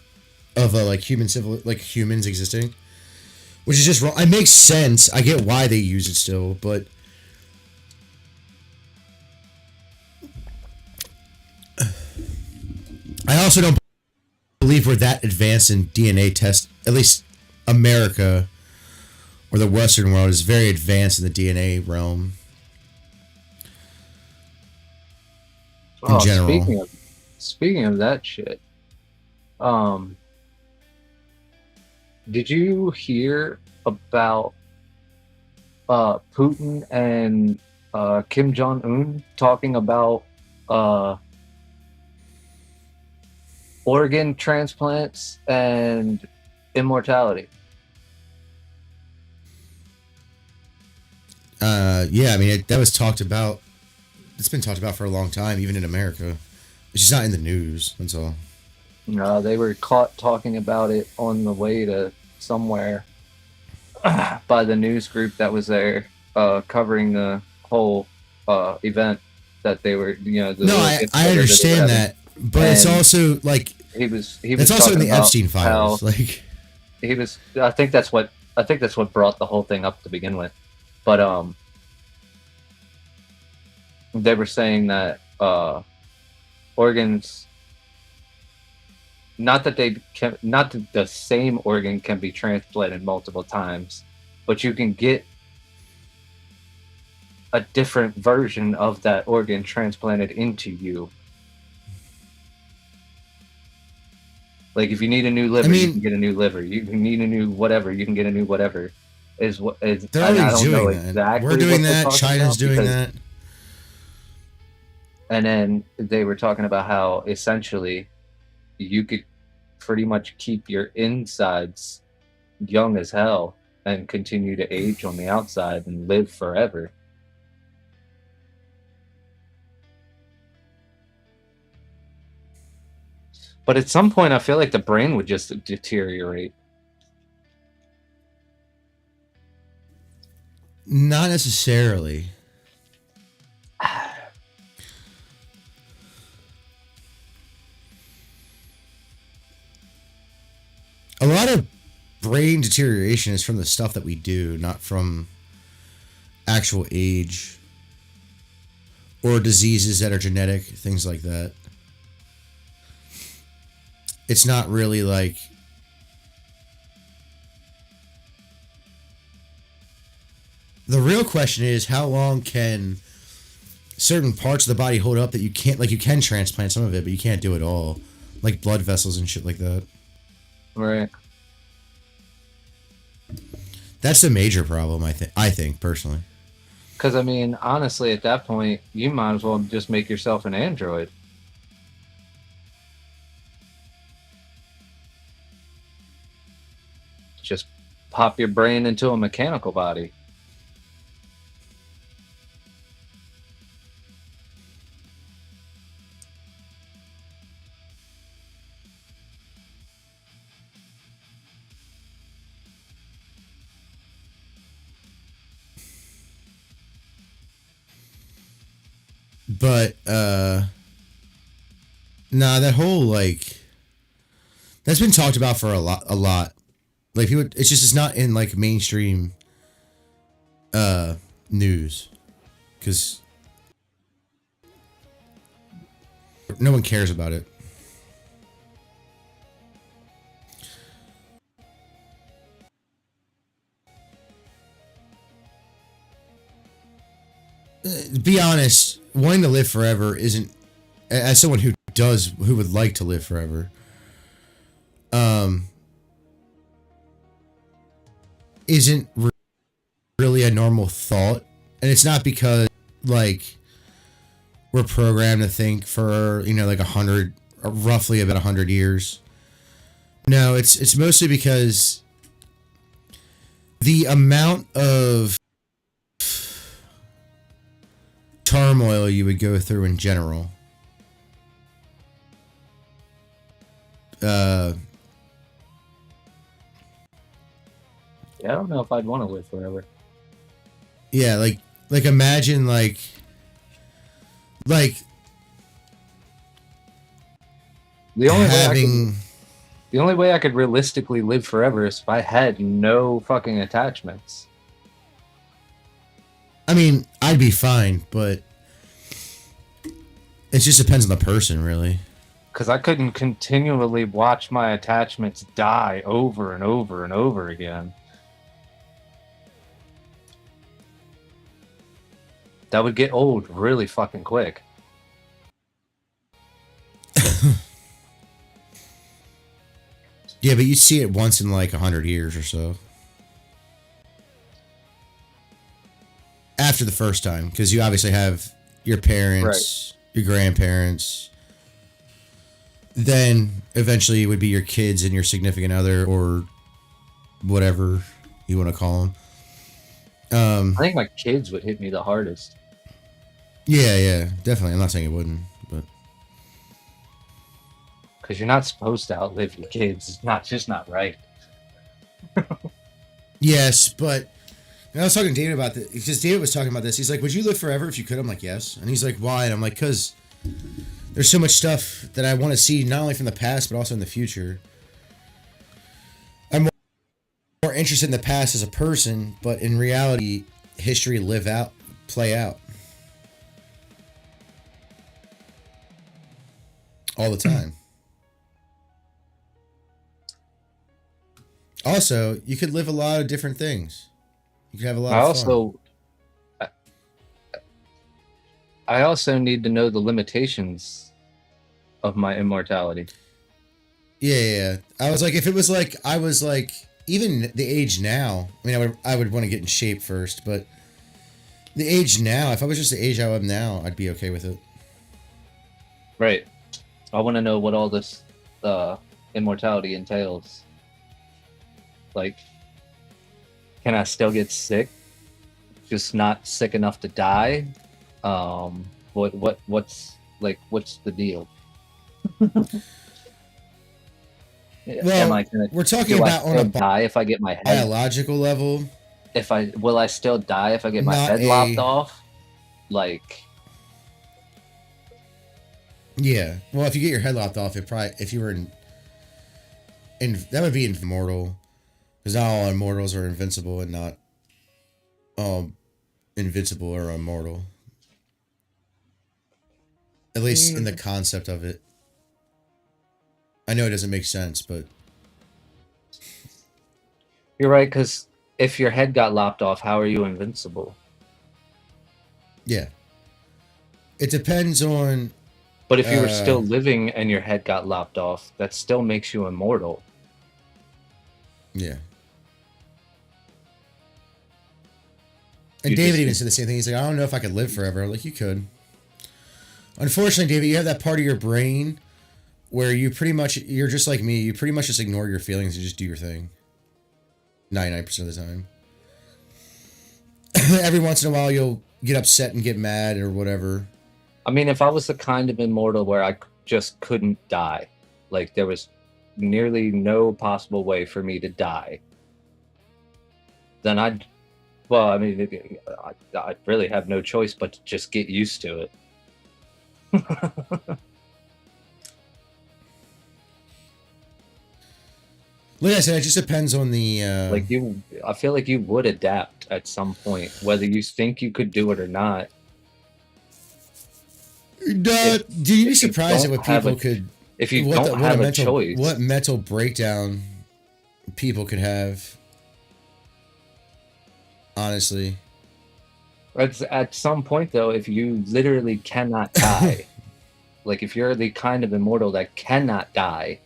of humans existing, which is just wrong. It makes sense. I get why they use it still, but I also don't believe we're that advanced in DNA tests. At least America or the Western world is very advanced in the DNA realm. In general. Speaking of that shit, did you hear about Putin and Kim Jong-un talking about organ transplants and immortality? Yeah, I mean, that was talked about. It's been talked about for a long time, even in America. It's just not in the news, that's all. No, they were caught talking about it on the way to somewhere by the news group that was there covering the whole event that they were, I understand that, but it's also like he was it's also in the Epstein files. Like he was. I think that's what brought the whole thing up to begin with, but they were saying that organs, not that the same organ can be transplanted multiple times, but you can get a different version of that organ transplanted into you. Like if you need a new liver, you can get a new liver. You need a new whatever, you can get a new whatever. They're already doing that. Exactly we're doing that. China's doing that. And then they were talking about how essentially you could pretty much keep your insides young as hell and continue to age on the outside and live forever. But at some point, I feel like the brain would just deteriorate. Not necessarily. A lot of brain deterioration is from the stuff that we do, not from actual age or diseases that are genetic, things like that. It's not really like the real question is how long can certain parts of the body hold up that you can't, like you can transplant some of it, but you can't do it all, like blood vessels and shit like that. Right. That's the major problem, I think personally. Because I mean, honestly, at that point, you might as well just make yourself an android. Just pop your brain into a mechanical body. But nah, that whole like that's been talked about for a lot. Like people, it's not in like mainstream news because no one cares about it. Be honest, wanting to live forever isn't, as someone who would like to live forever, isn't really a normal thought. And it's not because like we're programmed to think for, like 100, roughly about 100 years. No, it's mostly because the amount of turmoil you would go through in general. Yeah, I don't know if I'd want to live forever. Yeah, like imagine like the only way I could realistically live forever is if I had no fucking attachments. I mean, I'd be fine, but it just depends on the person, really. Because I couldn't continually watch my attachments die over and over and over again. That would get old really fucking quick. Yeah, but you see it once in like 100 years or so. After the first time, because you obviously have your parents, your grandparents. Then eventually it would be your kids and your significant other or whatever you want to call them. I think my kids would hit me the hardest. Yeah, definitely. I'm not saying it wouldn't, but because you're not supposed to outlive your kids. It's just not right. Yes, but I was talking to David about this because David was talking about this. He's like, "Would you live forever if you could?" I'm like, "Yes." And he's like, "Why?" And I'm like, "Because there's so much stuff that I want to see, not only from the past but also in the future. I'm more interested in the past as a person, but in reality, history play out all the time." Also, you could live a lot of different things. You could have a lot of fun. I also need to know the limitations of my immortality. Yeah. I was like, if it was like, I was like, even the age now, I mean, I would want to get in shape first, but the age now, if I was just the age I am now, I'd be okay with it. Right. I want to know what all this immortality entails. Like, can I still get sick? Just not sick enough to die? What's the deal? Well, we're talking about on a die if I get my head biological level. Will I still die if I get my head lopped off? Like, yeah. Well, if you get your head lopped off, if you were in that would be immortal, because not all immortals are invincible, and not invincible or immortal. At least in the concept of it. I know it doesn't make sense, but you're right, because if your head got lopped off, how are you invincible? Yeah. It depends on... But if you were still living and your head got lopped off, that still makes you immortal. Yeah. And David even said the same thing. He's like, I don't know if I could live forever. Like, you could. Unfortunately, David, you have that part of your brain where you're just like me. You pretty much just ignore your feelings and just do your thing. 99% of the time. Every once in a while, you'll get upset and get mad or whatever. I mean, if I was the kind of immortal where I just couldn't die, like there was nearly no possible way for me to die, then I really have no choice but to just get used to it. Like I said, it just depends on the... I feel like you would adapt at some point, whether you think you could do it or not. Do you be surprised at what people could... If you don't have a choice. What mental breakdown people could have. Honestly. At some point, though, if you literally cannot die, like if you're the kind of immortal that cannot die,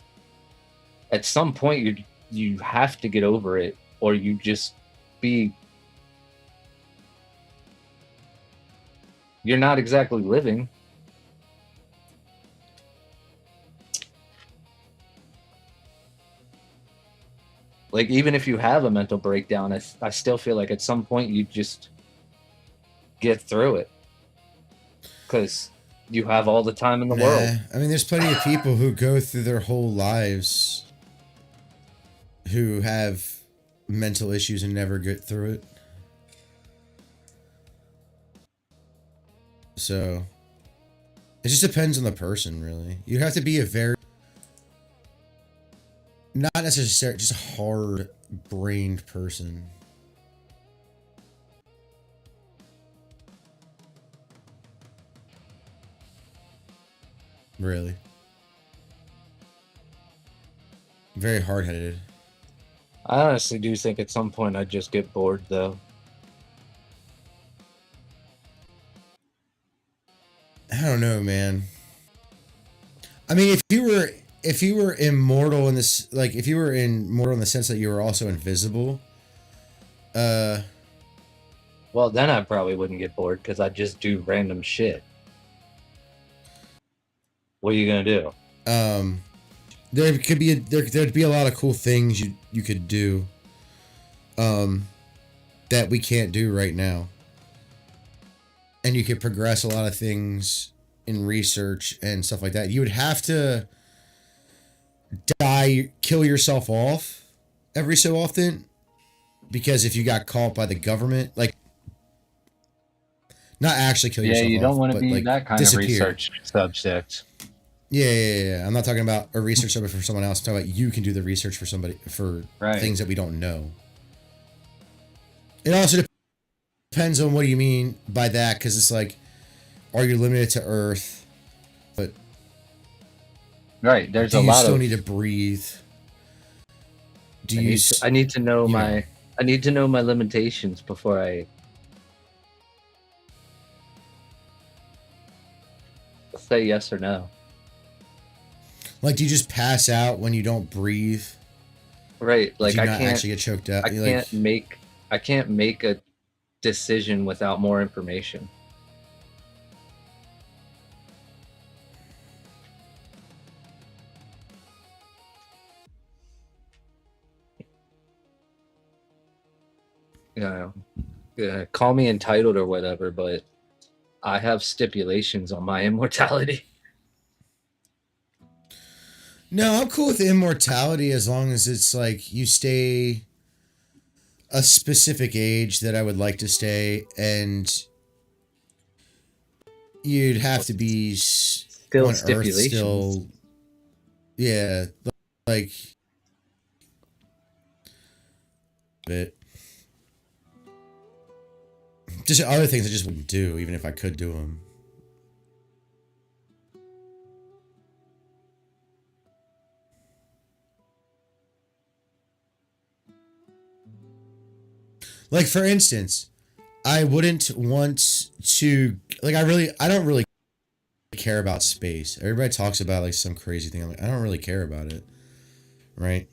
at some point you have to get over it, or you just be... You're not exactly living. Like, even if you have a mental breakdown, I still feel like at some point you just get through it. Because you have all the time in the world. I mean, there's plenty of people who go through their whole lives who have mental issues and never get through it. So, it just depends on the person, really. You have to be a very... Not necessarily just a hard-brained person. Really. Very hard-headed. I honestly do think at some point I'd just get bored, though. I don't know, man. I mean, if you were immortal in this, like, if you were immortal in the sense that you were also invisible, well, then I probably wouldn't get bored because I'd just do random shit. What are you gonna do? There'd be a lot of cool things you could do, that we can't do right now, and you could progress a lot of things in research and stuff like that. You would have to kill yourself off every so often, because if you got caught by the government, like, not actually kill yourself off. Yeah, you don't want to be like, that kind disappear. of research subject. Yeah. I'm not talking about a research subject for someone else. I'm talking about you can do the research for somebody, for things that we don't know. It also depends on what you mean by that, because it's like, are you limited to Earth? But right, there's a lot of... Do you still need to breathe? I need to know my limitations before I say yes or no. Like, do you just pass out when you don't breathe? Right, like I can't actually get choked out. I can't make a decision without more information. call me entitled or whatever, but I have stipulations on my immortality. No, I'm cool with immortality as long as it's like you stay a specific age that I would like to stay, and you'd have to be still on stipulations. Earth still. Yeah, like bit. Just other things I just wouldn't do, even if I could do them. Like, for instance, I wouldn't want to, like, I don't really care about space. Everybody talks about, like, some crazy thing. I'm like, I don't really care about it. Right?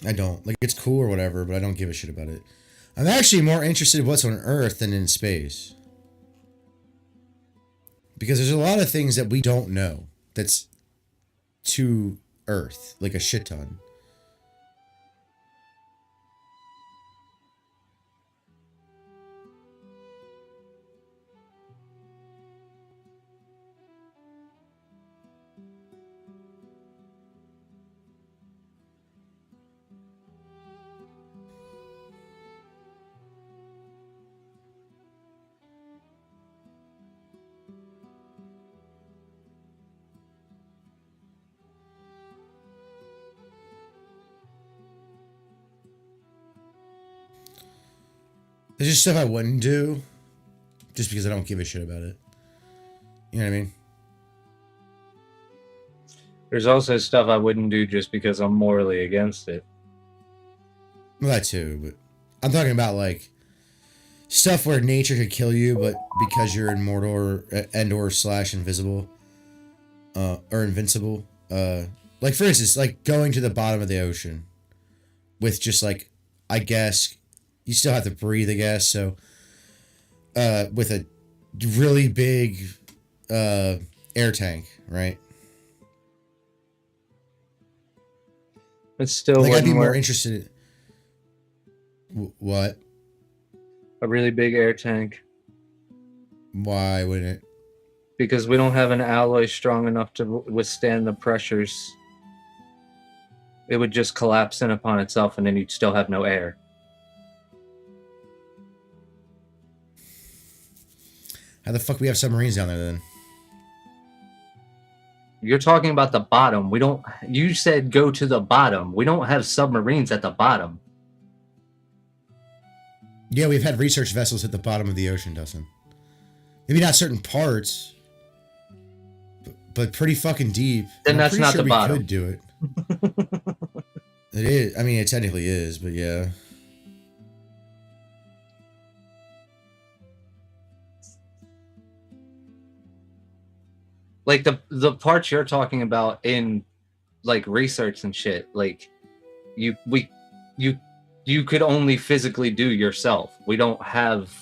I don't. Like, it's cool or whatever, but I don't give a shit about it. I'm actually more interested in what's on Earth than in space. Because there's a lot of things that we don't know that's to Earth, like a shit ton. There's just stuff I wouldn't do just because I don't give a shit about it. You know what I mean? There's also stuff I wouldn't do just because I'm morally against it. Well, that too, but I'm talking about like stuff where nature could kill you, but because you're immortal or slash invisible, or invincible, like for instance, like going to the bottom of the ocean with just like, I guess you still have to breathe, I guess. So, with a really big, air tank, right? It still like I'd be wouldn't more work. interested. What? A really big air tank. Why wouldn't it? Because we don't have an alloy strong enough to withstand the pressures. It would just collapse in upon itself, and then you'd still have no air. How the fuck we have submarines down there then? You're talking about the bottom. We don't. You said go to the bottom. We don't have submarines at the bottom. Yeah, we've had research vessels at the bottom of the ocean, Dustin. Maybe not certain parts, but pretty fucking deep. Then that's not the bottom. We could do it. It is. I mean, it technically is, but yeah. Like the parts you're talking about in like research and shit, like you could only physically do yourself. We don't have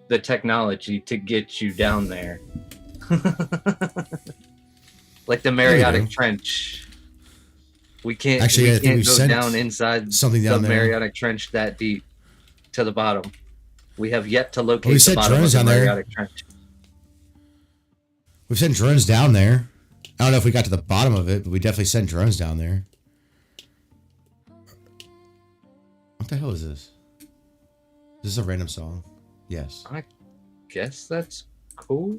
the technology to get you down there. Like the Mariatic Trench. We can't actually. We can't go down inside something down the there. Mariatic Trench that deep to the bottom. We have yet to locate we the sent bottom drones of the down there. Mariatic Trench. We've sent drones down there. I don't know if we got to the bottom of it, but we definitely sent drones down there. What the hell is this? Is this a random song? Yes. I guess that's cool.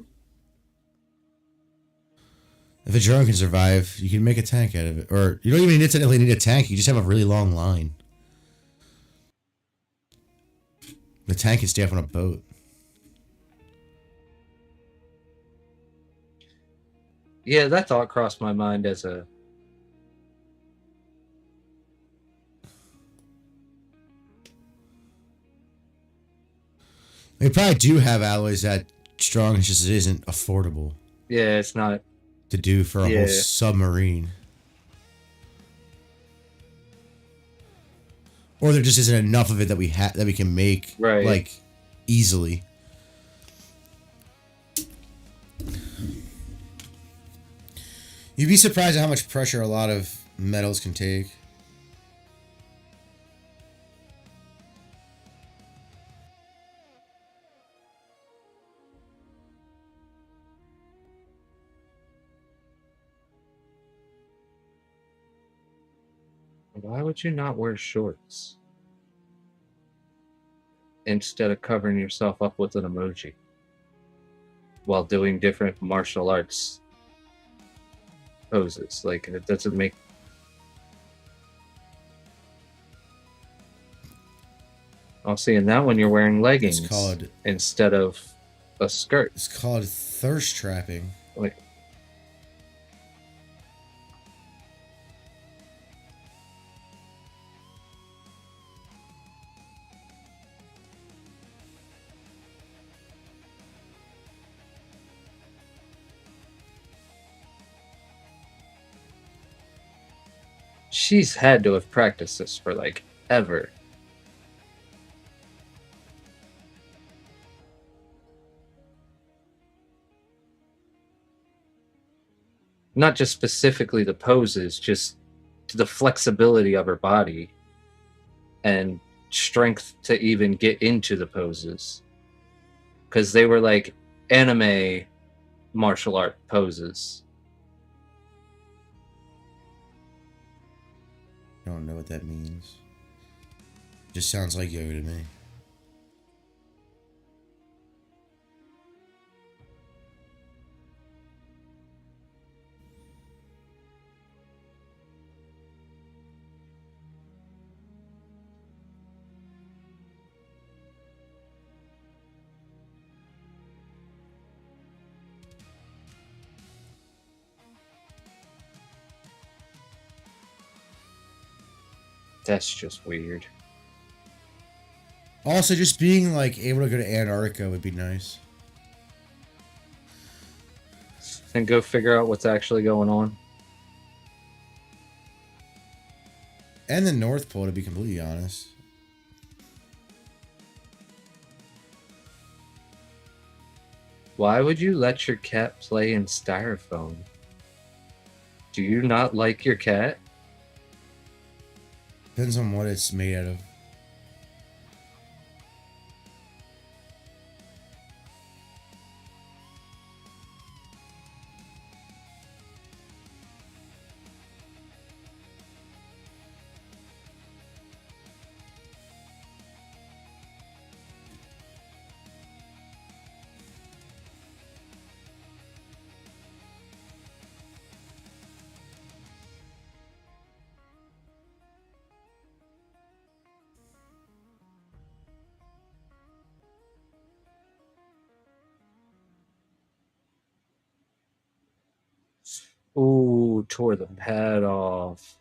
If a drone can survive, you can make a tank out of it. Or you don't even necessarily need a tank, you just have a really long line. The tank can stay up on a boat. Yeah, that thought crossed my mind as a... They probably do have alloys that strong, it's just it isn't affordable. Yeah, it's not... to do for a whole submarine. Or there just isn't enough of it that we can make like easily. You'd be surprised at how much pressure a lot of metals can take. Why would you not wear shorts instead of covering yourself up with an emoji while doing different martial arts poses? Like, it doesn't make... I'll see, in that one you're wearing leggings instead of a skirt. It's called thirst trapping. Like, she's had to have practiced this for like ever. Not just specifically the poses, just the flexibility of her body and strength to even get into the poses. Because they were like anime martial art poses. I don't know what that means. Just sounds like yoga to me. That's just weird. Also, just being like able to go to Antarctica would be nice. And go figure out what's actually going on. And the North Pole, to be completely honest. Why would you let your cat play in styrofoam? Do you not like your cat? Depends on what it's made out of. Ooh, tore the pad off.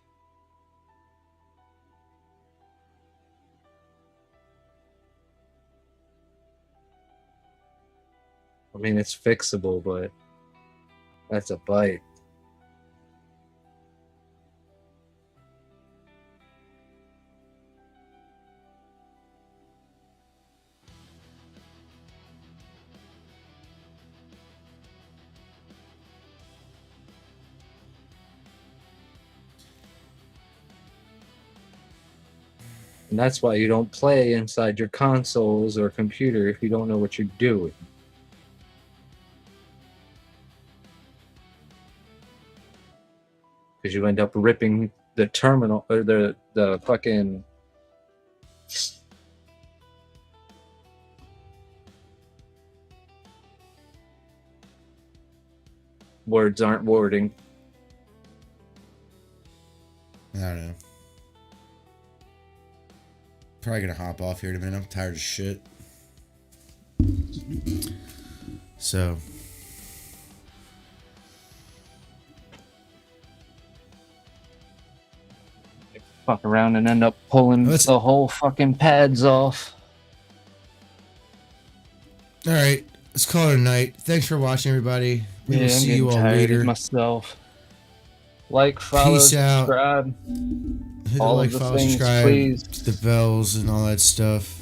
I mean, it's fixable, but that's a bite. And that's why you don't play inside your consoles or computer if you don't know what you're doing. Because you end up ripping the terminal or the fucking words aren't wording. I don't know. Probably gonna hop off here in a minute. I'm tired as shit. So. Fuck around and end up pulling the whole fucking pads off. Alright, let's call it a night. Thanks for watching, everybody. We will see you all later. Myself. Like, follow, subscribe. Hit the like, follow, subscribe, the bells, and all that stuff.